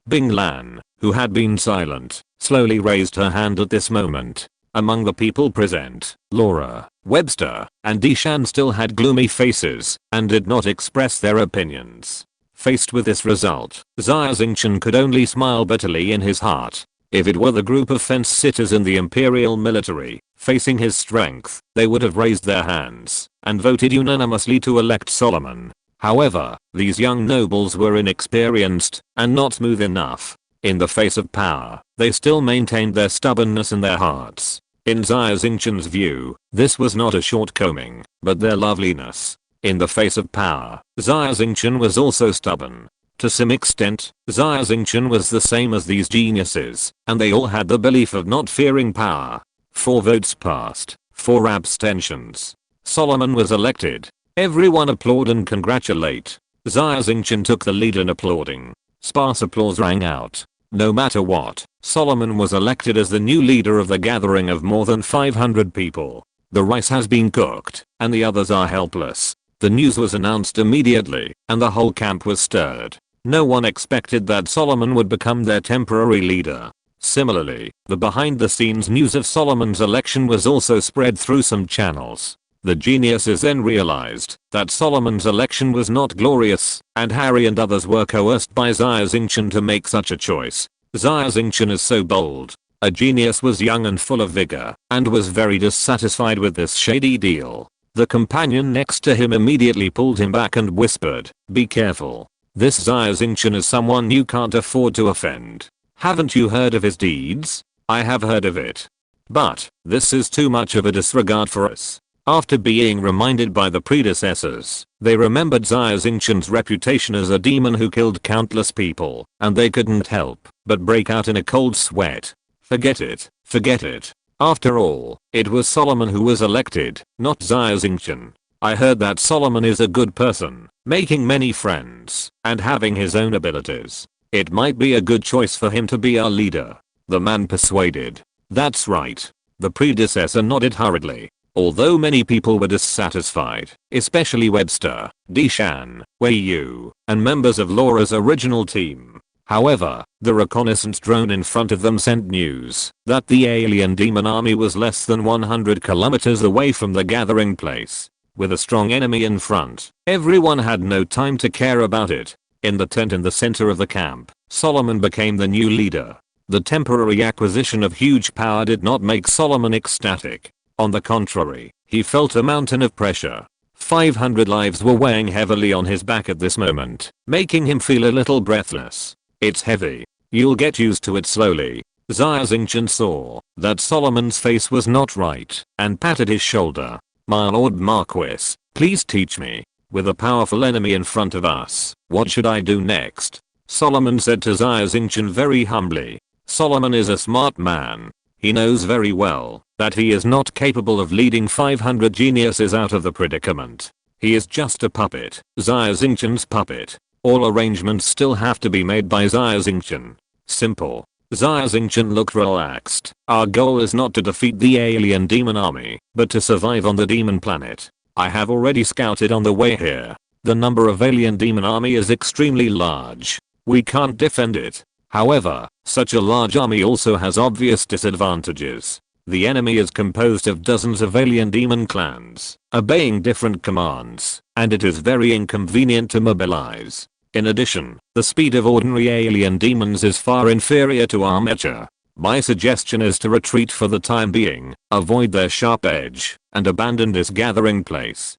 A: Bing Lan, who had been silent, slowly raised her hand at this moment. Among the people present, Laura, Webster, and Deshan still had gloomy faces and did not express their opinions. Faced with this result, Xia Xingchen could only smile bitterly in his heart. If it were the group of fence sitters in the Imperial military, facing his strength, they would have raised their hands and voted unanimously to elect Solomon. However, these young nobles were inexperienced and not smooth enough. In the face of power, they still maintained their stubbornness in their hearts. In Xia Xingchen's view, this was not a shortcoming, but their loveliness. In the face of power, Xia Xingchen was also stubborn. To some extent, Xia Xingchen was the same as these geniuses, and they all had the belief of not fearing power. 4 votes passed, 4 abstentions. Solomon was elected. Everyone applaud and congratulate. Xia Xingchen took the lead in applauding. Sparse applause rang out. No matter what, Solomon was elected as the new leader of the gathering of more than 500 people. The rice has been cooked, and the others are helpless. The news was announced immediately, and the whole camp was stirred. No one expected that Solomon would become their temporary leader. Similarly, the behind-the-scenes news of Solomon's election was also spread through some channels. The geniuses then realized that Solomon's election was not glorious, and Harry and others were coerced by Xia Xingchen to make such a choice. Xia Xingchen is so bold. A genius was young and full of vigor, and was very dissatisfied with this shady deal. The companion next to him immediately pulled him back and whispered, "Be careful. This Xia Xingchen is someone you can't afford to offend. Haven't you heard of his deeds?" "I have heard of it. But, this is too much of a disregard for us." After being reminded by the predecessors, they remembered Xia Xingchen's reputation as a demon who killed countless people, and they couldn't help but break out in a cold sweat. Forget it, forget it. After all, it was Solomon who was elected, not Xia Xingchen. I heard that Solomon is a good person, making many friends, and having his own abilities. It might be a good choice for him to be our leader. The man persuaded. That's right. The predecessor nodded hurriedly. Although many people were dissatisfied, especially Webster, Deshan, Wei Yu, and members of Laura's original team. However, the reconnaissance drone in front of them sent news that the alien demon army was less than 100 kilometers away from the gathering place. With a strong enemy in front, everyone had no time to care about it. In the tent in the center of the camp, Solomon became the new leader. The temporary acquisition of huge power did not make Solomon ecstatic. On the contrary, he felt a mountain of pressure. 500 lives were weighing heavily on his back at this moment, making him feel a little breathless. It's heavy. You'll get used to it slowly. Xia Xingchen saw that Solomon's face was not right, and patted his shoulder. My Lord Marquis, please teach me. With a powerful enemy in front of us, what should I do next? Solomon said to Xia Xingchen very humbly. Solomon is a smart man. He knows very well that he is not capable of leading 500 geniuses out of the predicament. He is just a puppet, Xia Xingchen's puppet. All arrangements still have to be made by Xia Xingchen. Simple. Xia Xingchen looked relaxed. Our goal is not to defeat the alien demon army, but to survive on the demon planet. I have already scouted on the way here. The number of alien demon army is extremely large. We can't defend it. However, such a large army also has obvious disadvantages. The enemy is composed of dozens of alien demon clans, obeying different commands, and it is very inconvenient to mobilize. In addition, the speed of ordinary alien demons is far inferior to our mecha. My suggestion is to retreat for the time being, avoid their sharp edge, and abandon this gathering place.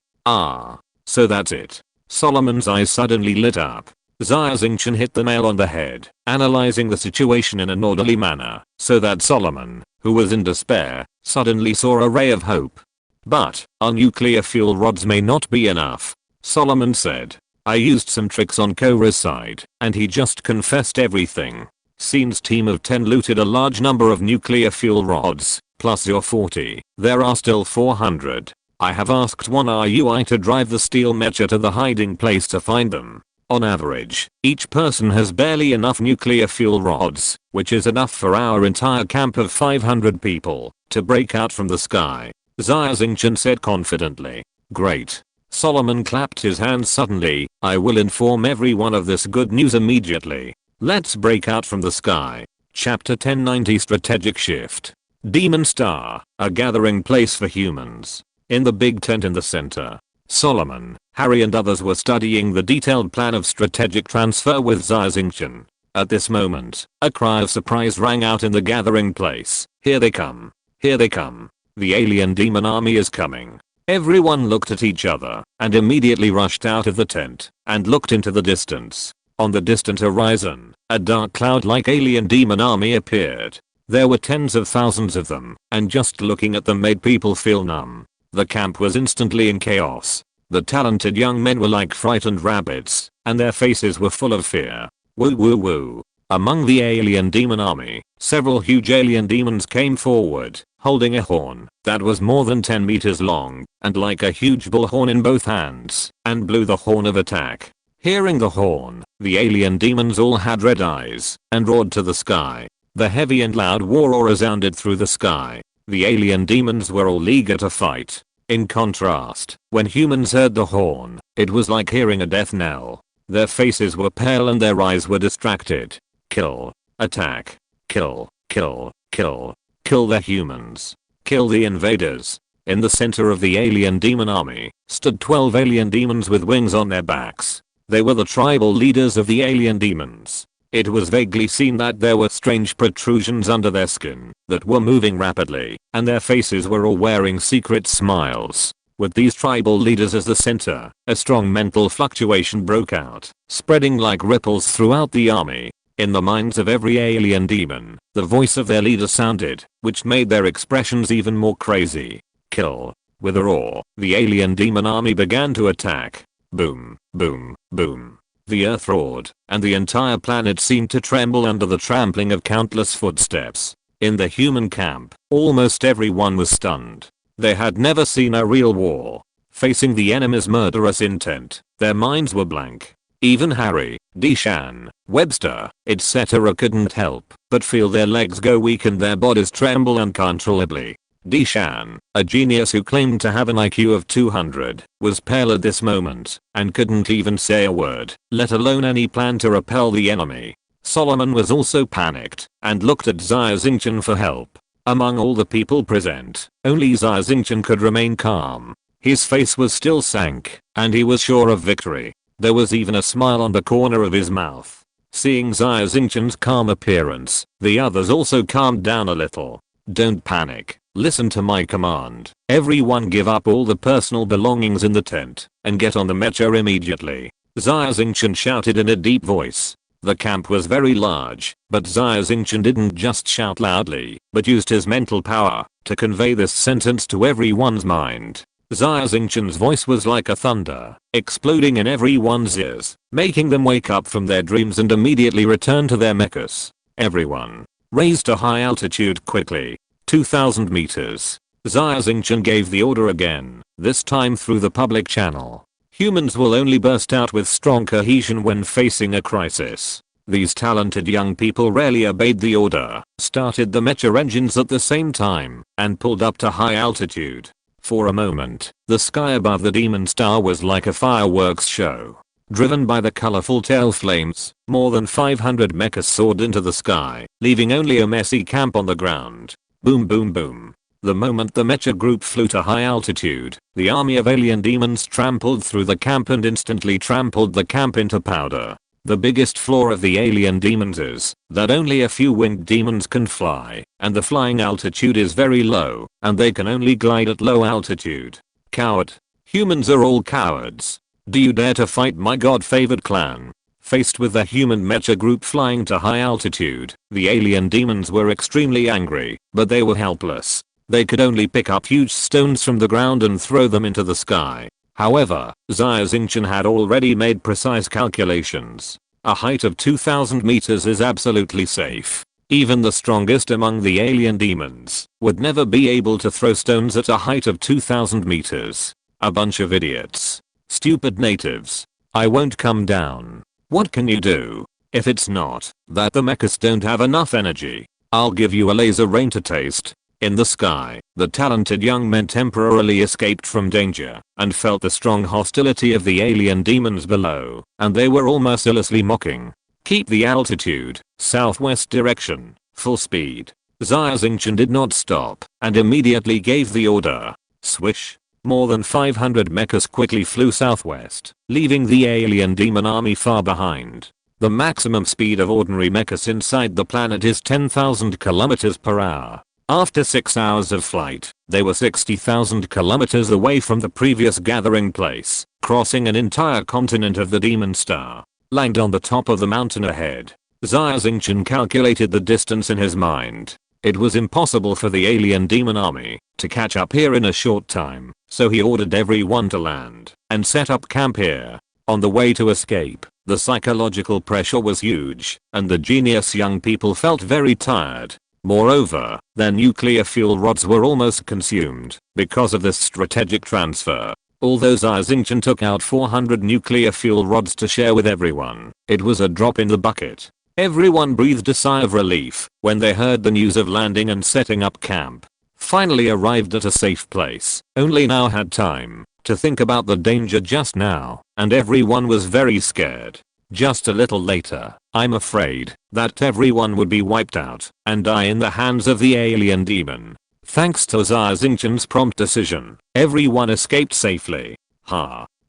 A: So that's it. Solomon's eyes suddenly lit up. Xia Xingchen hit the nail on the head, analyzing the situation in an orderly manner, so that Solomon, who was in despair, suddenly saw a ray of hope. But, our nuclear fuel rods may not be enough, Solomon said. I used some tricks on Korra's side, and he just confessed everything. Scene's team of 10 looted a large number of nuclear fuel rods, plus your 40. There are still 400. I have asked one RUI to drive the steel mecha to the hiding place to find them. On average, each person has barely enough nuclear fuel rods, which is enough for our entire camp of 500 people, to break out from the sky. Xia Xingchen said confidently. Great. Solomon clapped his hands suddenly. I will inform everyone of this good news immediately. Let's break out from the sky. Chapter 1090 Strategic Shift. Demon Star, a gathering place for humans. In the big tent in the center, Solomon, Harry and others were studying the detailed plan of strategic transfer with Xia Xingchen. At this moment, a cry of surprise rang out in the gathering place. Here they come. Here they come. The alien demon army is coming. Everyone looked at each other and immediately rushed out of the tent and looked into the distance. On the distant horizon, a dark cloud-like alien demon army appeared. There were tens of thousands of them, and just looking at them made people feel numb. The camp was instantly in chaos. The talented young men were like frightened rabbits, and their faces were full of fear. Woo woo woo. Among the alien demon army, several huge alien demons came forward, holding a horn that was more than 10 meters long, and like a huge bullhorn in both hands, and blew the horn of attack. Hearing the horn, the alien demons all had red eyes, and roared to the sky. The heavy and loud war resounded through the sky. The alien demons were all eager to fight. In contrast, when humans heard the horn, it was like hearing a death knell. Their faces were pale and their eyes were distracted. Kill. Attack. Kill. Kill. Kill. Kill the humans. Kill the invaders. In the center of the alien demon army, stood 12 alien demons with wings on their backs. They were the tribal leaders of the alien demons. It was vaguely seen that there were strange protrusions under their skin that were moving rapidly, and their faces were all wearing secret smiles. With these tribal leaders as the center, a strong mental fluctuation broke out, spreading like ripples throughout the army. In the minds of every alien demon, the voice of their leader sounded, which made their expressions even more crazy. Kill. With a roar, the alien demon army began to attack. Boom, boom, boom. The earth roared, and the entire planet seemed to tremble under the trampling of countless footsteps. In the human camp, almost everyone was stunned. They had never seen a real war. Facing the enemy's murderous intent, their minds were blank. Even Harry, Deshan, Webster, etc. couldn't help but feel their legs go weak and their bodies tremble uncontrollably. Deshan, a genius who claimed to have an IQ of 200, was pale at this moment and couldn't even say a word, let alone any plan to repel the enemy. Solomon was also panicked and looked at Xia Xingchen for help. Among all the people present, only Xia Xingchen could remain calm. His face was still sank, and he was sure of victory. There was even a smile on the corner of his mouth. Seeing Xia Xingchen's calm appearance, the others also calmed down a little. Don't panic. Listen to my command. Everyone give up all the personal belongings in the tent and get on the mecha immediately. Xia Xingchen shouted in a deep voice. The camp was very large, but Xia Xingchen didn't just shout loudly, but used his mental power to convey this sentence to everyone's mind. Xia Xingchen's voice was like a thunder, exploding in everyone's ears, making them wake up from their dreams and immediately return to their mechas. Everyone, raise to high altitude quickly. 2,000 meters. Xia Xingchen gave the order again, this time through the public channel. Humans will only burst out with strong cohesion when facing a crisis. These talented young people rarely obeyed the order, started the mecha engines at the same time, and pulled up to high altitude. For a moment, the sky above the demon star was like a fireworks show. Driven by the colorful tail flames, more than 500 mechas soared into the sky, leaving only a messy camp on the ground. Boom boom boom. The moment the mecha group flew to high altitude, the army of alien demons trampled through the camp and instantly trampled the camp into powder. The biggest flaw of the alien demons is that only a few winged demons can fly, and the flying altitude is very low, and they can only glide at low altitude. Coward. Humans are all cowards. Do you dare to fight my god-favored clan? Faced with the human mecha group flying to high altitude, the alien demons were extremely angry, but they were helpless. They could only pick up huge stones from the ground and throw them into the sky. However, Xia Xingchen had already made precise calculations. A height of 2,000 meters is absolutely safe. Even the strongest among the alien demons would never be able to throw stones at a height of 2,000 meters. A bunch of idiots. Stupid natives. I won't come down. What can you do? If it's not that the mechas don't have enough energy, I'll give you a laser rain to taste. In the sky, the talented young men temporarily escaped from danger and felt the strong hostility of the alien demons below, and they were all mercilessly mocking. Keep the altitude, southwest direction, full speed. Xia Xingchen did not stop and immediately gave the order. Swish. More than 500 mechas quickly flew southwest, leaving the alien demon army far behind. The maximum speed of ordinary mechas inside the planet is 10,000 kilometers per hour. After 6 hours of flight, they were 60,000 kilometers away from the previous gathering place, crossing an entire continent of the Demon Star. Land on the top of the mountain ahead. Xia Xingchen calculated the distance in his mind. It was impossible for the alien demon army to catch up here in a short time, so he ordered everyone to land and set up camp here. On the way to escape, the psychological pressure was huge, and the genius young people felt very tired. Moreover, their nuclear fuel rods were almost consumed because of this strategic transfer. Although Xia Xingchen took out 400 nuclear fuel rods to share with everyone, it was a drop in the bucket. Everyone breathed a sigh of relief when they heard the news of landing and setting up camp. Finally arrived at a safe place, only now had time to think about the danger just now, and everyone was very scared. Just a little later, I'm afraid that everyone would be wiped out and die in the hands of the alien demon. Thanks to Xia Xingchen's prompt decision, everyone escaped safely.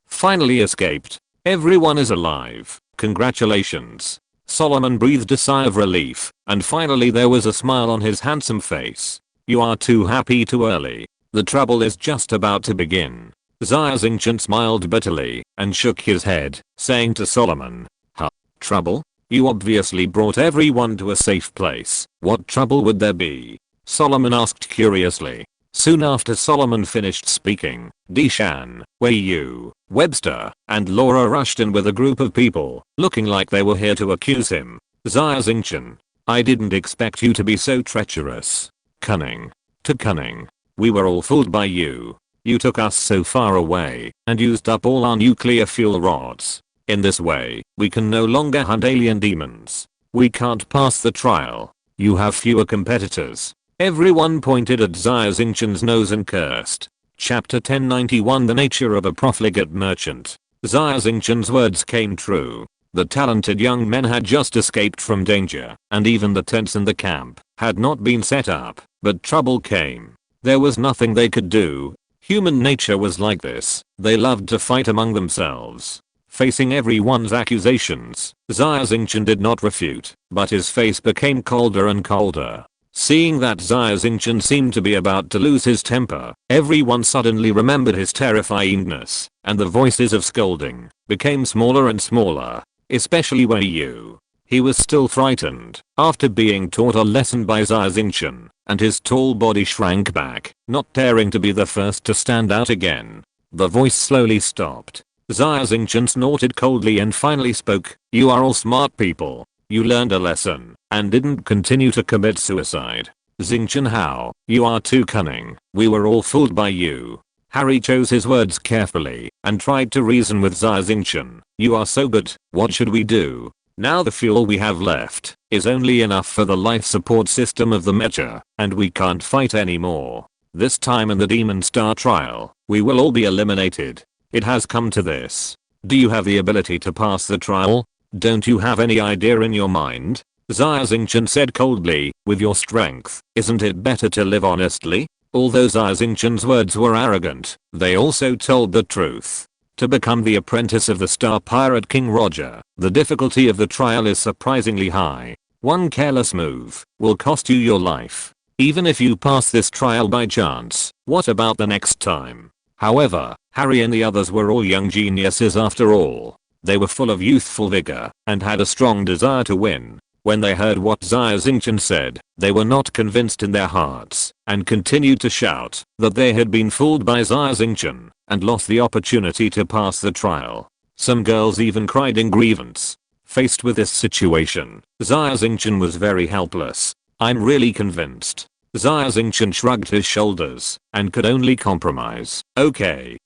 A: Finally escaped. Everyone is alive. Congratulations. Solomon breathed a sigh of relief, and finally there was a smile on his handsome face. You are too happy too early. The trouble is just about to begin. Xia Xingchen smiled bitterly and shook his head, saying to Solomon, Trouble? You obviously brought everyone to a safe place. What trouble would there be? Solomon asked curiously. Soon after Solomon finished speaking, Dishan, Wei Yu, Webster, and Laura rushed in with a group of people, looking like they were here to accuse him. Xia Xingchen, I didn't expect you to be so treacherous. Cunning. Too cunning. We were all fooled by you. You took us so far away and used up all our nuclear fuel rods. In this way, we can no longer hunt alien demons. We can't pass the trial. You have fewer competitors. Everyone pointed at Xia Xingchen's nose and cursed. Chapter 1091 The Nature of a Profligate Merchant. Xia Xingchen's words came true. The talented young men had just escaped from danger, and even the tents in the camp had not been set up, but trouble came. There was nothing they could do. Human nature was like this. They loved to fight among themselves. Facing everyone's accusations, Xia Xingchen did not refute, but his face became colder and colder. Seeing that Xia Xingchen seemed to be about to lose his temper, everyone suddenly remembered his terrifyingness, and the voices of scolding became smaller and smaller, especially Wei Yu. He was still frightened after being taught a lesson by Xia Xingchen, and his tall body shrank back, not daring to be the first to stand out again. The voice slowly stopped. Xia Xingchen snorted coldly and finally spoke. You are all smart people. You learned a lesson and didn't continue to commit suicide. Xingchen Hao, you are too cunning. We were all fooled by you. Harry chose his words carefully and tried to reason with Xia Xingchen. You are so good. What should we do? Now the fuel we have left is only enough for the life support system of the mecha, and we can't fight anymore. This time in the Demon Star trial, we will all be eliminated. It has come to this. Do you have the ability to pass the trial? Don't you have any idea in your mind? Xia Xingchen said coldly, with your strength, isn't it better to live honestly? Although Xia Xingchen's words were arrogant, they also told the truth. To become the apprentice of the Star Pirate King Roger, the difficulty of the trial is surprisingly high. One careless move will cost you your life. Even if you pass this trial by chance, what about the next time? However, Harry and the others were all young geniuses after all. They were full of youthful vigor and had a strong desire to win. When they heard what Xia Xingchen said, they were not convinced in their hearts and continued to shout that they had been fooled by Xia Xingchen and lost the opportunity to pass the trial. Some girls even cried in grievance. Faced with this situation, Xia Xingchen was very helpless. I'm really convinced. Xia Xingchen shrugged his shoulders and could only compromise. Okay,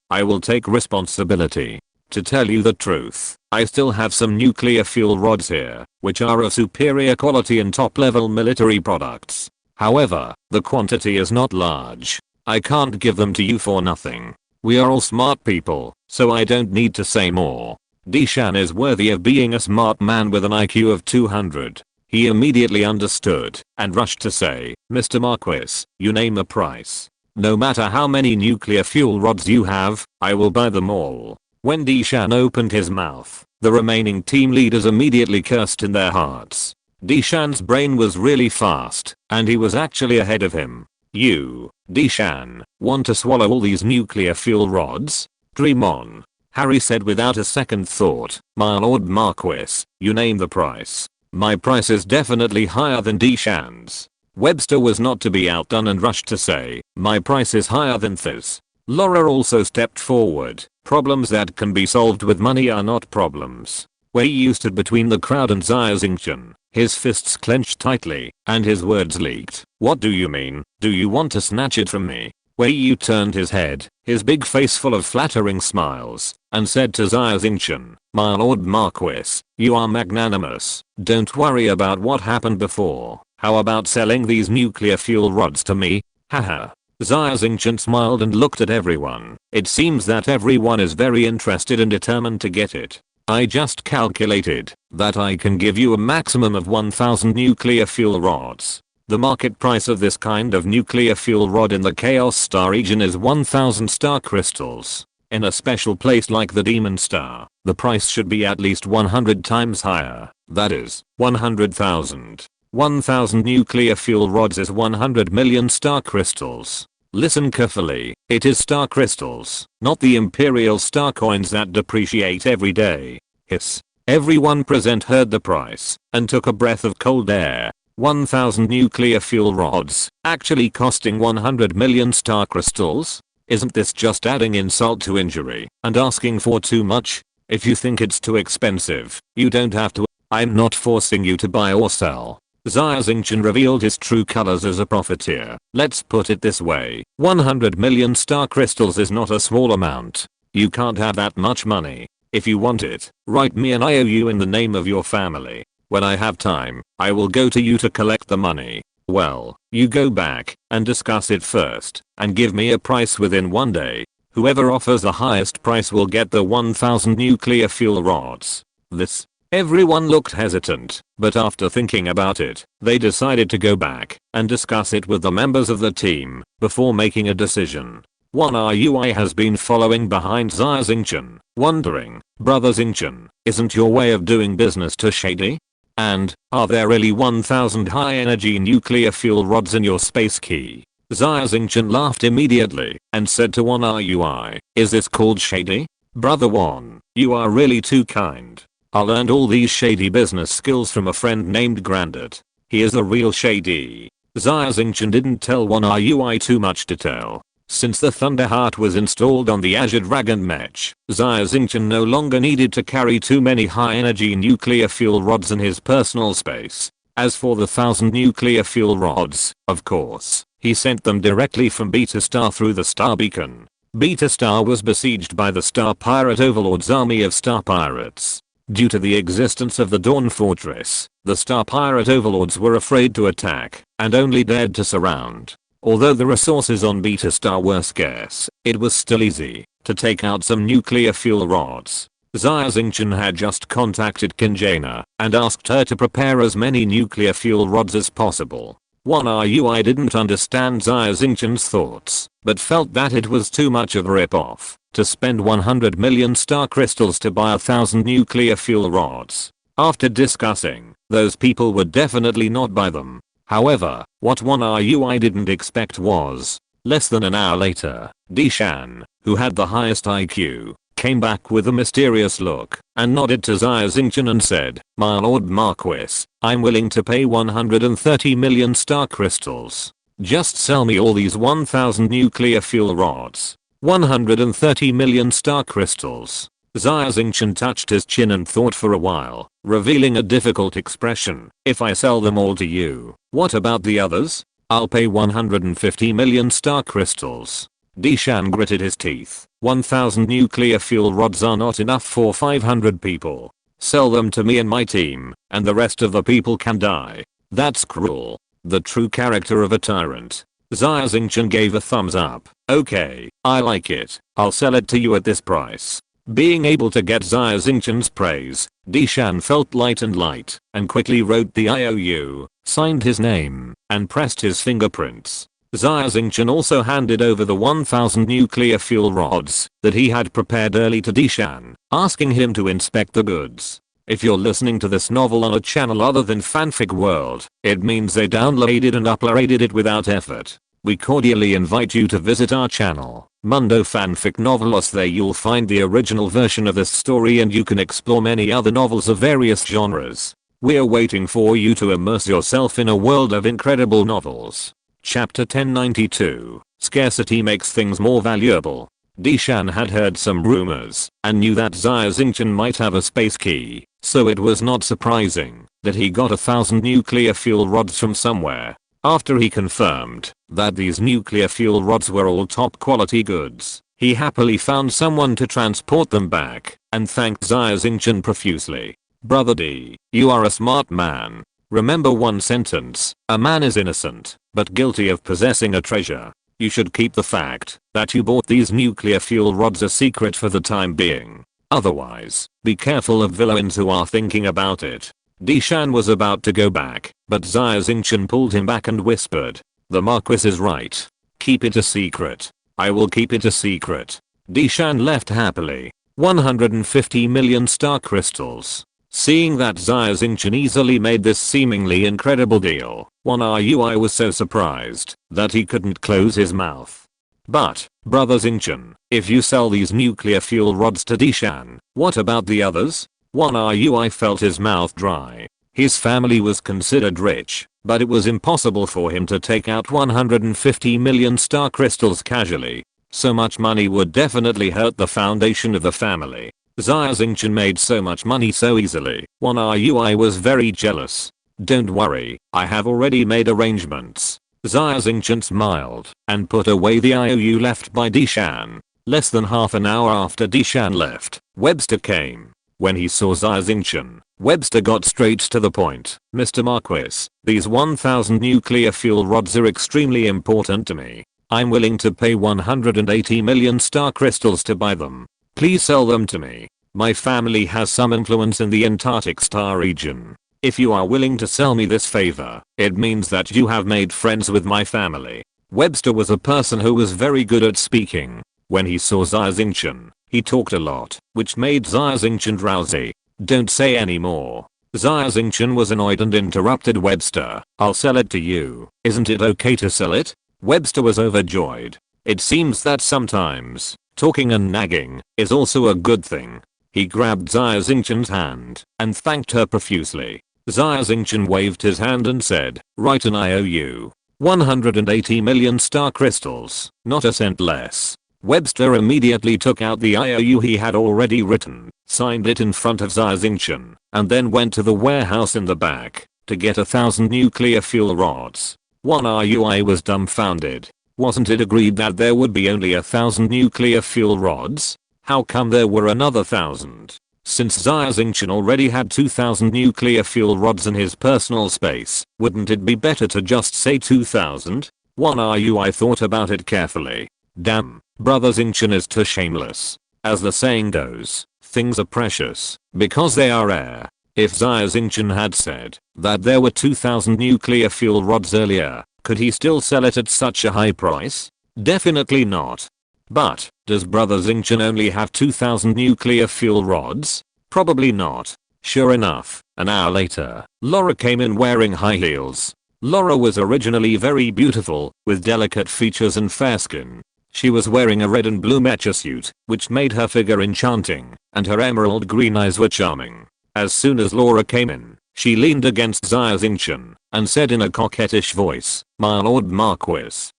A: I will take responsibility. To tell you the truth, I still have some nuclear fuel rods here, which are of superior quality and top-level military products. However, the quantity is not large. I can't give them to you for nothing. We are all smart people, so I don't need to say more. Deshan is worthy of being a smart man with an IQ of 200. He immediately understood and rushed to say, Mr. Marquis, you name a price. No matter how many nuclear fuel rods you have, I will buy them all. When Deshan opened his mouth, the remaining team leaders immediately cursed in their hearts. Deshan's brain was really fast, and he was actually ahead of him. You, Deshan, want to swallow all these nuclear fuel rods? Dream on. Harry said without a second thought, My Lord Marquis, you name the price. My price is definitely higher than Deshan's. Webster was not to be outdone and rushed to say, my price is higher than this. Laura also stepped forward. Problems that can be solved with money are not problems. Wei Yu stood between the crowd and Xia Xingchen, his fists clenched tightly, and his words leaked. What do you mean? Do you want to snatch it from me? Wei Yu turned his head, his big face full of flattering smiles, and said to Xia Xingchen, My Lord Marquis, you are magnanimous. Don't worry about what happened before. How about selling these nuclear fuel rods to me? Haha. Xia Xingchen smiled and looked at everyone. It seems that everyone is very interested and determined to get it. I just calculated that I can give you a maximum of 1000 nuclear fuel rods. The market price of this kind of nuclear fuel rod in the Chaos Star region is 1000 star crystals. In a special place like the Demon Star, the price should be at least 100 times higher. That is, 100,000. 1000 nuclear fuel rods is 100 million star crystals. Listen carefully, it is star crystals, not the imperial star coins that depreciate every day. Hiss. Everyone present heard the price and took a breath of cold air. 1000 nuclear fuel rods, actually costing 100 million star crystals? Isn't this just adding insult to injury and asking for too much? If you think it's too expensive, you don't have to. I'm not forcing you to buy or sell. Xia Xingchen revealed his true colors as a profiteer. Let's put it this way, 100 million star crystals is not a small amount. You can't have that much money. If you want it, write me an IOU in the name of your family. When I have time, I will go to you to collect the money. Well, you go back and discuss it first and give me a price within one day. Whoever offers the highest price will get the 1000 nuclear fuel rods. This. Everyone looked hesitant, but after thinking about it, they decided to go back and discuss it with the members of the team before making a decision. One RUI has been following behind Xia Xingchen, wondering, Brother Xingchen, isn't your way of doing business too shady? And, are there really 1000 high energy nuclear fuel rods in your space key? Xia Xingchen laughed immediately and said to one RUI, is this called shady? Brother One, you are really too kind. I learned all these shady business skills from a friend named Grandad. He is a real shady. Xia Xingchen didn't tell one RUI too much detail. Since the Thunder Heart was installed on the Azure Dragon Mech, Xia Xingchen no longer needed to carry too many high energy nuclear fuel rods in his personal space. As for the 1000 nuclear fuel rods, of course, he sent them directly from Beta Star through the Star Beacon. Beta Star was besieged by the Star Pirate Overlord's army of Star Pirates. Due to the existence of the Dawn Fortress, the Star Pirate Overlords were afraid to attack and only dared to surround. Although the resources on Beta Star were scarce, it was still easy to take out some nuclear fuel rods. Xia Xingchen had just contacted Kinjana and asked her to prepare as many nuclear fuel rods as possible. I didn't understand Xia Xingchen's thoughts, but felt that it was too much of a rip-off to spend 100 million star crystals to buy 1,000 nuclear fuel rods. After discussing, those people would definitely not buy them. However, what I didn't expect was, less than an hour later, Dishan, who had the highest IQ, came back with a mysterious look and nodded to Xia Xingchen and said, "My Lord Marquis, I'm willing to pay 130 million star crystals. Just sell me all these 1,000 nuclear fuel rods. 130 million star crystals." Xia Xingchen touched his chin and thought for a while, revealing a difficult expression. "If I sell them all to you, what about the others? I'll pay 150 million star crystals." Dishan gritted his teeth. 1,000 nuclear fuel rods are not enough for 500 people. Sell them to me and my team, and the rest of the people can die. That's cruel. The true character of a tyrant. Xia Xingchen gave a thumbs up. "Okay, I like it. I'll sell it to you at this price." Being able to get Xia Xingchen's praise, Dishan felt light and quickly wrote the IOU, signed his name, and pressed his fingerprints. Xia Xingchen also handed over the 1,000 nuclear fuel rods that he had prepared early to Dishan, asking him to inspect the goods. If you're listening to this novel on a channel other than Fanfic World, it means they downloaded and uploaded it without effort. We cordially invite you to visit our channel, Mundo Fanfic Novelos. There you'll find the original version of this story and you can explore many other novels of various genres. We're waiting for you to immerse yourself in a world of incredible novels. Chapter 1092, Scarcity Makes Things More Valuable. Dishan had heard some rumors and knew that Xia Xingchen might have a space key, so it was not surprising that he got 1,000 nuclear fuel rods from somewhere. After he confirmed that these nuclear fuel rods were all top quality goods, he happily found someone to transport them back and thanked Xia Xingchen profusely. "Brother D, you are a smart man. Remember one sentence, a man is innocent, but guilty of possessing a treasure. You should keep the fact that you bought these nuclear fuel rods a secret for the time being. Otherwise, be careful of villains who are thinking about it." Dishan was about to go back, but Xia Xingchen pulled him back and whispered, "The Marquis is right. Keep it a secret." "I will keep it a secret." Dishan left happily. 150 million star crystals. Seeing that Xia Xingchen easily made this seemingly incredible deal, I was so surprised that he couldn't close his mouth. "But, Brother Xingchen, if you sell these nuclear fuel rods to Dishan, what about the others?" I felt his mouth dry. His family was considered rich, but it was impossible for him to take out 150 million star crystals casually. So much money would definitely hurt the foundation of the family. Xia Xingchen made so much money so easily. I was very jealous. "Don't worry, I have already made arrangements." Xia Xingchen smiled and put away the IOU left by Dishan. Less than half an hour after Dishan left, Webster came. When he saw Xia Xingchen, Webster got straight to the point. "Mr. Marquis, these 1,000 nuclear fuel rods are extremely important to me. I'm willing to pay 180 million star crystals to buy them. Please sell them to me. My family has some influence in the Antarctic star region. If you are willing to sell me this favor, it means that you have made friends with my family." Webster was a person who was very good at speaking. When he saw Xia Xingchen, he talked a lot, which made Xia Xingchen drowsy. "Don't say any more." Xia Xingchen was annoyed and interrupted Webster. "I'll sell it to you. Isn't it okay to sell it?" Webster was overjoyed. It seems that sometimes, talking and nagging is also a good thing. He grabbed Xia Xingchen's hand and thanked her profusely. Xia Xingchen waved his hand and said, "Write an IOU. 180 million star crystals, not a cent less." Webster immediately took out the IOU he had already written, signed it in front of Xia Xingchen, and then went to the warehouse in the back to get 1,000 nuclear fuel rods. I was dumbfounded. Wasn't it agreed that there would be only 1,000 nuclear fuel rods? How come there were another 1,000? Since Xia Xingchen already had 2,000 nuclear fuel rods in his personal space, wouldn't it be better to just say 2,000? I thought about it carefully. Damn, Brother Xingchen is too shameless. As the saying goes, things are precious because they are rare. If Xia Xingchen had said that there were 2,000 nuclear fuel rods earlier, could he still sell it at such a high price? Definitely not. But, does Brother Xingchen only have 2,000 nuclear fuel rods? Probably not. Sure enough, an hour later, Laura came in wearing high heels. Laura was originally very beautiful, with delicate features and fair skin. She was wearing a red and blue mecha suit, which made her figure enchanting, and her emerald green eyes were charming. As soon as Laura came in, she leaned against Xia Xingchen and said in a coquettish voice, "My Lord Marquis.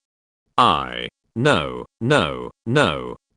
A: No,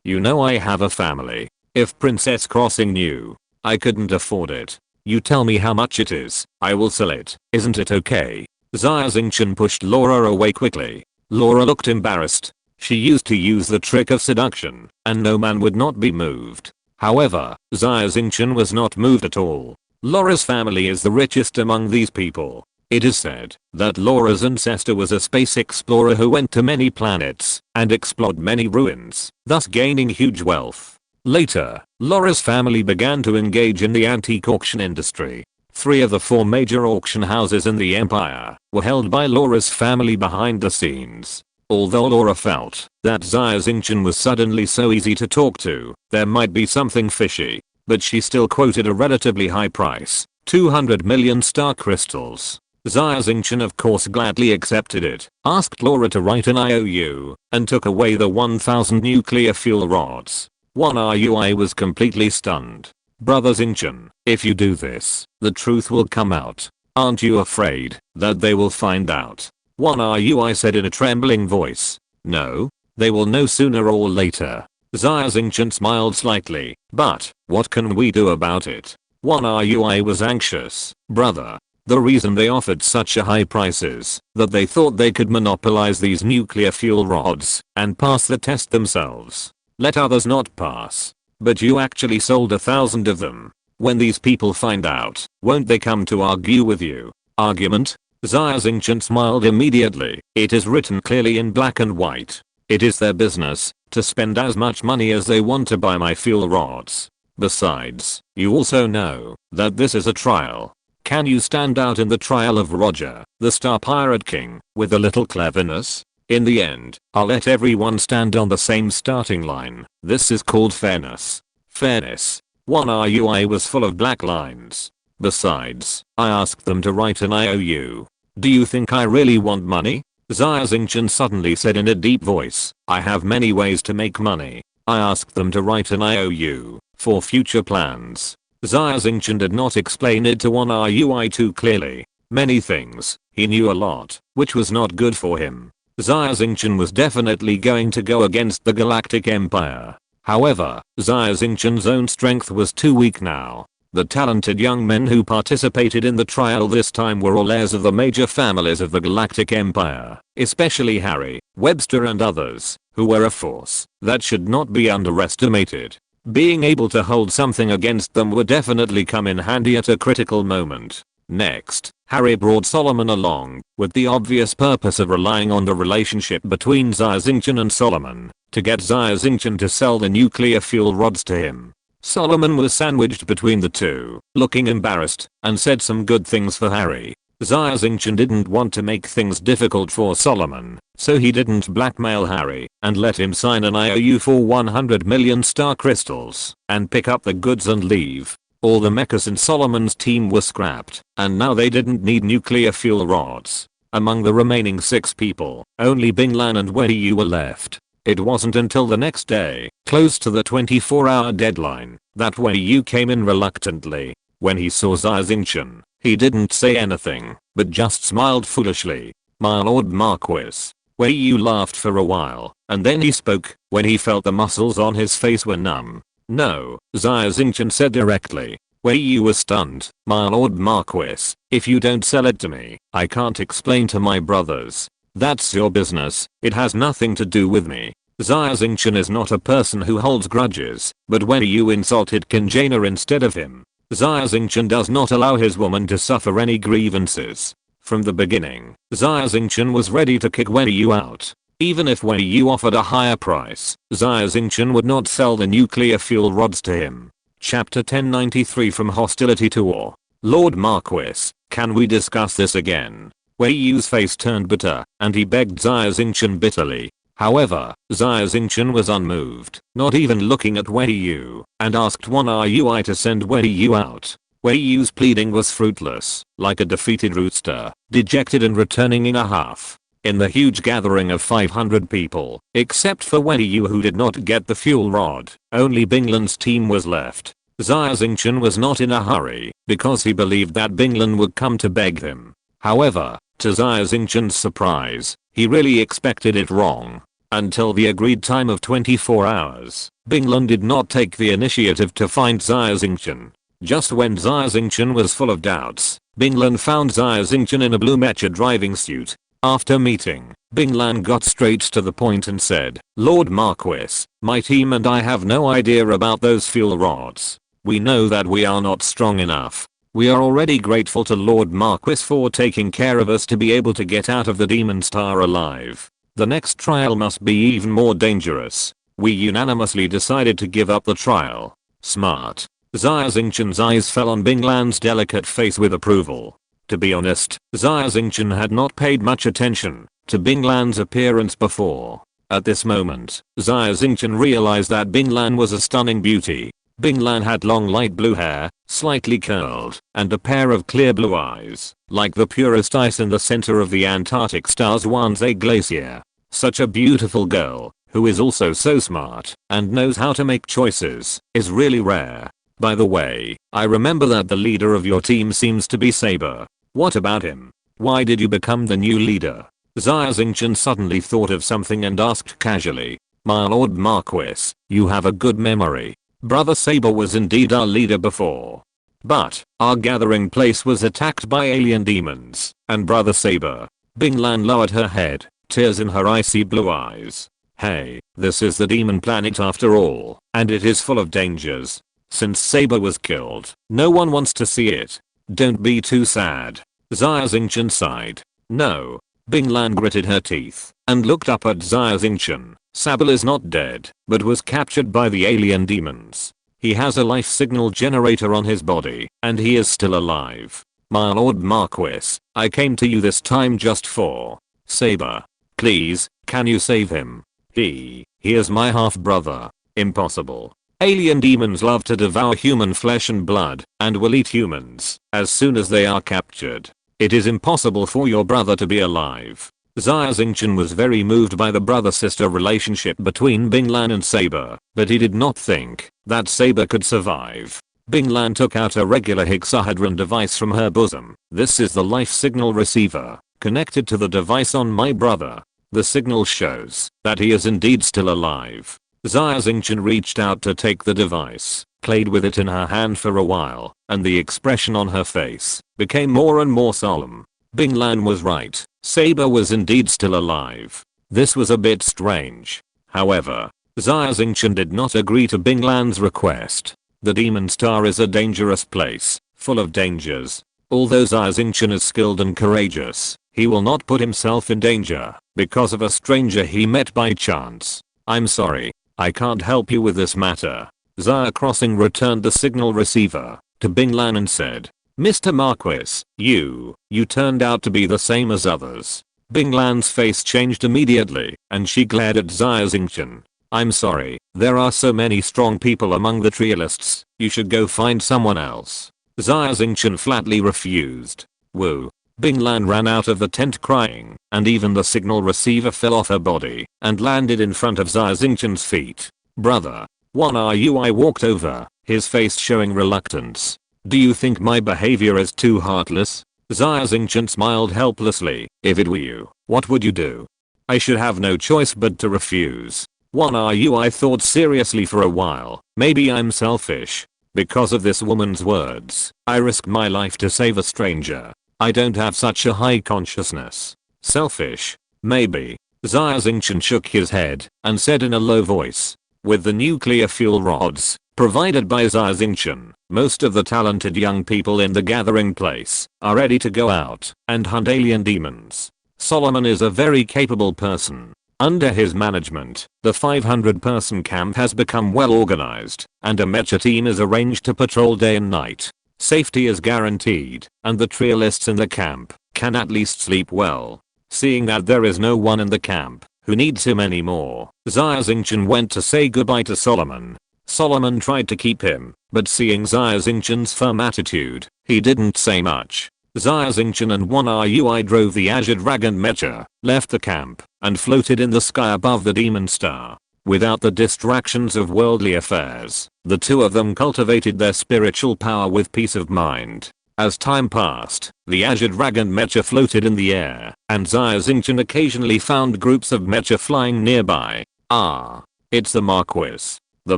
A: you know I have a family. If Princess Crossing knew, I couldn't afford it. You tell me how much it is, I will sell it, isn't it okay?" Xia Xingchen pushed Laura away quickly. Laura looked embarrassed. She used to use the trick of seduction, and no man would not be moved. However, Xia Xingchen was not moved at all. Laura's family is the richest among these people. It is said that Laura's ancestor was a space explorer who went to many planets and explored many ruins, thus gaining huge wealth. Later, Laura's family began to engage in the antique auction industry. 3 of the 4 major auction houses in the empire were held by Laura's family behind the scenes. Although Laura felt that Xia Xingchen was suddenly so easy to talk to, there might be something fishy, but she still quoted a relatively high price, 200 million star crystals. Xia Xingchen of course gladly accepted it, asked Laura to write an IOU, and took away the 1,000 nuclear fuel rods. One RUI was completely stunned. "Brother Xingchen, if you do this, the truth will come out. Aren't you afraid that they will find out?" One RUI said in a trembling voice. "No, they will know sooner or later." Xia Xingchen smiled slightly, "But, what can we do about it?" One RUI was anxious. "Brother, the reason they offered such a high price is that they thought they could monopolize these nuclear fuel rods and pass the test themselves. Let others not pass. But you actually sold 1,000 of them. When these people find out, won't they come to argue with you?" Argument? Xia Xingchen smiled immediately. "It is written clearly in black and white. It is their business to spend as much money as they want to buy my fuel rods. Besides, you also know that this is a trial. Can you stand out in the trial of Roger, the Star Pirate King, with a little cleverness? In the end, I'll let everyone stand on the same starting line. This is called fairness." Fairness? One RUI was full of black lines. "Besides, I asked them to write an IOU. Do you think I really want money?" Xia Xingchen suddenly said in a deep voice, "I have many ways to make money. I asked them to write an IOU for future plans." Xia Xingchen did not explain it to one RUI too clearly. Many things, he knew a lot, which was not good for him. Xia Xingchen was definitely going to go against the Galactic Empire. However, Xia Xingchen's own strength was too weak now. The talented young men who participated in the trial this time were all heirs of the major families of the Galactic Empire, especially Harry, Webster and others, who were a force that should not be underestimated. Being able to hold something against them would definitely come in handy at a critical moment. Next, Harry brought Solomon along, with the obvious purpose of relying on the relationship between Xia Xingchen and Solomon, to get Xia Xingchen to sell the nuclear fuel rods to him. Solomon was sandwiched between the two, looking embarrassed, and said some good things for Harry. Xia Xingchen didn't want to make things difficult for Solomon, so he didn't blackmail Harry, and let him sign an IOU for 100 million star crystals, and pick up the goods and leave. All the mechas in Solomon's team were scrapped, and now they didn't need nuclear fuel rods. Among the remaining 6 people, only Bing Lan and Wei Yu were left. It wasn't until the next day, close to the 24-hour deadline, that Wei Yu came in reluctantly. When he saw Xia Xingchen, he didn't say anything, but just smiled foolishly. "My Lord Marquis." Wei Yu laughed for a while, and then he spoke, when he felt the muscles on his face were numb. "No," Xia Xingchen said directly. Wei Yu was stunned. "My Lord Marquis, if you don't sell it to me, I can't explain to my brothers." "That's your business, it has nothing to do with me." Xia Xingchen is not a person who holds grudges, but Wei Yu insulted Qin Jaina instead of him. Xia Xingchen does not allow his woman to suffer any grievances. From the beginning, Xia Xingchen was ready to kick Wei Yu out. Even if Wei Yu offered a higher price, Xia Xingchen would not sell the nuclear fuel rods to him. Chapter 1093 From Hostility to War. Lord Marquis, can we discuss this again? Wei Yu's face turned bitter, and he begged Xia Xingchen bitterly. However, Xia Xingchen was unmoved, not even looking at Wei Yu, and asked Wan Rui to send Wei Yu out. Wei Yu's pleading was fruitless, like a defeated rooster, dejected and returning in a huff. In the huge gathering of 500 people, except for Wei Yu who did not get the fuel rod, only Binglan's team was left. Xia Xingchen was not in a hurry, because he believed that Binglan would come to beg him. However, to Xia Xingchen's surprise, he really expected it wrong. Until the agreed time of 24 hours, Binglan did not take the initiative to find Xia Xingchen. Just when Xia Xingchen was full of doubts, Binglan found Xia Xingchen in a blue mecha driving suit. After meeting, Binglan got straight to the point and said, Lord Marquis, my team and I have no idea about those fuel rods. We know that we are not strong enough. We are already grateful to Lord Marquis for taking care of us to be able to get out of the Demon Star alive. The next trial must be even more dangerous. We unanimously decided to give up the trial. Smart. Xia Xingchen's eyes fell on Binglan's delicate face with approval. To be honest, Xia Xingchen had not paid much attention to Binglan's appearance before. At this moment, Xia Xingchen realized that Binglan was a stunning beauty. Binglan had long light blue hair, slightly curled, and a pair of clear blue eyes, like the purest ice in the center of the Antarctic star's Wanzai Glacier. Such a beautiful girl, who is also so smart, and knows how to make choices, is really rare. By the way, I remember that the leader of your team seems to be Saber. What about him? Why did you become the new leader? Xia Xingchen suddenly thought of something and asked casually. My Lord Marquis, you have a good memory. Brother Saber was indeed our leader before. But, our gathering place was attacked by alien demons, and Brother Saber. Binglan lowered her head, tears in her icy blue eyes. Hey, this is the demon planet after all, and it is full of dangers. Since Saber was killed, no one wants to see it. Don't be too sad. Xia Xingchen sighed. No. Binglan gritted her teeth, and looked up at Xia Xingchen. Saber is not dead, but was captured by the alien demons. He has a life signal generator on his body, and he is still alive. My Lord Marquis, I came to you this time just for Saber. Please, can you save him? He is my half-brother. Impossible. Alien demons love to devour human flesh and blood, and will eat humans as soon as they are captured. It is impossible for your brother to be alive. Xia Xingchen was very moved by the brother-sister relationship between Binglan and Saber, but he did not think that Saber could survive. Binglan took out a regular hexahedron device from her bosom. This is the life signal receiver, connected to the device on my brother. The signal shows that he is indeed still alive. Xia Xingchen reached out to take the device, played with it in her hand for a while, and the expression on her face became more and more solemn. Binglan was right. Saber was indeed still alive. This was a bit strange. However, Xia Xingchen did not agree to Binglan's request. The Demon Star is a dangerous place, full of dangers. Although Xia Xingchen is skilled and courageous, he will not put himself in danger because of a stranger he met by chance. I'm sorry, I can't help you with this matter. Xia Crossing returned the signal receiver to Binglan and said, Mr. Marquis, you turned out to be the same as others. Binglan's face changed immediately, and she glared at Xia Xingchen. I'm sorry, there are so many strong people among the trialists, you should go find someone else. Xia Xingchen flatly refused. Woo. Binglan ran out of the tent crying, and even the signal receiver fell off her body, and landed in front of Xia Xingchen's feet. Brother. Wan Rui walked over, his face showing reluctance. Do you think my behavior is too heartless? Xia Xingchen smiled helplessly. If it were you, what would you do? I should have no choice but to refuse. Wan Rui thought seriously for a while. Maybe I'm selfish. Because of this woman's words, I risked my life to save a stranger. I don't have such a high consciousness. Selfish? Maybe. Xia Xingchen shook his head and said in a low voice. With the nuclear fuel rods provided by Xia Xingchen, most of the talented young people in the gathering place are ready to go out and hunt alien demons. Solomon is a very capable person. Under his management, the 500-person camp has become well organized, and a mecha team is arranged to patrol day and night. Safety is guaranteed, and the trialists in the camp can at least sleep well. Seeing that there is no one in the camp who needs him anymore, Xia Xingchen went to say goodbye to Solomon. Solomon tried to keep him, but seeing Xia Xingchen's firm attitude, he didn't say much. Xia Xingchen and one RUI drove the Azure Dragon Mecha, left the camp, and floated in the sky above the Demon Star. Without the distractions of worldly affairs, the two of them cultivated their spiritual power with peace of mind. As time passed, the Azure Dragon Mecha floated in the air, and Xia Xingchen occasionally found groups of Mecha flying nearby. Ah, it's the Marquis. The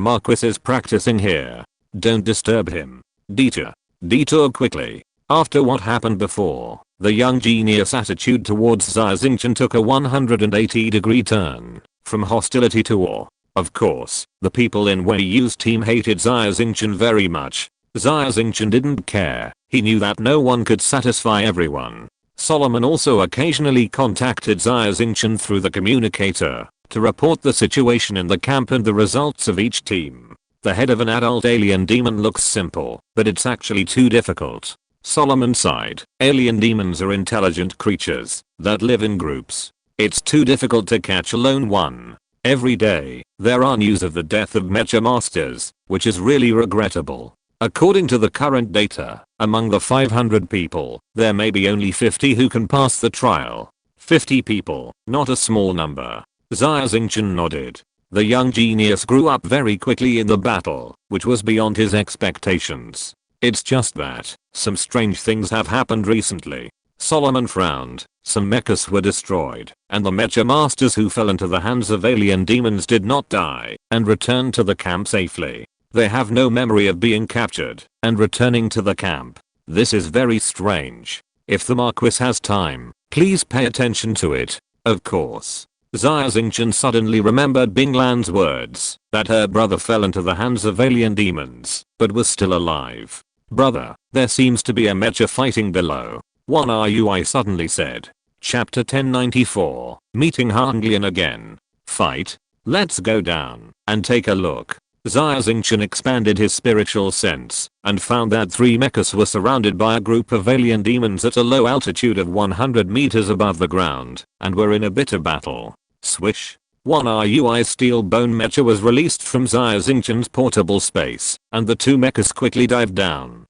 A: Marquis is practicing here. Don't disturb him. Detour quickly. After what happened before, the young genius attitude towards Xia Xingchen took a 180-degree turn, from hostility to awe. Of course, the people in Wei Yu's team hated Xia Xingchen very much. Xia Xingchen didn't care. He knew that no one could satisfy everyone. Solomon also occasionally contacted Xia Xingchen through the communicator to report the situation in the camp and the results of each team. The head of an adult alien demon looks simple, but it's actually too difficult. Solomon sighed. Alien demons are intelligent creatures that live in groups. It's too difficult to catch a lone one. Every day, there are news of the death of Mecha Masters, which is really regrettable. According to the current data, among the 500 people, there may be only 50 who can pass the trial. 50 people, not a small number. Xia Xingchen nodded. The young genius grew up very quickly in the battle, which was beyond his expectations. It's just that, some strange things have happened recently. Solomon frowned. Some mechas were destroyed, and the Mecha Masters who fell into the hands of alien demons did not die, and returned to the camp safely. They have no memory of being captured, and returning to the camp. This is very strange. If the Marquis has time, please pay attention to it. Of course. Xia Xingchen suddenly remembered Binglan's words, that her brother fell into the hands of alien demons, but was still alive. Brother, there seems to be a mecha fighting below. One RUI suddenly said. Chapter 1094, Meeting Hanglian again. Fight? Let's go down and take a look. Xia Xingchen expanded his spiritual sense and found that 3 mechas were surrounded by a group of alien demons at a low altitude of 100 meters above the ground and were in a bitter battle. Swish. One RUI steel bone mecha was released from Xia Xingchen's portable space, and the 2 mechas quickly dived down.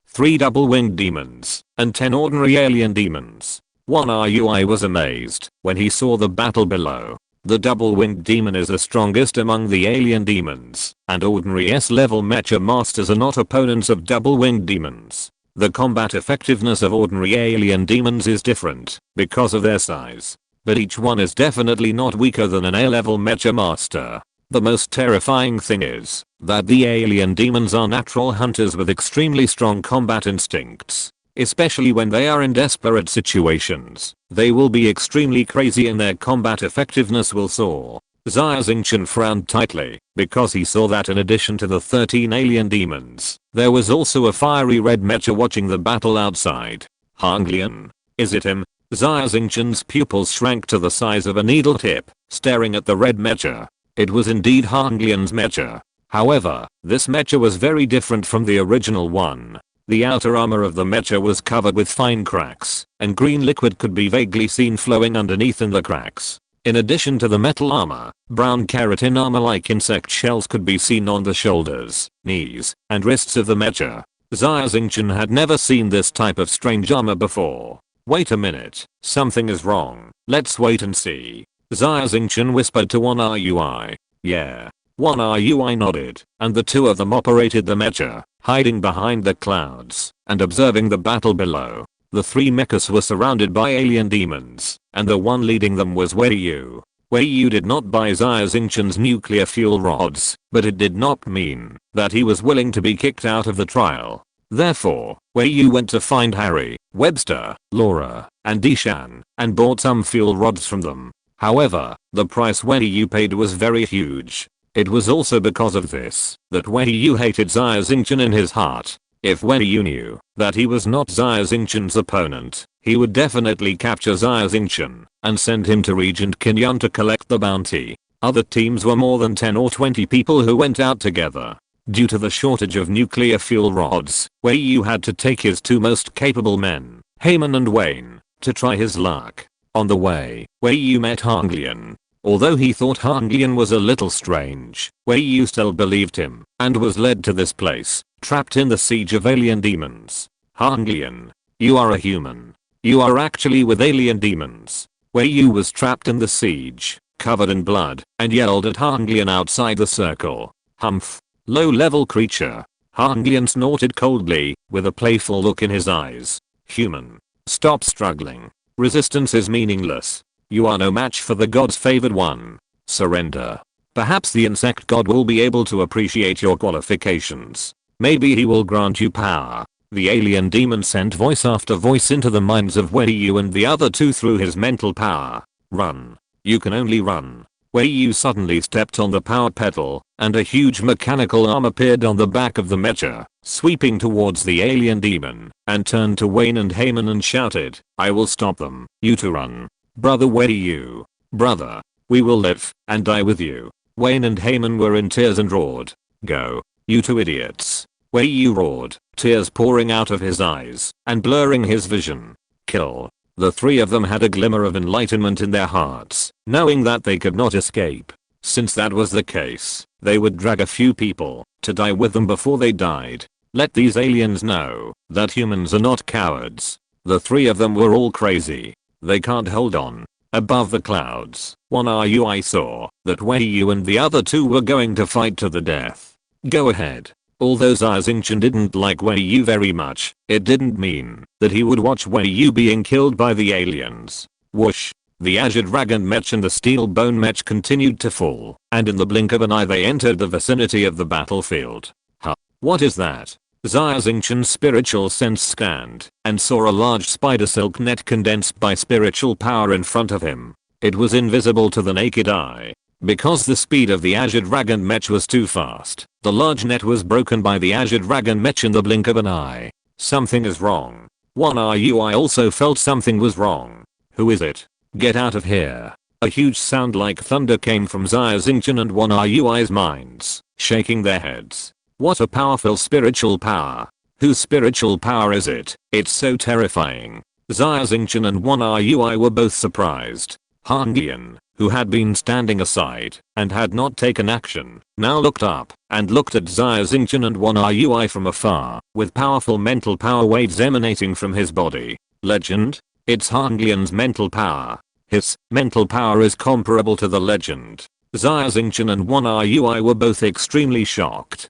A: 3 double-winged demons and 10 ordinary alien demons. One RUI was amazed when he saw the battle below. The double-winged demon is the strongest among the alien demons, and ordinary S-level mecha masters are not opponents of double-winged demons. The combat effectiveness of ordinary alien demons is different because of their size, but each one is definitely not weaker than an A-level mecha master. The most terrifying thing is that the alien demons are natural hunters with extremely strong combat instincts. Especially when they are in desperate situations, they will be extremely crazy and their combat effectiveness will soar. Xia Xingchen frowned tightly because he saw that in addition to the 13 alien demons, there was also a fiery red mecha watching the battle outside. Hanglian? Is it him? Xia Xingchen's pupils shrank to the size of a needle tip, staring at the red mecha. It was indeed Hanglian's mecha. However, this mecha was very different from the original one. The outer armor of the mecha was covered with fine cracks, and green liquid could be vaguely seen flowing underneath in the cracks. In addition to the metal armor, brown keratin armor-like insect shells could be seen on the shoulders, knees, and wrists of the mecha. Xia Xingchen had never seen this type of strange armor before. Wait a minute, something is wrong. Let's wait and see. Xia Xingchen whispered to one RUI. Yeah. One RUI nodded, and the 2 of them operated the mecha, hiding behind the clouds and observing the battle below. The 3 mechas were surrounded by alien demons, and the one leading them was Wei Yu. Wei Yu did not buy Xia Xingchen's nuclear fuel rods, but it did not mean that he was willing to be kicked out of the trial. Therefore, Wei Yu went to find Harry, Webster, Laura, and Dishan, and bought some fuel rods from them. However, the price Wei Yu paid was very huge. It was also because of this that Wei Yu hated Xia Xingchen in his heart. If Wei Yu knew that he was not Xia Xingchen's opponent, he would definitely capture Xia Xingchen and send him to Regent Kinyan to collect the bounty. Other teams were more than 10 or 20 people who went out together. Due to the shortage of nuclear fuel rods, Wei Yu had to take his two most capable men, Heyman and Wayne, to try his luck. On the way, Wei Yu met Han Lian. Although he thought Han Lian was a little strange, Wei Yu still believed him, and was led to this place, trapped in the siege of alien demons. Han Lian, you are a human. You are actually with alien demons. Wei Yu was trapped in the siege, covered in blood, and yelled at Han Lian outside the circle. Humph. Low-level creature. Han Lian snorted coldly, with a playful look in his eyes. Human. Stop struggling. Resistance is meaningless. You are no match for the god's favored one. Surrender. Perhaps the insect god will be able to appreciate your qualifications. Maybe he will grant you power. The alien demon sent voice after voice into the minds of Wei Yu and the other two through his mental power. Run. You can only run. Wei Yu suddenly stepped on the power pedal, and a huge mechanical arm appeared on the back of the mecha, sweeping towards the alien demon, and turned to Wayne and Heyman and shouted, I will stop them, you two run. Brother Wei Yu. Brother. We will live, and die with you. Wayne and Heyman were in tears and roared. Go. You two idiots. Wei Yu roared, tears pouring out of his eyes, and blurring his vision. Kill. The three of them had a glimmer of enlightenment in their hearts, knowing that they could not escape. Since that was the case, they would drag a few people to die with them before they died. Let these aliens know that humans are not cowards. The three of them were all crazy. They can't hold on. Above the clouds, one RUI saw that Wei Yu and the other two were going to fight to the death. Go ahead. Although Xia Xingchen didn't like Wei Yu very much, it didn't mean that he would watch Wei Yu being killed by the aliens. Whoosh. The Azure Dragon Mech and the Steel Bone Mech continued to fall, and in the blink of an eye they entered the vicinity of the battlefield. Huh. What is that? Xia Xingchen's spiritual sense scanned, and saw a large spider silk net condensed by spiritual power in front of him. It was invisible to the naked eye. Because the speed of the Azure Dragon Mech was too fast, the large net was broken by the Azure Dragon Mech in the blink of an eye. Something is wrong. One RUI also felt something was wrong. Who is it? Get out of here. A huge sound like thunder came from Xia Xingchen and one RUI's minds, shaking their heads. What a powerful spiritual power. Whose spiritual power is it? It's so terrifying. Xia Xingchen and one RUI were both surprised. Han Lian, who had been standing aside and had not taken action, now looked up and looked at Xia Xingchen and one RUI from afar, with powerful mental power waves emanating from his body. Legend? It's Han Lian's mental power. His mental power is comparable to the legend. Xia Xingchen and one RUI were both extremely shocked.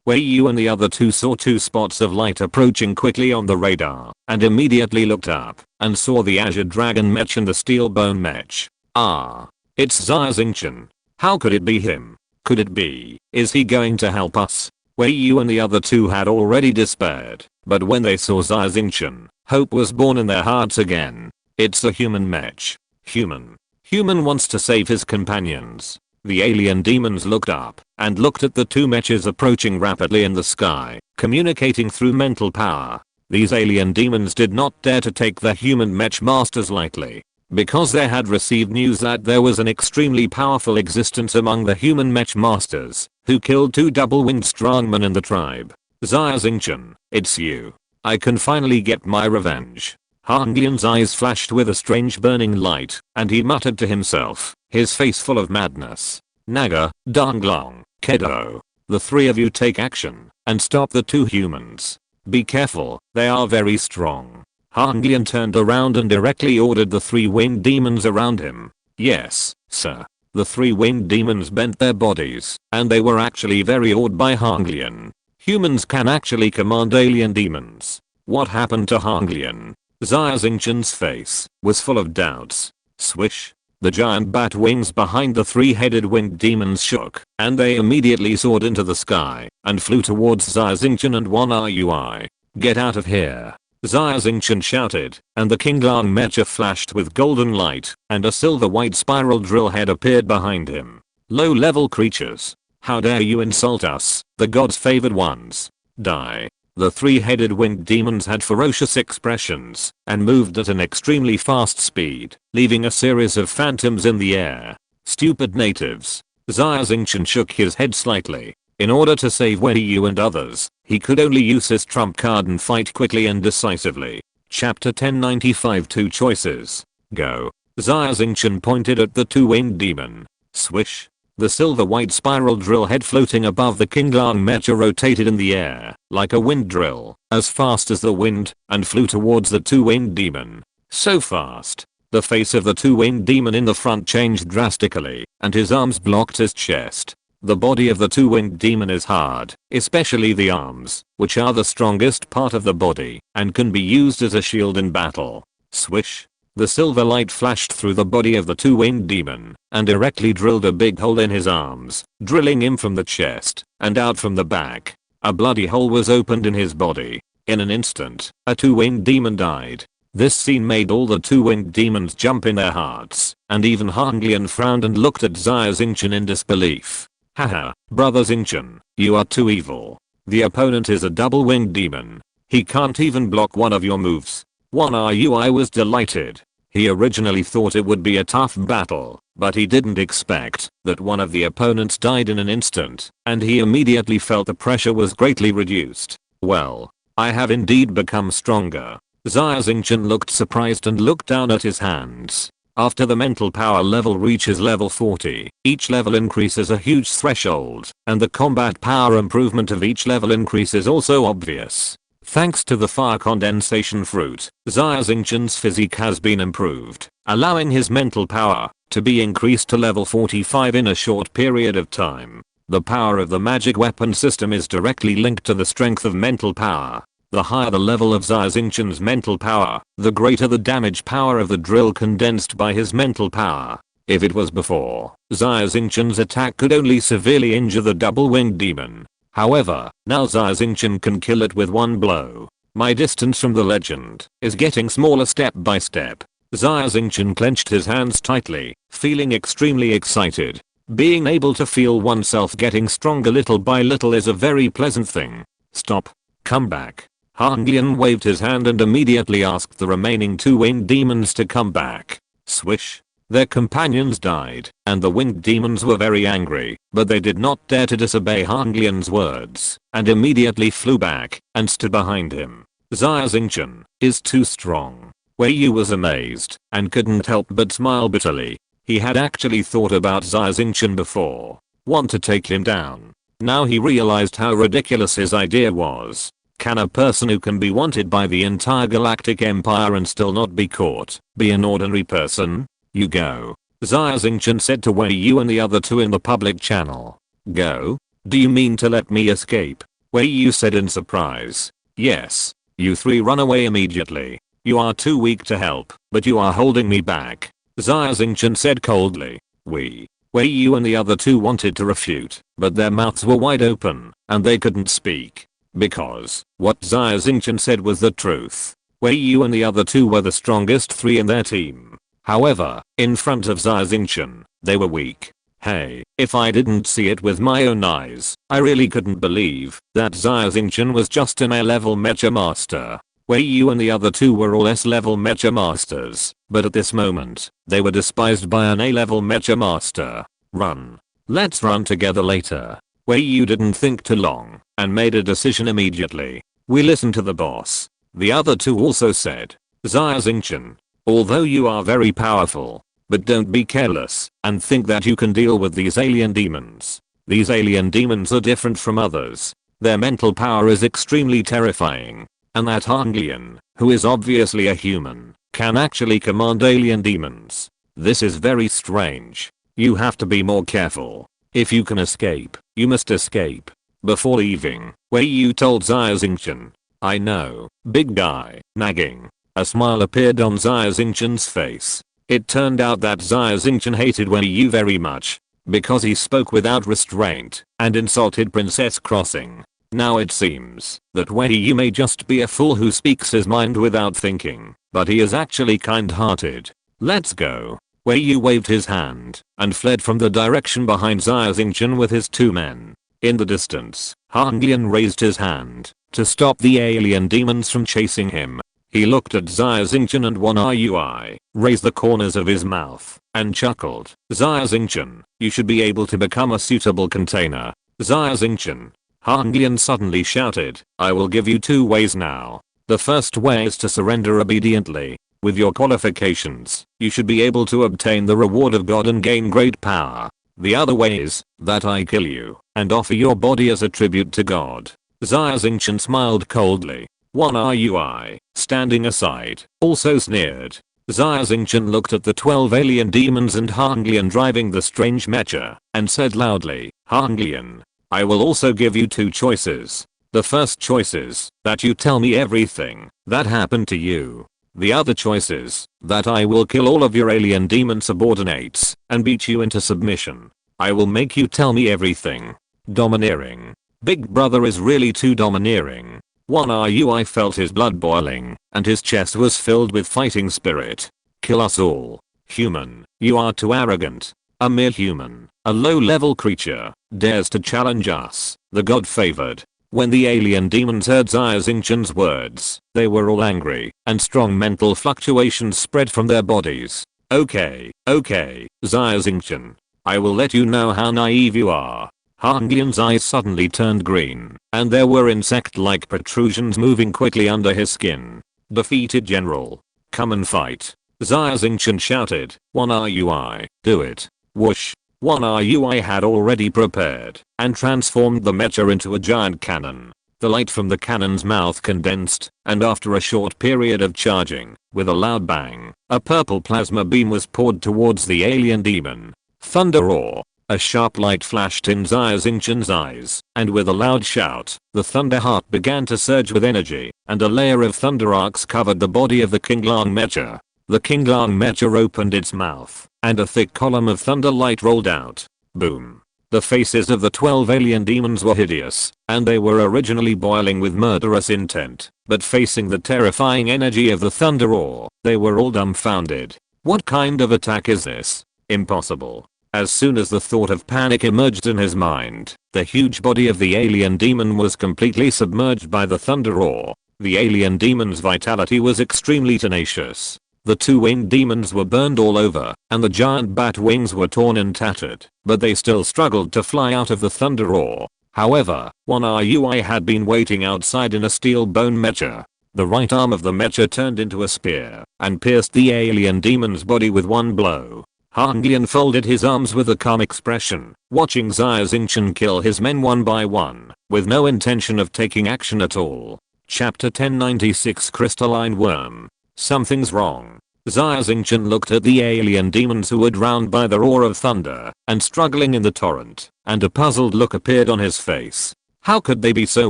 A: Wei Yu and the other two saw two spots of light approaching quickly on the radar, and immediately looked up, and saw the Azure Dragon Mech and the Steel Bone Mech. Ah. It's Xia Xingchen. How could it be him? Could it be? Is he going to help us? Wei Yu and the other two had already despaired, but when they saw Xia Xingchen, hope was born in their hearts again. It's a human mech. Human. Human wants to save his companions. The alien demons looked up and looked at the two mechas approaching rapidly in the sky, communicating through mental power. These alien demons did not dare to take the human mech masters lightly, because they had received news that there was an extremely powerful existence among the human mech masters, who killed two double-winged strongmen in the tribe. Xia Xingchen, it's you. I can finally get my revenge. Han Lian's eyes flashed with a strange burning light, and he muttered to himself, his face full of madness. Naga, Danglong, Kedo. The three of you take action, and stop the two humans. Be careful, they are very strong. Han Lian turned around and directly ordered the three winged demons around him. Yes, sir. The three winged demons bent their bodies, and they were actually very awed by Han Lian. Humans can actually command alien demons. What happened to Han Lian? Xia Xingchen's face was full of doubts. Swish. The giant bat wings behind the three-headed winged demons shook, and they immediately soared into the sky and flew towards Xia Xingchen and one RUI. Get out of here. Xia Xingchen shouted, and the Qinglang mecha flashed with golden light, and a silver-white spiral drill head appeared behind him. Low-level creatures. How dare you insult us, the god's favored ones. Die. The three-headed winged demons had ferocious expressions and moved at an extremely fast speed, leaving a series of phantoms in the air. Stupid natives. Xia Xingchen shook his head slightly. In order to save Wei Yu and others, he could only use his trump card and fight quickly and decisively. Chapter 1095 Two Choices. Go. Xia Xingchen pointed at the two-winged demon. Swish. The silver-white spiral drill head floating above the Qinglang mecha rotated in the air, like a wind drill, as fast as the wind, and flew towards the two-winged demon. So fast. The face of the two-winged demon in the front changed drastically, and his arms blocked his chest. The body of the two-winged demon is hard, especially the arms, which are the strongest part of the body, and can be used as a shield in battle. Swish. The silver light flashed through the body of the two-winged demon, and directly drilled a big hole in his arms, drilling him from the chest, and out from the back. A bloody hole was opened in his body. In an instant, a two-winged demon died. This scene made all the two-winged demons jump in their hearts, and even Han Lian frowned and looked at Xia Xingchen in disbelief. Haha, brother Xingchen, you are too evil. The opponent is a double-winged demon. He can't even block one of your moves. I was delighted. He originally thought it would be a tough battle, but he didn't expect that one of the opponents died in an instant, and he immediately felt the pressure was greatly reduced. Well, I have indeed become stronger. Xia Xingchen looked surprised and looked down at his hands. After the mental power level reaches level 40, each level increases a huge threshold, and the combat power improvement of each level increase is also obvious. Thanks to the fire condensation fruit, Xia Xingchen's physique has been improved, allowing his mental power to be increased to level 45 in a short period of time. The power of the magic weapon system is directly linked to the strength of mental power. The higher the level of Xia Xingchen's mental power, the greater the damage power of the drill condensed by his mental power. If it was before, Xia Xingchen's attack could only severely injure the double-winged demon. However, now Xia Xingchen can kill it with one blow. My distance from the legend is getting smaller step by step. Xia Xingchen clenched his hands tightly, feeling extremely excited. Being able to feel oneself getting stronger little by little is a very pleasant thing. Stop. Come back. Han Lian waved his hand and immediately asked the remaining two winged demons to come back. Swish. Their companions died, and the winged demons were very angry, but they did not dare to disobey Han Lian's words, and immediately flew back, and stood behind him. Xia Xingchen is too strong. Wei Yu was amazed, and couldn't help but smile bitterly. He had actually thought about Xia Xingchen before. Want to take him down. Now he realized how ridiculous his idea was. Can a person who can be wanted by the entire galactic empire and still not be caught be an ordinary person? You go. Xia Xingchen said to Wei Yu and the other two in the public channel. Go? Do you mean to let me escape? Wei Yu said in surprise. Yes. You three run away immediately. You are too weak to help, but you are holding me back. Xia Xingchen said coldly. Wei Yu and the other two wanted to refute, but their mouths were wide open, and they couldn't speak. Because what Xia Xingchen said was the truth. Wei Yu and the other two were the strongest three in their team. However, in front of Xia Xingchen, they were weak. Hey, if I didn't see it with my own eyes, I really couldn't believe that Xia Xingchen was just an A-level mecha master. Wei Yu and the other two were all S-level mecha masters, but at this moment, they were despised by an A-level mecha master. Run. Let's run together later. Wei Yu didn't think too long, and made a decision immediately. We listen to the boss. The other two also said. Xia Xingchen. Although you are very powerful, but don't be careless and think that you can deal with these alien demons. These alien demons are different from others. Their mental power is extremely terrifying. And that Han Lian, who is obviously a human, can actually command alien demons. This is very strange. You have to be more careful. If you can escape, you must escape. Before leaving, Wei Yu told Xia Xingchen. I know, big guy, nagging. A smile appeared on Xia Xingchen's face. It turned out that Xia Xingchen hated Wei Yu very much, because he spoke without restraint and insulted Princess Crossing. Now it seems that Wei Yu may just be a fool who speaks his mind without thinking, but he is actually kind-hearted. Let's go. Wei Yu waved his hand and fled from the direction behind Xia Xingchen with his two men. In the distance, Han Lian raised his hand to stop the alien demons from chasing him. He looked at Xia Xingchen and one eye raised the corners of his mouth and chuckled. Xia Xingchen, you should be able to become a suitable container. Xia Xingchen. Hanglian suddenly shouted, I will give you two ways now. The first way is to surrender obediently. With your qualifications, you should be able to obtain the reward of God and gain great power. The other way is that I kill you and offer your body as a tribute to God. Xia Xingchen smiled coldly. One RUI, standing aside, also sneered. Xia Xingchen looked at the 12 alien demons and Hanglian driving the strange mecha, and said loudly, Hanglian, I will also give you two choices. The first choice is that you tell me everything that happened to you. The other choice is that I will kill all of your alien demon subordinates and beat you into submission. I will make you tell me everything. Domineering. Big brother is really too domineering. One RUI felt his blood boiling, and his chest was filled with fighting spirit. Kill us all. Human, you are too arrogant. A mere human, a low-level creature, dares to challenge us, the God-favored. When the alien demons heard Xia Xingchen's words, they were all angry, and strong mental fluctuations spread from their bodies. Okay, Xia Xingchen. I will let you know how naive you are. Hanglian's eyes suddenly turned green, and there were insect-like protrusions moving quickly under his skin. Defeated general. Come and fight. Xia Xingchen shouted. One RUI, do it. Whoosh. One RUI had already prepared and transformed the mecha into a giant cannon. The light from the cannon's mouth condensed, and after a short period of charging, with a loud bang, a purple plasma beam was poured towards the alien demon. Thunder roar. A sharp light flashed in Xia Xingchen's eyes, and with a loud shout, the thunder heart began to surge with energy, and a layer of thunder arcs covered the body of the Qinglang mecha. The Qinglang mecha opened its mouth, and a thick column of thunder light rolled out. Boom. The faces of the 12 alien demons were hideous, and they were originally boiling with murderous intent, but facing the terrifying energy of the thunder roar, they were all dumbfounded. What kind of attack is this? Impossible. As soon as the thought of panic emerged in his mind, the huge body of the alien demon was completely submerged by the thunder roar. The alien demon's vitality was extremely tenacious. The two winged demons were burned all over, and the giant bat wings were torn and tattered, but they still struggled to fly out of the thunder roar. However, one RUI had been waiting outside in a steel bone mecha. The right arm of the mecha turned into a spear, and pierced the alien demon's body with one blow. Hanglian folded his arms with a calm expression, watching Xia Xingchen kill his men one by one, with no intention of taking action at all. Chapter 1096 Crystalline Worm. Something's wrong. Xia Xingchen looked at the alien demons who were drowned by the roar of thunder and struggling in the torrent, and a puzzled look appeared on his face. How could they be so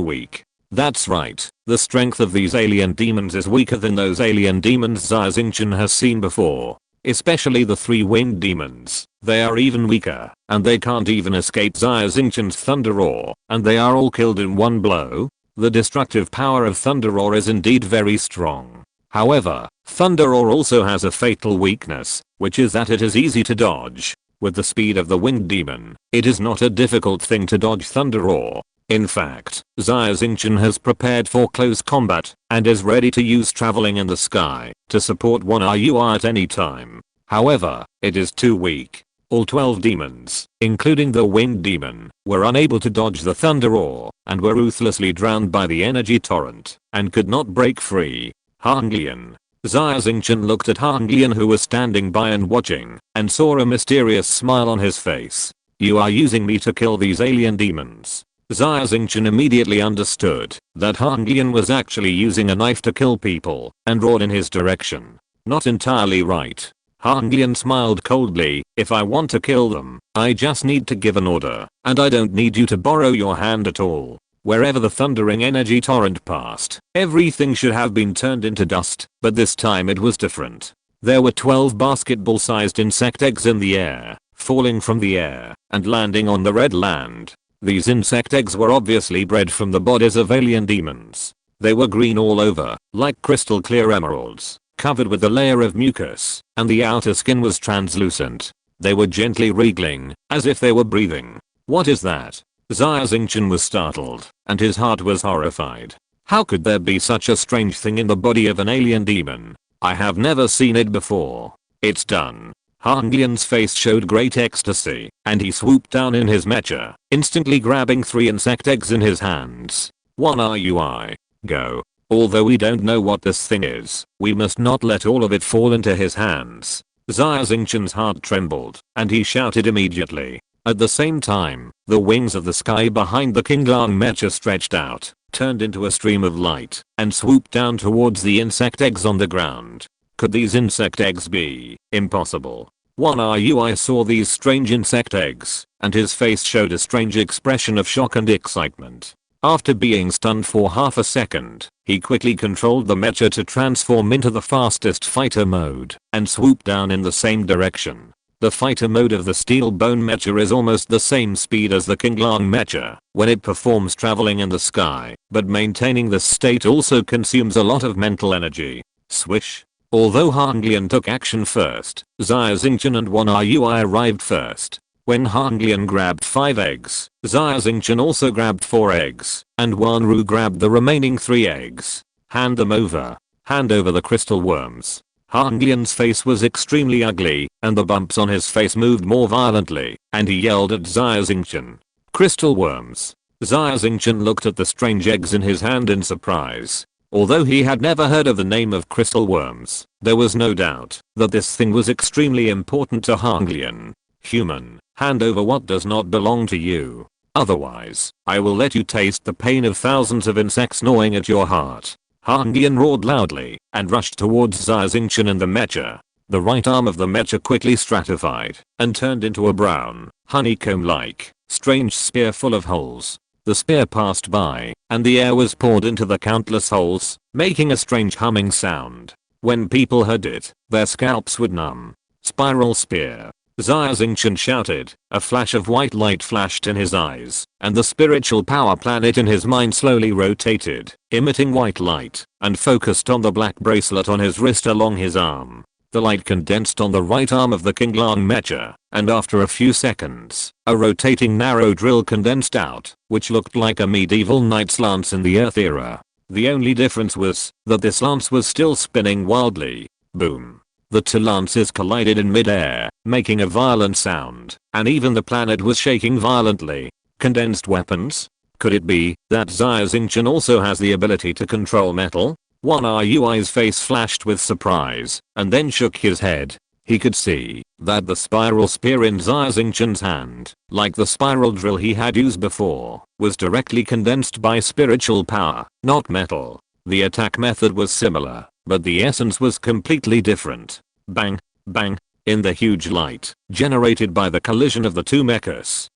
A: weak? That's right, the strength of these alien demons is weaker than those alien demons Xia Xingchen has seen before. Especially the three winged demons. They are even weaker, and they can't even escape Xia Xingchen's thunder roar, and they are all killed in one blow. The destructive power of thunder roar is indeed very strong. However, thunder roar also has a fatal weakness, which is that it is easy to dodge. With the speed of the winged demon, it is not a difficult thing to dodge thunder roar. In fact, Xia Xingchen has prepared for close combat, and is ready to use traveling in the sky to support one RUI at any time. However, it is too weak. All 12 demons, including the winged demon, were unable to dodge the thunder roar, and were ruthlessly drowned by the energy torrent, and could not break free. Hanglian. Xia Xingchen looked at Hanglian who was standing by and watching, and saw a mysterious smile on his face. You are using me to kill these alien demons. Xia Xingchen immediately understood that Hanglian was actually using a knife to kill people, and roared in his direction. Not entirely right. Hanglian smiled coldly. If I want to kill them, I just need to give an order, and I don't need you to borrow your hand at all. Wherever the thundering energy torrent passed, everything should have been turned into dust, but this time it was different. There were 12 basketball-sized insect eggs in the air, falling from the air, and landing on the red land. These insect eggs were obviously bred from the bodies of alien demons. They were green all over, like crystal clear emeralds, covered with a layer of mucus, and the outer skin was translucent. They were gently wriggling, as if they were breathing. What is that? Xia Xingchen was startled, and his heart was horrified. How could there be such a strange thing in the body of an alien demon? I have never seen it before. It's done. Hanglian's face showed great ecstasy, and he swooped down in his mecha, instantly grabbing 3 insect eggs in his hands. 1 RUI. Go. Although we don't know what this thing is, we must not let all of it fall into his hands. Xia Xingchen's heart trembled, and he shouted immediately. At the same time, the wings of the sky behind the King Lang mecha stretched out, turned into a stream of light, and swooped down towards the insect eggs on the ground. Could these insect eggs be? Impossible. 1 RUI saw these strange insect eggs, and his face showed a strange expression of shock and excitement. After being stunned for half a second, he quickly controlled the mecha to transform into the fastest fighter mode, and swoop down in the same direction. The fighter mode of the steel bone mecha is almost the same speed as the King Lang mecha when it performs traveling in the sky, but maintaining this state also consumes a lot of mental energy. Swish. Although Hanglian took action first, Xia Xingchen and 1 RUI arrived first. When Hanglian grabbed 5 eggs, Xia Xingchen also grabbed 4 eggs, and Wanru grabbed the remaining 3 eggs. Hand them over. Hand over the crystal worms. Hanglian's face was extremely ugly, and the bumps on his face moved more violently, and he yelled at Xia Xingchen. Crystal worms. Xia Xingchen looked at the strange eggs in his hand in surprise. Although he had never heard of the name of crystal worms, there was no doubt that this thing was extremely important to Hanglian. Human, hand over what does not belong to you. Otherwise, I will let you taste the pain of thousands of insects gnawing at your heart. Hanglian roared loudly and rushed towards Xia Xingchen and the mecha. The right arm of the mecha quickly stratified and turned into a brown, honeycomb-like, strange spear full of holes. The spear passed by, and the air was poured into the countless holes, making a strange humming sound. When people heard it, their scalps would numb. Spiral spear. Xia Xingchen shouted, a flash of white light flashed in his eyes, and the spiritual power planet in his mind slowly rotated, emitting white light, and focused on the black bracelet on his wrist along his arm. The light condensed on the right arm of the King Lang mecha, and after a few seconds, a rotating narrow drill condensed out, which looked like a medieval knight's lance in the Earth era. The only difference was that this lance was still spinning wildly. Boom. The 2 lances collided in mid-air, making a violent sound, and even the planet was shaking violently. Condensed weapons? Could it be that Xia Xingchen also has the ability to control metal? 1 RUI's face flashed with surprise, and then shook his head. He could see that the spiral spear in Xia Xingchen's hand, like the spiral drill he had used before, was directly condensed by spiritual power, not metal. The attack method was similar, but the essence was completely different. Bang, bang. In the huge light generated by the collision of the 2 mechas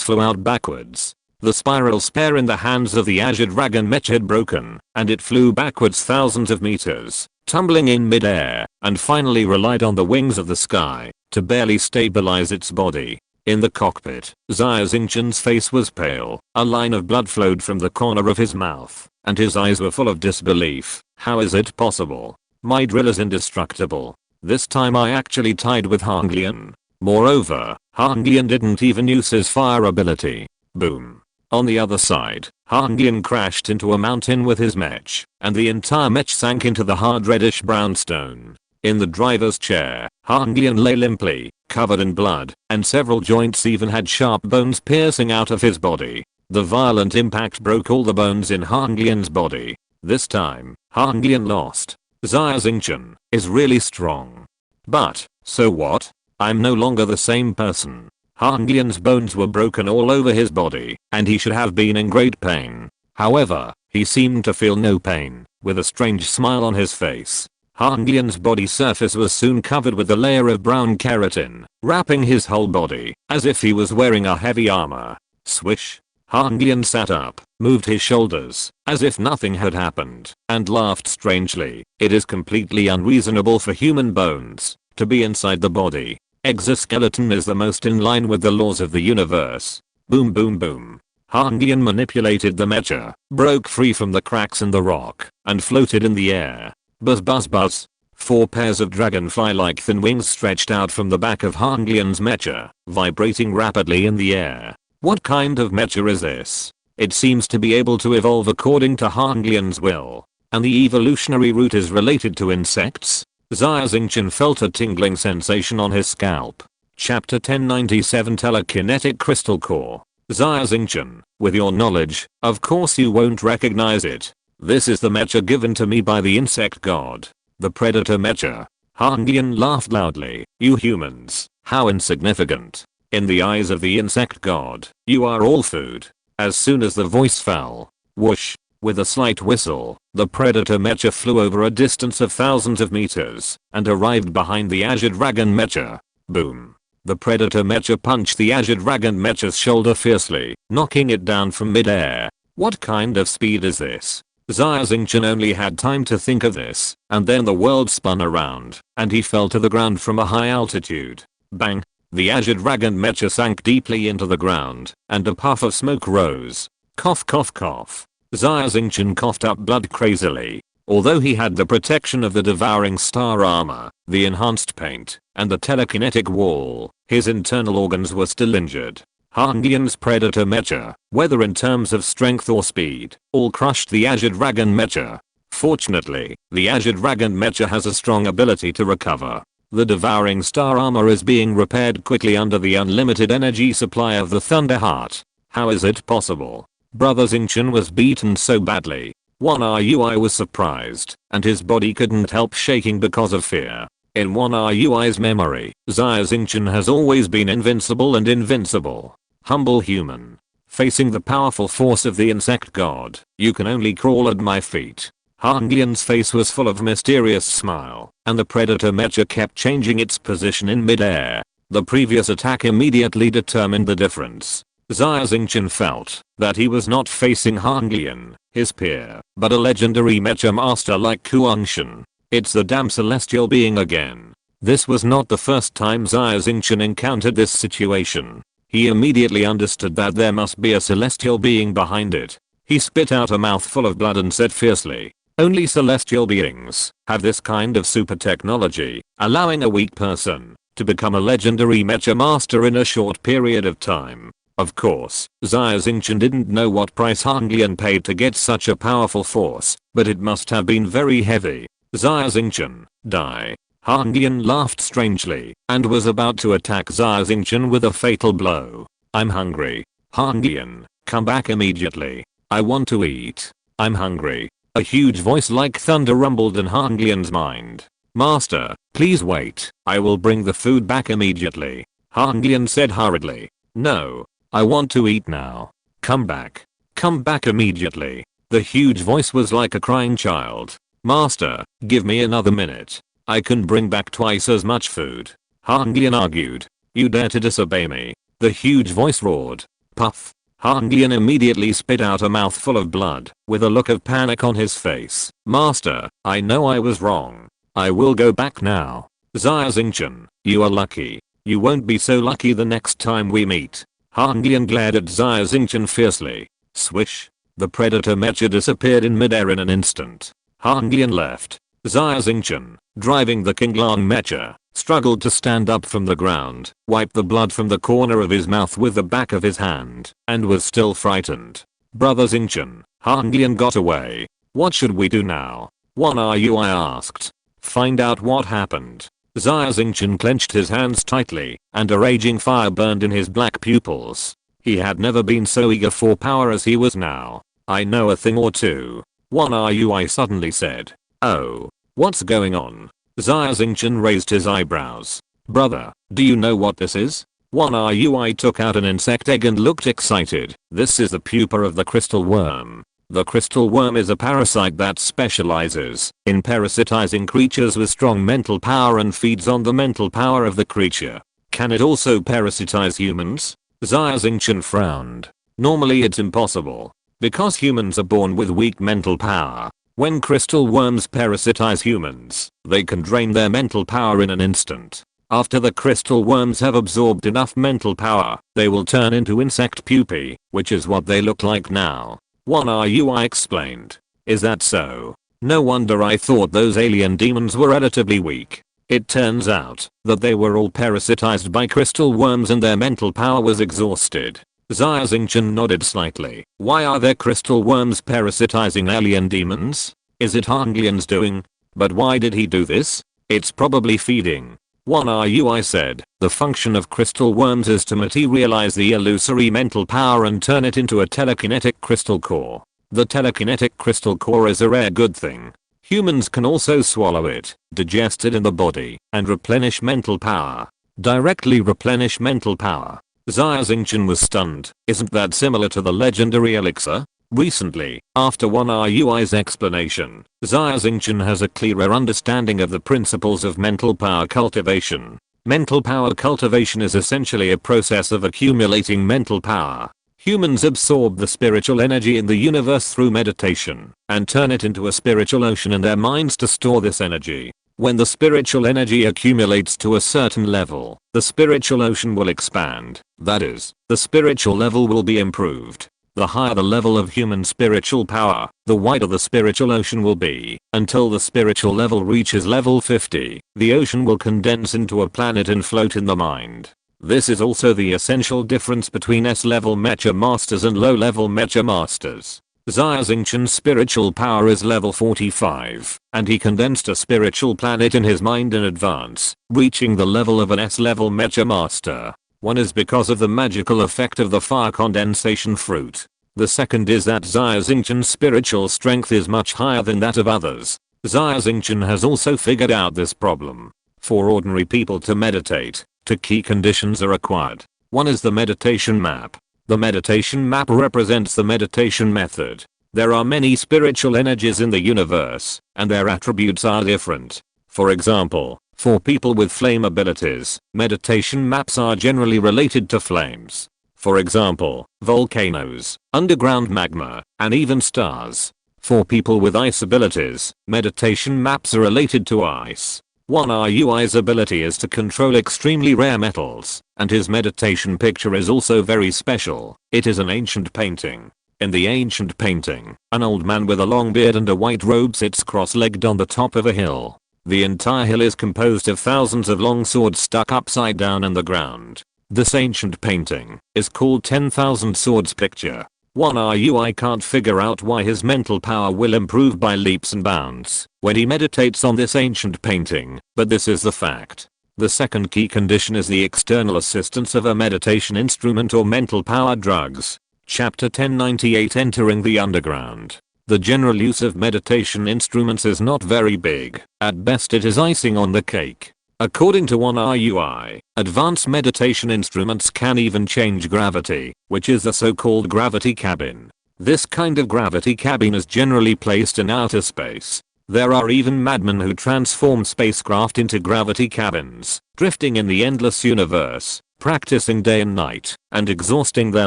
A: flew out backwards. The spiral spear in the hands of the Azure Dragon mecha had broken, and it flew backwards thousands of meters, tumbling in mid-air, and finally relied on the wings of the sky to barely stabilize its body. In the cockpit, Xia Xingchen's face was pale, a line of blood flowed from the corner of his mouth, and his eyes were full of disbelief. How is it possible? My drill is indestructible. This time I actually tied with Hanglian. Moreover, Hanglian didn't even use his fire ability. Boom. On the other side, Hanglian crashed into a mountain with his mech, and the entire mech sank into the hard reddish brown stone. In the driver's chair, Hanglian lay limply, covered in blood, and several joints even had sharp bones piercing out of his body. The violent impact broke all the bones in Hanglian's body. This time, Hanglian lost. Xia Xingchen is really strong. But, so what? I'm no longer the same person. Hanglian's bones were broken all over his body, and he should have been in great pain. However, he seemed to feel no pain, with a strange smile on his face. Hanglian's body surface was soon covered with a layer of brown keratin, wrapping his whole body, as if he was wearing a heavy armor. Swish. Hanglian sat up, moved his shoulders, as if nothing had happened, and laughed strangely. It is completely unreasonable for human bones to be inside the body. Exoskeleton is the most in line with the laws of the universe. Boom boom boom. Hanglian manipulated the mecha, broke free from the cracks in the rock, and floated in the air. Buzz buzz buzz. 4 pairs of dragonfly-like thin wings stretched out from the back of Hanglian's mecha, vibrating rapidly in the air. What kind of mecha is this? It seems to be able to evolve according to Hanglian's will, and the evolutionary route is related to insects? Xia Xingchen felt a tingling sensation on his scalp. Chapter 1097 Telekinetic Crystal Core. Xia Xingchen, with your knowledge, of course you won't recognize it. This is the mecha given to me by the insect god. The predator mecha. Hangian laughed loudly. You humans, how insignificant. In the eyes of the insect god, you are all food. As soon as the voice fell, whoosh, with a slight whistle, the predator mecha flew over a distance of thousands of meters and arrived behind the Azure Dragon mecha. Boom. The predator mecha punched the Azure Dragon mecha's shoulder fiercely, knocking it down from midair. What kind of speed is this? Xia Xingchen only had time to think of this, and then the world spun around, and he fell to the ground from a high altitude. Bang! The Azure Dragon mecha sank deeply into the ground, and a puff of smoke rose. Cough cough cough. Xia Xingchen coughed up blood crazily. Although he had the protection of the devouring star armor, the enhanced paint, and the telekinetic wall, his internal organs were still injured. Hangian's predator mecha, whether in terms of strength or speed, all crushed the Azure Dragon mecha. Fortunately, the Azure Dragon mecha has a strong ability to recover. The devouring star armor is being repaired quickly under the unlimited energy supply of the Thunder Heart. How is it possible? Brother Xingchen was beaten so badly. One RUI was surprised, and his body couldn't help shaking because of fear. In one RUI's memory, Xia Xingchen has always been invincible and invincible. Humble human. Facing the powerful force of the insect god, you can only crawl at my feet. Hangian's face was full of mysterious smile, and the predator mecha kept changing its position in midair. The previous attack immediately determined the difference. Xia Xingchen felt that he was not facing Hangian, his peer, but a legendary mecha master like Kuangshan. It's the damn celestial being again. This was not the first time Xia Xingchen encountered this situation. He immediately understood that there must be a celestial being behind it. He spit out a mouthful of blood and said fiercely, only celestial beings have this kind of super technology, allowing a weak person to become a legendary mecha master in a short period of time. Of course, Xia Xingchen didn't know what price Hangian paid to get such a powerful force, but it must have been very heavy. Xia Xingchen, die. Hangian laughed strangely and was about to attack Xia Xingchen with a fatal blow. I'm hungry. Hangian, come back immediately. I want to eat. I'm hungry. A huge voice like thunder rumbled in Hangian's mind. Master, please wait. I will bring the food back immediately. Hangian said hurriedly. No. I want to eat now. Come back. Come back immediately. The huge voice was like a crying child. Master, give me another minute. I can bring back twice as much food. Hangian argued. You dare to disobey me? The huge voice roared. Puff. Hangian immediately spit out a mouthful of blood, with a look of panic on his face. Master, I know I was wrong. I will go back now. Xia Xingchen, you are lucky. You won't be so lucky the next time we meet. Hangian glared at Xia Xingchen fiercely. Swish. The predator mecha disappeared in midair in an instant. Hangian left. Xia Xingchen, driving the Qinglang mecha, struggled to stand up from the ground, wiped the blood from the corner of his mouth with the back of his hand, and was still frightened. Brother Xingchen, Hangian got away. What should we do now? One RUI asked. Find out what happened. Xia Xingchen clenched his hands tightly, and a raging fire burned in his black pupils. He had never been so eager for power as he was now. I know a thing or two. One RUI suddenly said. Oh. What's going on? Xia Xingchen raised his eyebrows. Brother, do you know what this is? One RUI took out an insect egg and looked excited. This is the pupa of the crystal worm. The crystal worm is a parasite that specializes in parasitizing creatures with strong mental power and feeds on the mental power of the creature. Can it also parasitize humans? Xia Xingchen frowned. Normally it's impossible, because humans are born with weak mental power. When crystal worms parasitize humans, they can drain their mental power in an instant. After the crystal worms have absorbed enough mental power, they will turn into insect pupae, which is what they look like now. One RUI explained. Is that so? No wonder I thought those alien demons were relatively weak. It turns out that they were all parasitized by crystal worms and their mental power was exhausted. Xia Xingchen nodded slightly. Why are there crystal worms parasitizing alien demons? Is it Hanglian's doing? But why did he do this? It's probably feeding. One RUI said, the function of crystal worms is to materialize the illusory mental power and turn it into a telekinetic crystal core. The telekinetic crystal core is a rare good thing. Humans can also swallow it, digest it in the body, and replenish mental power. Directly replenish mental power. Xia Xingchen was stunned. Isn't that similar to the legendary elixir? Recently, after one RUI's explanation, Xia Xingchen has a clearer understanding of the principles of mental power cultivation. Mental power cultivation is essentially a process of accumulating mental power. Humans absorb the spiritual energy in the universe through meditation and turn it into a spiritual ocean in their minds to store this energy. When the spiritual energy accumulates to a certain level, the spiritual ocean will expand. That is, the spiritual level will be improved. The higher the level of human spiritual power, the wider the spiritual ocean will be, until the spiritual level reaches level 50. The ocean will condense into a planet and float in the mind. This is also the essential difference between S-level mecha masters and low-level mecha masters. Xia Xingchen's spiritual power is level 45, and he condensed a spiritual planet in his mind in advance, reaching the level of an S-level mecha master. One is because of the magical effect of the fire condensation fruit. The second is that Xia Xingchen's spiritual strength is much higher than that of others. Xia Xingchen has also figured out this problem. For ordinary people to meditate, two key conditions are required. One is the meditation map. The meditation map represents the meditation method. There are many spiritual energies in the universe, and their attributes are different. For example, for people with flame abilities, meditation maps are generally related to flames. For example, volcanoes, underground magma, and even stars. For people with ice abilities, meditation maps are related to ice. One RUI's ability is to control extremely rare metals, and his meditation picture is also very special. It is an ancient painting. In the ancient painting, an old man with a long beard and a white robe sits cross-legged on the top of a hill. The entire hill is composed of thousands of long swords stuck upside down in the ground. This ancient painting is called 10,000 Swords Picture. One RUI can't figure out why his mental power will improve by leaps and bounds when he meditates on this ancient painting, but this is the fact. The second key condition is the external assistance of a meditation instrument or mental power drugs. Chapter 1098 Entering the Underground. The general use of meditation instruments is not very big. At best it is icing on the cake. According to one RUI, advanced meditation instruments can even change gravity, which is the so-called gravity cabin. This kind of gravity cabin is generally placed in outer space. There are even madmen who transform spacecraft into gravity cabins, drifting in the endless universe, practicing day and night, and exhausting their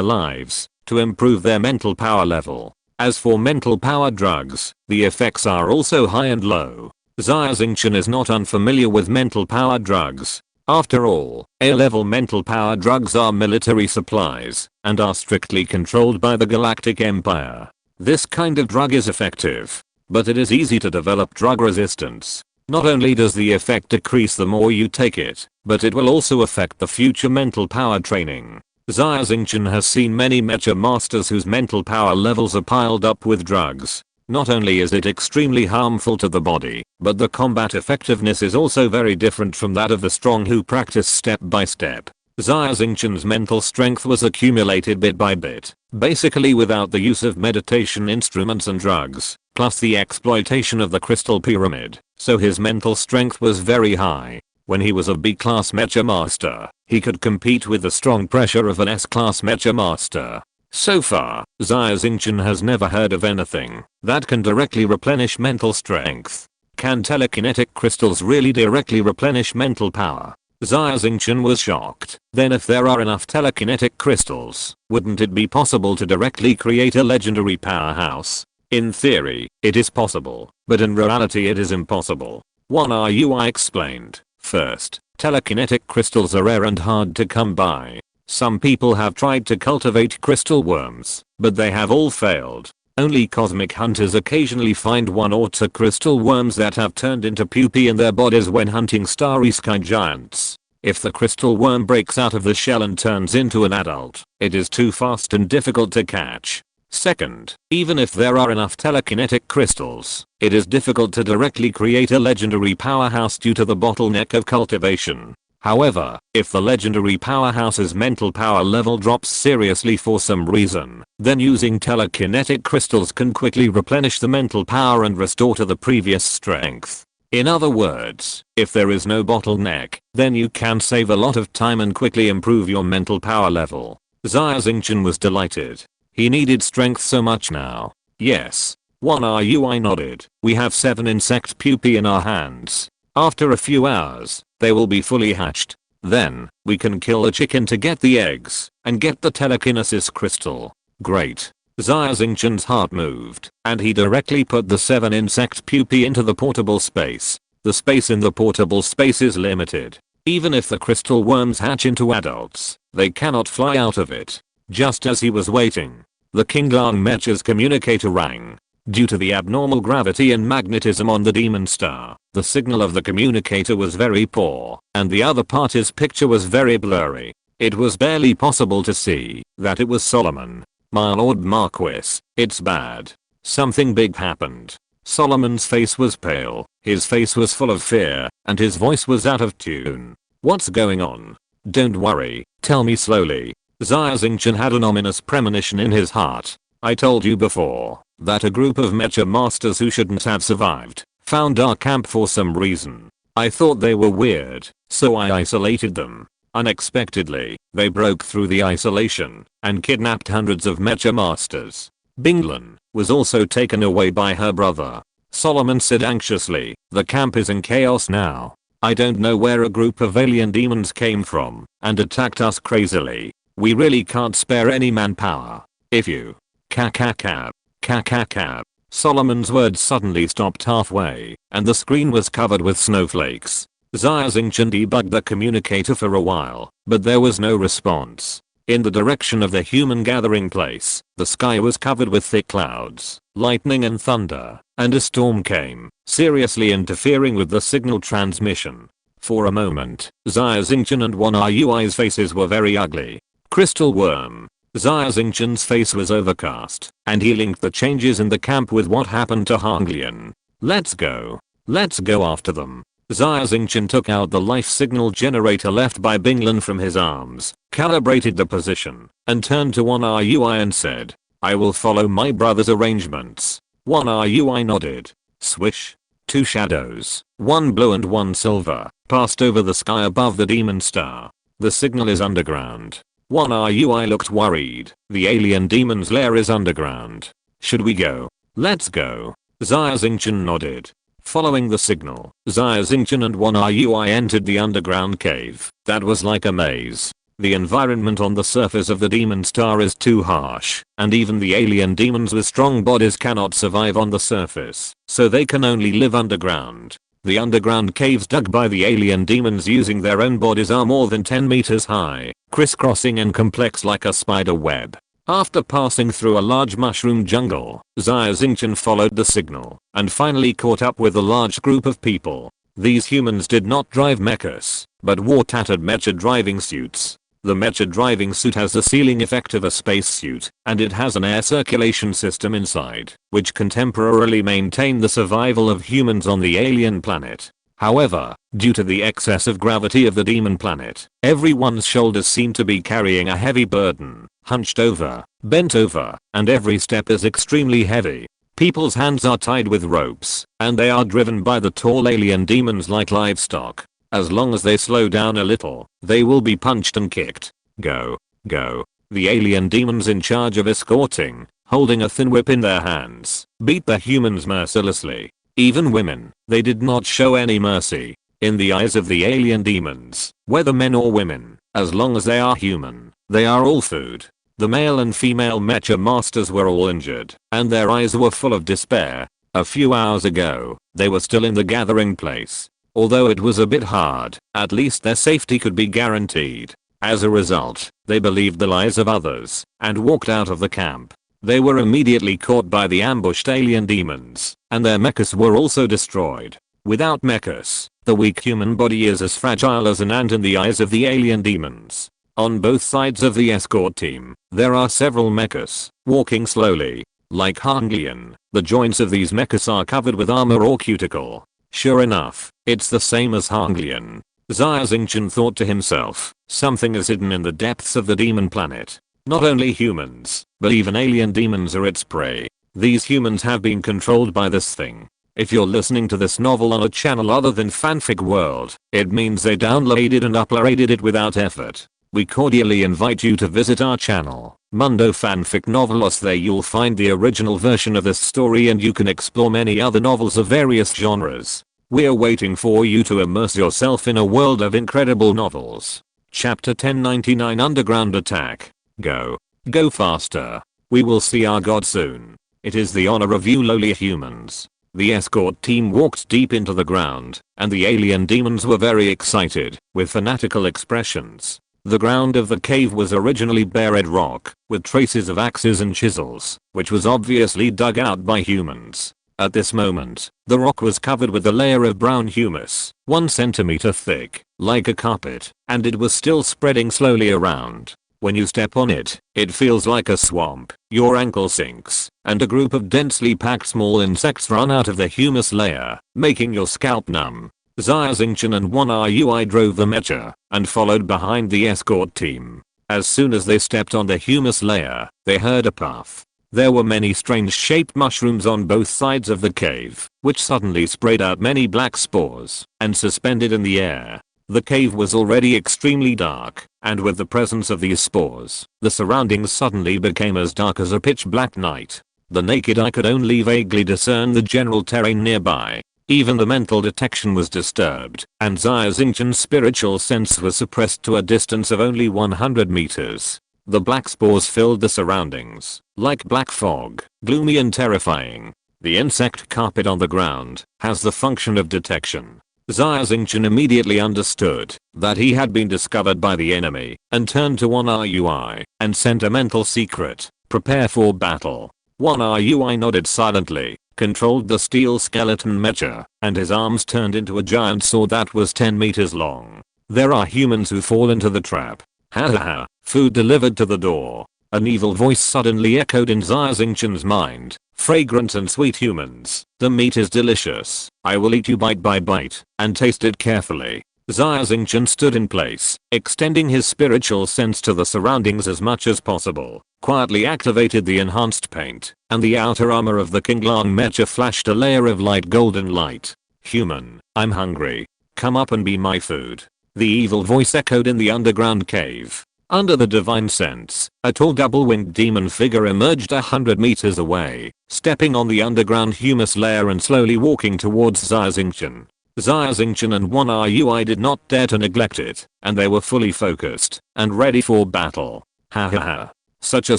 A: lives to improve their mental power level. As for mental power drugs, the effects are also high and low. Xia Xingchen is not unfamiliar with mental power drugs. After all, A-level mental power drugs are military supplies and are strictly controlled by the Galactic Empire. This kind of drug is effective, but it is easy to develop drug resistance. Not only does the effect decrease the more you take it, but it will also affect the future mental power training. Xia Xingchen has seen many mecha masters whose mental power levels are piled up with drugs. Not only is it extremely harmful to the body, but the combat effectiveness is also very different from that of the strong who practice step by step. Xia Xingchen's mental strength was accumulated bit by bit, basically without the use of meditation instruments and drugs, plus the exploitation of the crystal pyramid, so his mental strength was very high. When he was a B-class mecha master, he could compete with the strong pressure of an S-class mecha master. So far, Xia Xingchen has never heard of anything that can directly replenish mental strength. Can telekinetic crystals really directly replenish mental power? Xia Xingchen was shocked. Then if there are enough telekinetic crystals, wouldn't it be possible to directly create a legendary powerhouse? In theory, it is possible, but in reality it is impossible. One RUI explained. First, telekinetic crystals are rare and hard to come by. Some people have tried to cultivate crystal worms, but they have all failed. Only cosmic hunters occasionally find one or two crystal worms that have turned into pupae in their bodies when hunting starry sky giants. If the crystal worm breaks out of the shell and turns into an adult, it is too fast and difficult to catch. Second, even if there are enough telekinetic crystals, it is difficult to directly create a legendary powerhouse due to the bottleneck of cultivation. However, if the legendary powerhouse's mental power level drops seriously for some reason, then using telekinetic crystals can quickly replenish the mental power and restore to the previous strength. In other words, if there is no bottleneck, then you can save a lot of time and quickly improve your mental power level. Xia Xingchen was delighted. He needed strength so much now. Yes. 1 RUI nodded. We have 7 insect pupae in our hands. After a few hours, they will be fully hatched. Then, we can kill a chicken to get the eggs, and get the telekinesis crystal. Great. Xia Xingchen's heart moved, and he directly put the 7 insect pupae into the portable space. The space in the portable space is limited. Even if the crystal worms hatch into adults, they cannot fly out of it. Just as he was waiting, the Kinglang Mechas communicator rang. Due to the abnormal gravity and magnetism on the demon star, the signal of the communicator was very poor, and the other party's picture was very blurry. It was barely possible to see that it was Solomon. My lord Marquis, it's bad. Something big happened. Solomon's face was pale, his face was full of fear, and his voice was out of tune. What's going on? Don't worry, tell me slowly. Xia Xingchen had an ominous premonition in his heart. I told you before that a group of mecha masters who shouldn't have survived found our camp for some reason. I thought they were weird, so I isolated them. Unexpectedly, they broke through the isolation and kidnapped hundreds of mecha masters. Binglan was also taken away by her brother. Solomon said anxiously, the camp is in chaos now. I don't know where a group of alien demons came from and attacked us crazily. We really can't spare any manpower. If you Cab. Solomon's words suddenly stopped halfway, and the screen was covered with snowflakes. Xia Xingchen debugged the communicator for a while, but there was no response. In the direction of the human gathering place, the sky was covered with thick clouds, lightning and thunder, and a storm came, seriously interfering with the signal transmission. For a moment, Xia Xingchen and 1 RUI's faces were very ugly. Crystal worm. Xia Xingchen's face was overcast, and he linked the changes in the camp with what happened to Honglian. Let's go after them. Xia Xingchen took out the life signal generator left by Binglan from his arms, calibrated the position, and turned to 1 RUI and said, I will follow my brother's arrangements. 1 RUI nodded. Swish. 2 shadows, 1 blue and 1 silver, passed over the sky above the demon star. The signal is underground. 1 RUI looked worried. The alien demon's lair is underground. Should we go? Let's go. Xia Xingchen nodded. Following the signal, Xia Xingchen and 1 RUI entered the underground cave. That was like a maze. The environment on the surface of the demon star is too harsh, and even the alien demons with strong bodies cannot survive on the surface, so they can only live underground. The underground caves dug by the alien demons using their own bodies are more than 10 meters high, crisscrossing and complex like a spider web. After passing through a large mushroom jungle, Xia Xingchen followed the signal and finally caught up with a large group of people. These humans did not drive mechas, but wore tattered mecha driving suits. The mecha driving suit has the ceiling effect of a spacesuit, and it has an air circulation system inside, which can temporarily maintain the survival of humans on the alien planet. However, due to the excessive gravity of the demon planet, everyone's shoulders seem to be carrying a heavy burden, hunched over, bent over, and every step is extremely heavy. People's hands are tied with ropes, and they are driven by the tall alien demons like livestock. As long as they slow down a little, they will be punched and kicked. Go. The alien demons in charge of escorting, holding a thin whip in their hands, beat the humans mercilessly. Even women, they did not show any mercy. In the eyes of the alien demons, whether men or women, as long as they are human, they are all food. The male and female mecha masters were all injured, and their eyes were full of despair. A few hours ago, they were still in the gathering place. Although it was a bit hard, at least their safety could be guaranteed. As a result, they believed the lies of others, and walked out of the camp. They were immediately caught by the ambushed alien demons, and their mechas were also destroyed. Without mechas, the weak human body is as fragile as an ant in the eyes of the alien demons. On both sides of the escort team, there are several mechas, walking slowly. Like Hanglian, the joints of these mechas are covered with armor or cuticle. Sure enough, it's the same as Hanglian. Xia Xingchen thought to himself, something is hidden in the depths of the demon planet. Not only humans, but even alien demons are its prey. These humans have been controlled by this thing. If you're listening to this novel on a channel other than Fanfic World, it means they downloaded and uploaded it without effort. We cordially invite you to visit our channel, Mundo Fanfic Novelos. There you'll find the original version of this story and you can explore many other novels of various genres. We're waiting for you to immerse yourself in a world of incredible novels. Chapter 1099 Underground Attack. Go. Go faster. We will see our god soon. It is the honor of you lowly humans. The escort team walked deep into the ground, and the alien demons were very excited, with fanatical expressions. The ground of the cave was originally bare red rock, with traces of axes and chisels, which was obviously dug out by humans. At this moment, the rock was covered with a layer of brown humus, 1 centimeter thick, like a carpet, and it was still spreading slowly around. When you step on it, it feels like a swamp, your ankle sinks, and a group of densely packed small insects run out of the humus layer, making your scalp numb. Xia Xingchen and 1RUI drove the mecha, and followed behind the escort team. As soon as they stepped on the humus layer, they heard a puff. There were many strange shaped mushrooms on both sides of the cave, which suddenly sprayed out many black spores, and suspended in the air. The cave was already extremely dark, and with the presence of these spores, the surroundings suddenly became as dark as a pitch black night. The naked eye could only vaguely discern the general terrain nearby. Even the mental detection was disturbed, and Xia Xingchen's spiritual sense was suppressed to a distance of only 100 meters. The black spores filled the surroundings, like black fog, gloomy and terrifying. The insect carpet on the ground has the function of detection. Xia Xingchen immediately understood that he had been discovered by the enemy, and turned to 1RUI and sent a mental secret: prepare for battle. 1RUI nodded silently, controlled the steel skeleton mecha, and his arms turned into a giant sword that was 10 meters long. There are humans who fall into the trap. Ha ha ha, food delivered to the door. An evil voice suddenly echoed in Xia Xingchen's mind. Fragrant and sweet humans, the meat is delicious. I will eat you bite by bite, and taste it carefully. Xia Xingchen stood in place, extending his spiritual sense to the surroundings as much as possible, quietly activated the enhanced paint, and the outer armor of the Qinglang mecha flashed a layer of light golden light. Human, I'm hungry. Come up and be my food. The evil voice echoed in the underground cave. Under the divine sense, a tall double-winged demon figure emerged 100 meters away, stepping on the underground humus layer and slowly walking towards Xia Xingchen. Xia Xingchen and 1RUI did not dare to neglect it, and they were fully focused and ready for battle. Ha ha ha. Such a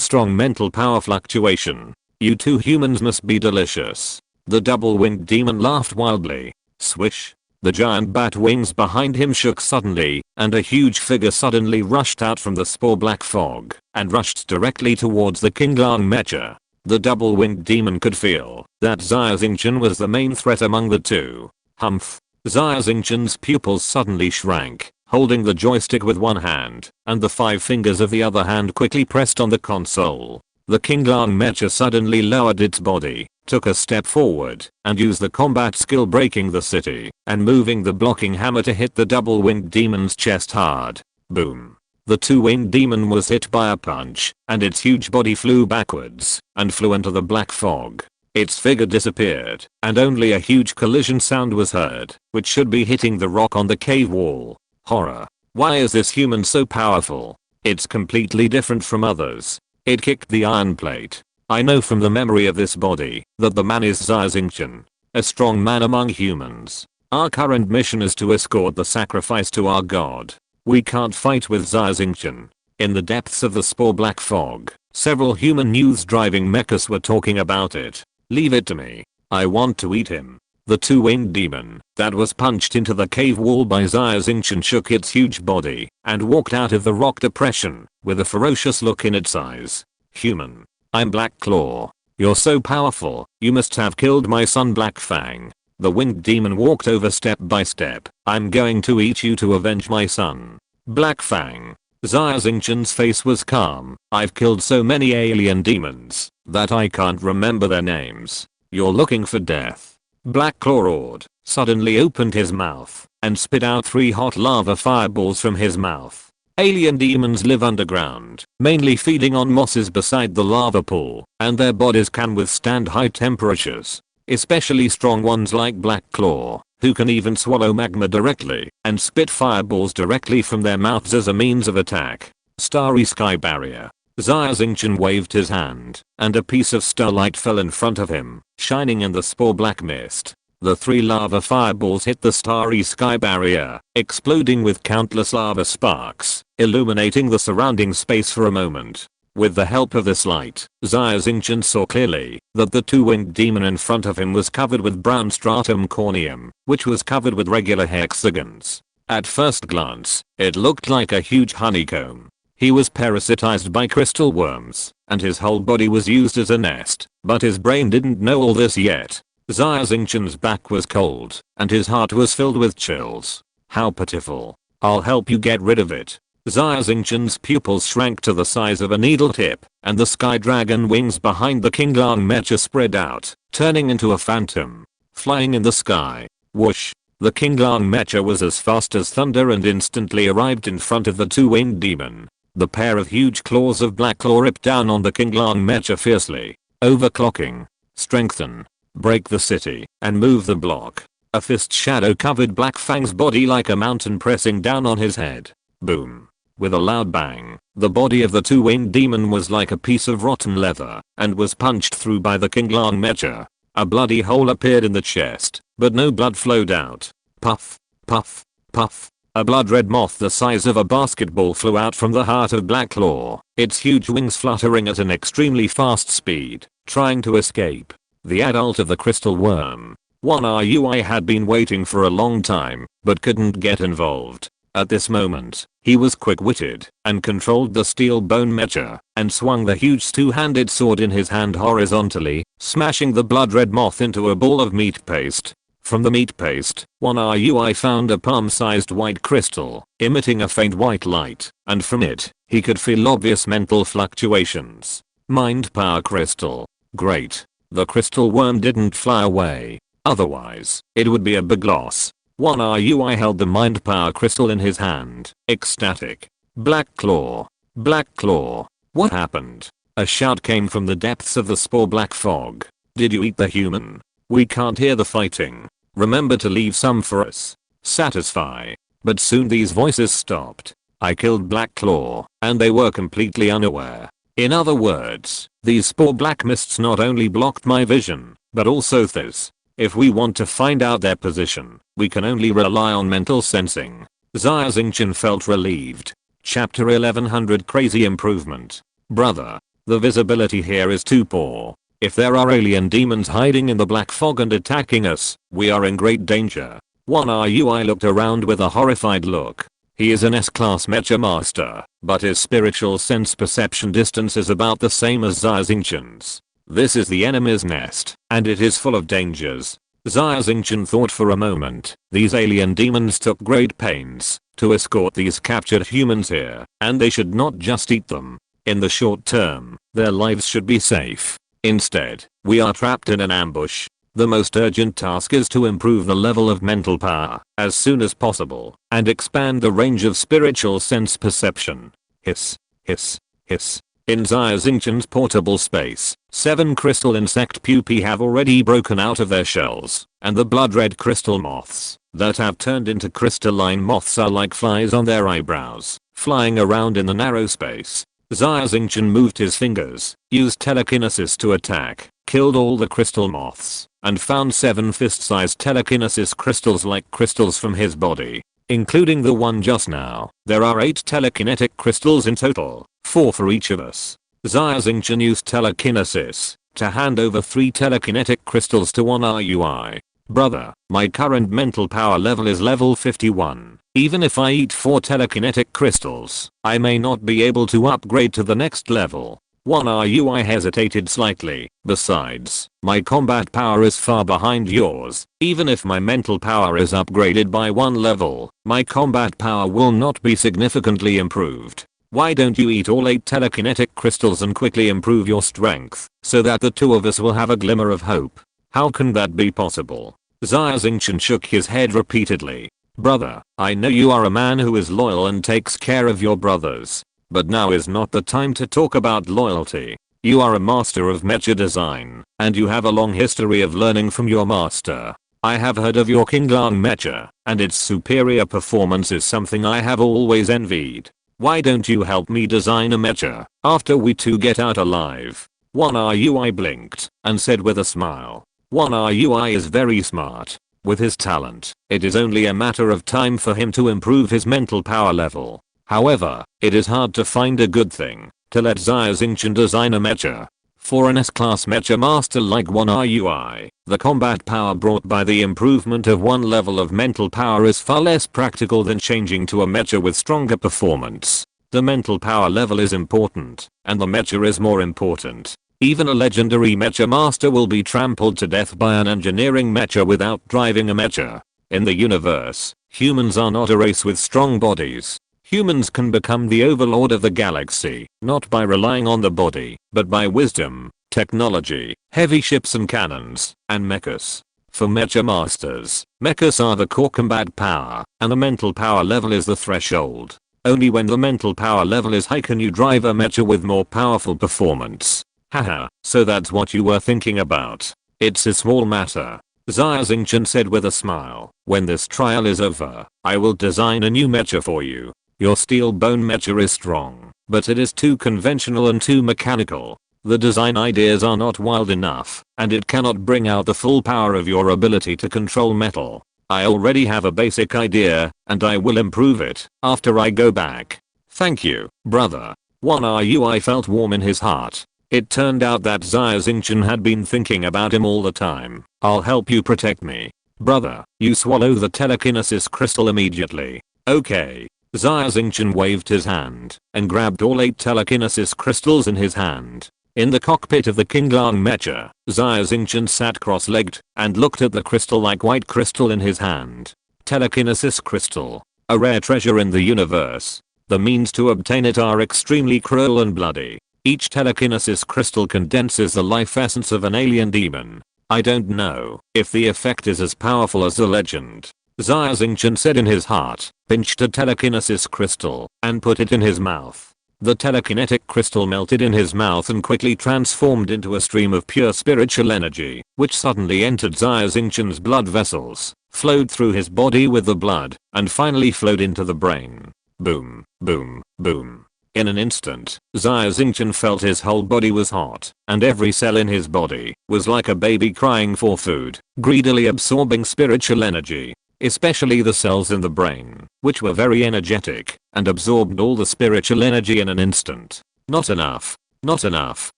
A: strong mental power fluctuation. You two humans must be delicious. The double-winged demon laughed wildly. Swish. The giant bat wings behind him shook suddenly, and a huge figure suddenly rushed out from the spore black fog, and rushed directly towards the Qinglang mecha. The double-winged demon could feel that Xia Xingchen was the main threat among the two. Humph. Xia Xingchen's pupils suddenly shrank, holding the joystick with one hand, and the 5 fingers of the other hand quickly pressed on the console. The Qinglang mecha suddenly lowered its body, took a step forward, and used the combat skill breaking the city, and moving the blocking hammer to hit the double-winged demon's chest hard. Boom. The two-winged demon was hit by a punch, and its huge body flew backwards, and flew into the black fog. Its figure disappeared, and only a huge collision sound was heard, which should be hitting the rock on the cave wall. Horror. Why is this human so powerful? It's completely different from others. It kicked the iron plate. I know from the memory of this body that the man is Xia Xingchen, a strong man among humans. Our current mission is to escort the sacrifice to our god. We can't fight with Xia Xingchen. In the depths of the spore black fog, several human youths driving mechas were talking about it. Leave it to me. I want to eat him. The two-winged demon that was punched into the cave wall by Xia Xingchen shook its huge body and walked out of the rock depression with a ferocious look in its eyes. Human. I'm Black Claw. You're so powerful, you must have killed my son Black Fang. The winged demon walked over step by step. I'm going to eat you to avenge my son. Black Fang. Xia Xingchen's face was calm. I've killed so many alien demons that I can't remember their names. You're looking for death. Black Claw roared, suddenly opened his mouth, and spit out 3 hot lava fireballs from his mouth. Alien demons live underground, mainly feeding on mosses beside the lava pool, and their bodies can withstand high temperatures. Especially strong ones like Black Claw, who can even swallow magma directly and spit fireballs directly from their mouths as a means of attack. Starry sky barrier. Xia Xingchen waved his hand, and a piece of starlight fell in front of him, shining in the spore black mist. The 3 lava fireballs hit the starry sky barrier, exploding with countless lava sparks, illuminating the surrounding space for a moment. With the help of this light, Xia Xingchen saw clearly that the 2-winged demon in front of him was covered with brown stratum corneum, which was covered with regular hexagons. At first glance, it looked like a huge honeycomb. He was parasitized by crystal worms, and his whole body was used as a nest, but his brain didn't know all this yet. Xia Xingchen's back was cold, and his heart was filled with chills. How pitiful. I'll help you get rid of it. Xia Xingchen's pupils shrank to the size of a needle tip, and the sky dragon wings behind the Qinglang mecha spread out, turning into a phantom. Flying in the sky. Whoosh. The Qinglang mecha was as fast as thunder and instantly arrived in front of the 2-winged demon. The pair of huge claws of Black Claw ripped down on the Qinglang mecha fiercely. Overclocking. Strengthen. Break the city, and move the block. A fist shadow covered Black Fang's body like a mountain pressing down on his head. Boom. With a loud bang, the body of the 2-winged demon was like a piece of rotten leather, and was punched through by the Qinglang mecha. A bloody hole appeared in the chest, but no blood flowed out. Puff. Puff. Puff. A blood-red moth the size of a basketball flew out from the heart of Black Claw, its huge wings fluttering at an extremely fast speed, trying to escape. The adult of the crystal worm. 1RUI had been waiting for a long time, but couldn't get involved. At this moment, he was quick-witted, and controlled the steel bone mecha, and swung the huge 2-handed sword in his hand horizontally, smashing the blood-red moth into a ball of meat paste. From the meat paste, 1RUI found a palm-sized white crystal, emitting a faint white light, and from it, he could feel obvious mental fluctuations. Mind power crystal. Great. The crystal worm didn't fly away. Otherwise, it would be a big loss. 1RUI held the mind power crystal in his hand, ecstatic. Black Claw. Black Claw. What happened? A shout came from the depths of the spore black fog. Did you eat the human? We can't hear the fighting. Remember to leave some for us. Satisfy. But soon these voices stopped. I killed Black Claw, and they were completely unaware. In other words, these spore black mists not only blocked my vision, but also theirs. If we want to find out their position, we can only rely on mental sensing. Xia Xingchen felt relieved. Chapter 1100 Crazy Improvement. Brother, the visibility here is too poor. If there are alien demons hiding in the black fog and attacking us, we are in great danger. 1RUI looked around with a horrified look. He is an S-class mecha master, but his spiritual sense perception distance is about the same as Xia Xingchen's. This is the enemy's nest, and it is full of dangers. Xia Xingchen thought for a moment. These alien demons took great pains to escort these captured humans here, and they should not just eat them. In the short term, their lives should be safe. Instead, we are trapped in an ambush. The most urgent task is to improve the level of mental power as soon as possible and expand the range of spiritual sense perception. Hiss, hiss, hiss. In Xia Xingchen's portable space, 7 crystal insect pupae have already broken out of their shells, and the blood-red crystal moths that have turned into crystalline moths are like flies on their eyebrows, flying around in the narrow space. Xia Xingchen moved his fingers, used telekinesis to attack, killed all the crystal moths, and found 7 fist-sized telekinesis crystals like crystals from his body, including the one just now. There are 8 telekinetic crystals in total, 4 for each of us. Xia Xingchen used telekinesis to hand over 3 telekinetic crystals to 1RUI. Brother, my current mental power level is level 51. Even if I eat 4 telekinetic crystals, I may not be able to upgrade to the next level. 1RUI hesitated slightly. Besides, my combat power is far behind yours. Even if my mental power is upgraded by 1 level, my combat power will not be significantly improved. Why don't you eat all 8 telekinetic crystals and quickly improve your strength, so that the two of us will have a glimmer of hope? How can that be possible? Xia Xingchen shook his head repeatedly. Brother, I know you are a man who is loyal and takes care of your brothers. But now is not the time to talk about loyalty. You are a master of mecha design, and you have a long history of learning from your master. I have heard of your Qinglang mecha, and its superior performance is something I have always envied. Why don't you help me design a mecha after we two get out alive? One RUI blinked and said with a smile. One RUI is very smart. With his talent, it is only a matter of time for him to improve his mental power level. However, it is hard to find a good thing to let Xia Xingchen design a mecha. For an S-class mecha master like One RUI, the combat power brought by the improvement of one level of mental power is far less practical than changing to a mecha with stronger performance. The mental power level is important, and the mecha is more important. Even a legendary mecha master will be trampled to death by an engineering mecha without driving a mecha. In the universe, humans are not a race with strong bodies. Humans can become the overlord of the galaxy, not by relying on the body, but by wisdom, technology, heavy ships and cannons, and mechas. For mecha masters, mechas are the core combat power, and the mental power level is the threshold. Only when the mental power level is high can you drive a mecha with more powerful performance. Haha, so that's what you were thinking about. It's a small matter. Xia Xingchen said with a smile. When this trial is over, I will design a new mecha for you. Your steel bone mecha is strong, but it is too conventional and too mechanical. The design ideas are not wild enough, and it cannot bring out the full power of your ability to control metal. I already have a basic idea, and I will improve it after I go back. Thank you, brother. One RUI felt warm in his heart. It turned out that Xia Xingchen had been thinking about him all the time. I'll help you protect me. Brother, you swallow the telekinesis crystal immediately. Okay. Xia Xingchen waved his hand and grabbed all 8 telekinesis crystals in his hand. In the cockpit of the Qinglang mecha, Xia Xingchen sat cross-legged and looked at the crystal-like white crystal in his hand. Telekinesis crystal. A rare treasure in the universe. The means to obtain it are extremely cruel and bloody. Each telekinesis crystal condenses the life essence of an alien demon. I don't know if the effect is as powerful as the legend. Xia Xingchen said in his heart, pinched a telekinesis crystal, and put it in his mouth. The telekinetic crystal melted in his mouth and quickly transformed into a stream of pure spiritual energy, which suddenly entered Xia Xingchen's blood vessels, flowed through his body with the blood, and finally flowed into the brain. Boom, boom, boom. In an instant, Xia Xingchen felt his whole body was hot, and every cell in his body was like a baby crying for food, greedily absorbing spiritual energy. Especially the cells in the brain, which were very energetic, and absorbed all the spiritual energy in an instant. Not enough. Not enough.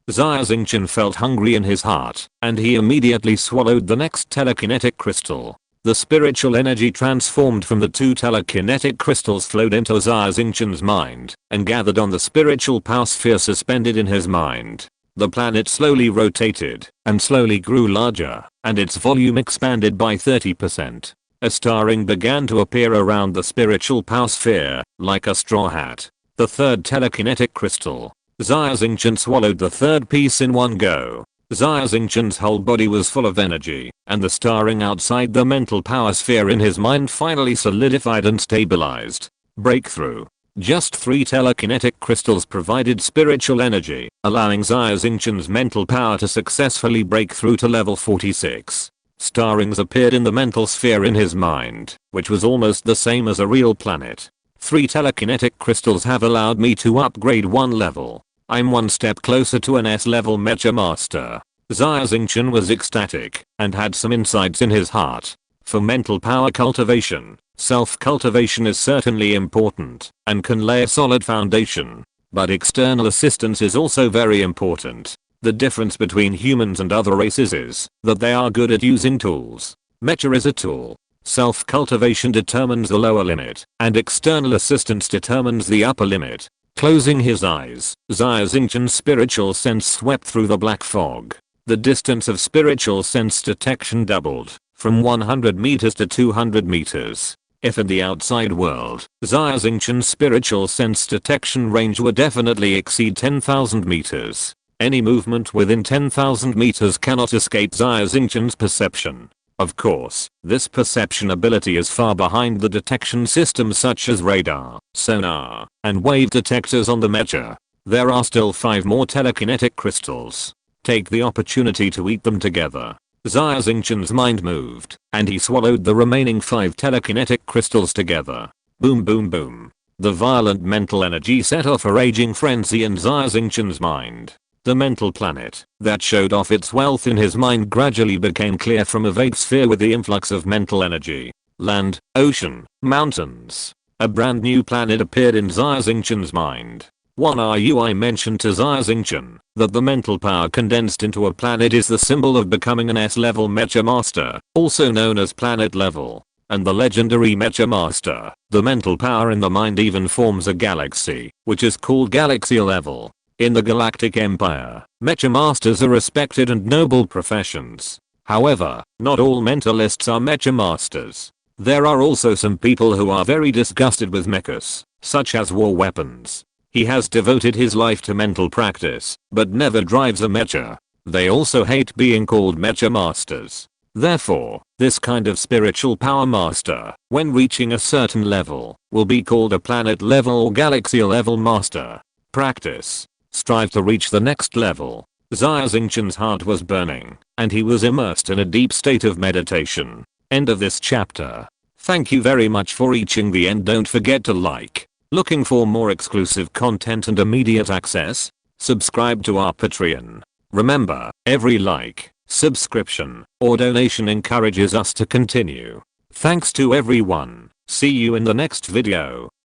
A: Xia Xingchen felt hungry in his heart, and he immediately swallowed the next telekinetic crystal. The spiritual energy transformed from the 2 telekinetic crystals flowed into Xia Xingchen's mind, and gathered on the spiritual power sphere suspended in his mind. The planet slowly rotated, and slowly grew larger, and its volume expanded by 30%. A starring began to appear around the spiritual power sphere, like a straw hat. The 3rd telekinetic crystal. Xia Xingchen swallowed the 3rd piece in one go. Xia Xingchen's whole body was full of energy, and the starring outside the mental power sphere in his mind finally solidified and stabilized. Breakthrough. Just 3 telekinetic crystals provided spiritual energy, allowing Xia Xingchen's mental power to successfully break through to level 46. Starrings appeared in the mental sphere in his mind, which was almost the same as a real planet. 3 telekinetic crystals have allowed me to upgrade 1 level. I'm 1 step closer to an S-level mecha master. Xia Xingchen was ecstatic, and had some insights in his heart. For mental power cultivation, self-cultivation is certainly important, and can lay a solid foundation. But external assistance is also very important. The difference between humans and other races is that they are good at using tools. Mecha is a tool. Self-cultivation determines the lower limit, and external assistance determines the upper limit. Closing his eyes, Xia Xingchen's spiritual sense swept through the black fog. The distance of spiritual sense detection doubled, from 100 meters to 200 meters. If in the outside world, Xia Xingchen's spiritual sense detection range would definitely exceed 10,000 meters. Any movement within 10,000 meters cannot escape Xia Xingchen's perception. Of course, this perception ability is far behind the detection systems such as radar, sonar, and wave detectors on the mecha. There are still 5 more telekinetic crystals. Take the opportunity to eat them together. Xia Xingchen's mind moved, and he swallowed the remaining 5 telekinetic crystals together. Boom boom boom. The violent mental energy set off a raging frenzy in Xia Xingchen's mind. The mental planet that showed off its wealth in his mind gradually became clear from a vague sphere with the influx of mental energy. Land, ocean, mountains. A brand new planet appeared in Xia Xingchen's mind. One RUI mentioned to Xia Xingchen that the mental power condensed into a planet is the symbol of becoming an S-level mecha master, also known as planet level. And the legendary mecha master, the mental power in the mind even forms a galaxy, which is called galaxy level. In the Galactic Empire, mecha masters are respected and noble professions. However, not all mentalists are mecha masters. There are also some people who are very disgusted with mechas, such as war weapons. He has devoted his life to mental practice, but never drives a mecha. They also hate being called mecha masters. Therefore, this kind of spiritual power master, when reaching a certain level, will be called a planet level or galaxy level master. Practice. Strive to reach the next level. Xia Xingchen's heart was burning, and he was immersed in a deep state of meditation. End of this chapter. Thank you very much for reaching the end. Don't forget to like. Looking for more exclusive content and immediate access? Subscribe to our Patreon. Remember, every like, subscription, or donation encourages us to continue. Thanks to everyone. See you in the next video.